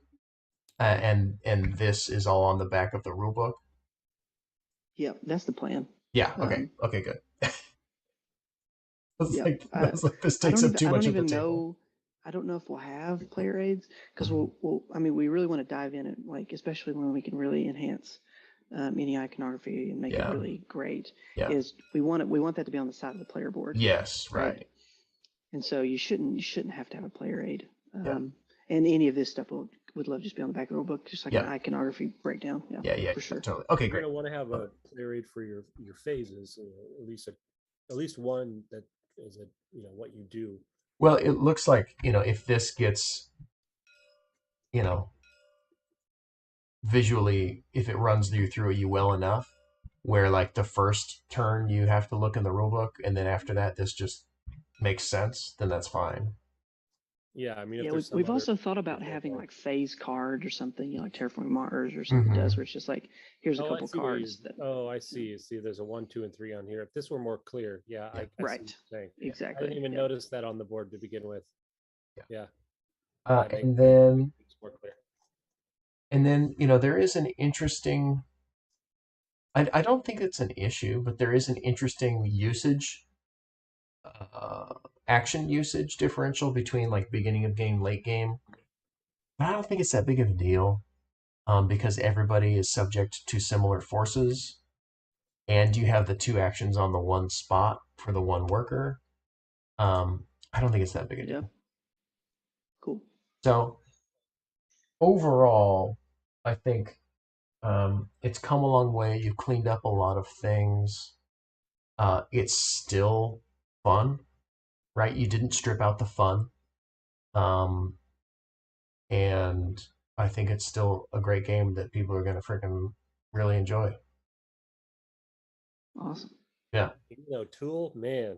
and this is all on the back of the rule book. Yeah, that's the plan. Yeah. Okay. Um, Okay. Good. I was yeah, like, I was like, this takes up too I much don't of the even table. know. I don't know if we'll have player aids because Mhm. I mean, we really want to dive in and like, especially when we can really enhance any iconography and make it Yeah. really great. Yeah. Is we want that to be on the side of the player board, Yes. right? Right. And so you shouldn't have to have a player aid. Yeah. And any of this stuff would love to just be on the back of the rule book, just like an Yeah. iconography breakdown. Yeah, Yeah. Yeah. for sure. Totally. Okay. You're Great. gonna want to have Love a it. player aid for your phases, at least one that is a what you do. Well, it looks like if this gets you know visually, if it runs through you well enough, where like the first turn you have to look in the rule book, and then after that this just makes sense, then that's fine. Yeah, I mean, if Yeah, there's some we've other also thought about that having like, like phase cards or something, like Terraforming Mars or something does, Mm-hmm. where it's just like, here's a oh, I couple see where you. cards that, Oh, I you know, see. See, there's a 1, 2, and 3 on here. If this were more clear, yeah, Yeah. I see what right. you're saying. Yeah. I didn't Exactly. even Yep. notice that on the board to begin with. Yeah. Yeah, that makes And then it more clear. there is an interesting. I don't think it's an issue, but there is an interesting usage, uh, action usage differential between like beginning of game, late game. But I don't think it's that big of a deal, because everybody is subject to similar forces, and you have the two actions on the one spot for the one worker. I don't think it's that big a Yep. deal. Cool. So overall, I think it's come a long way. You've cleaned up a lot of things. It's still fun, right? You didn't strip out the fun. Um, and I think it's still a great game that people are going to freaking really enjoy. Awesome. Yeah. Tool, man,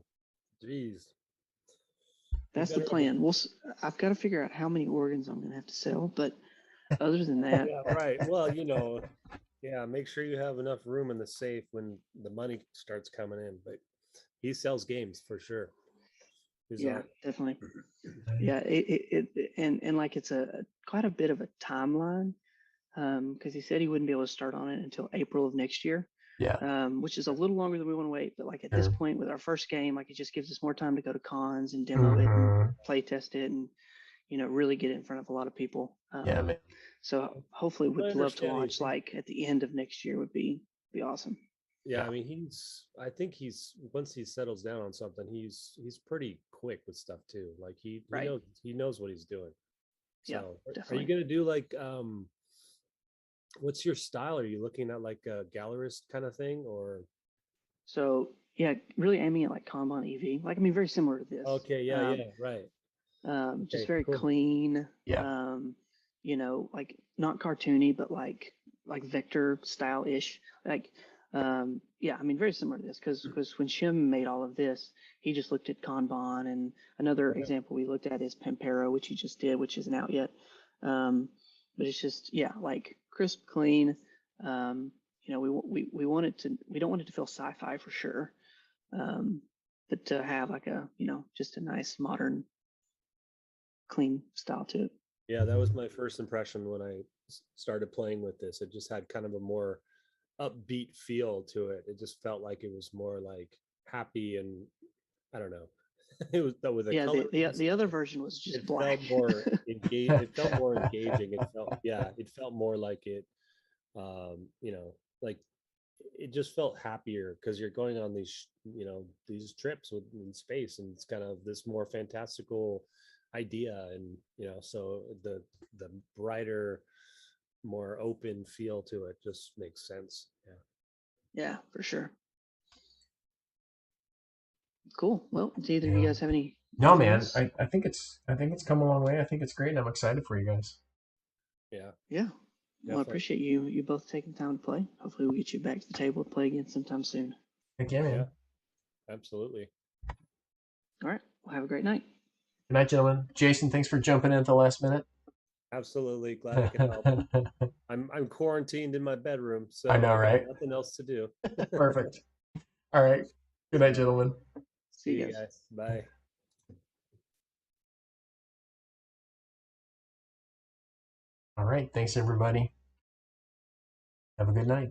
jeez, you That's the better have a. plan. I've got to figure out how many organs I'm going to have to sell, but other than that, Yeah, right. Well, yeah, make sure you have enough room in the safe when the money starts coming in. But he sells games for sure. He's yeah, on. definitely. Yeah, and like it's a quite a bit of a timeline, because he said he wouldn't be able to start on it until April of next year, Yeah. which is a little longer than we want to wait. But like at this Sure. point with our first game, like it just gives us more time to go to cons and demo it and Mm-hmm. play test it and really get it in front of a lot of people. Yeah, man. So hopefully I would love to understand. launch like at the end of next year would be awesome. Yeah, I Yeah. mean, I think he's once he settles down on something, he's pretty quick with stuff too. Like Right. he knows what he's doing. Yeah, So, are you definitely. gonna do like what's your style? Are you looking at like a gallerist kind of thing, or So yeah, really aiming at like Kanban EV. Like I mean, very similar to this. okay, yeah, right. Just Okay, very cool. clean. Yeah. Like not cartoony, but like vector style ish. Like, yeah, I mean, very similar to this because when Shim made all of this, he just looked at Kanban, and another Okay. example we looked at is Pampero, which he just did, which isn't out yet. Um, but it's just yeah, like crisp, clean. We want it to we don't want it to feel sci-fi for sure, but to have like a just a nice modern clean style to it. Yeah, that was my first impression when I started playing with this. It just had kind of a more upbeat feel to it. It just felt like it was more like happy and I don't know. It was though with the Yeah, color. the other version was just It black. felt more engaged. It felt more engaging. It felt more like it. Like it just felt happier because you're going on these trips in space, and it's kind of this more fantastical idea, and so the brighter, more open feel to it just makes sense. Yeah. Yeah, for sure. Cool. Well, do either of you Yeah. guys have No, anything man. else? I think it's come a long way. I think it's great, and I'm excited for you guys. Yeah. Yeah. Well, I Definitely. appreciate you both taking time to play. Hopefully, we'll get you back to the table to play again sometime soon. Heck yeah, Yeah, man. absolutely. All right. Well, have a great night. Good night, gentlemen. Jason, thanks for jumping in at the last minute. Absolutely. Glad I could help. I'm quarantined in my bedroom, I so know, I got right? nothing else to do. Perfect. All right. Good night, All right. gentlemen. See See you you guys. guys. Bye. All right. Thanks, everybody. Have a good night.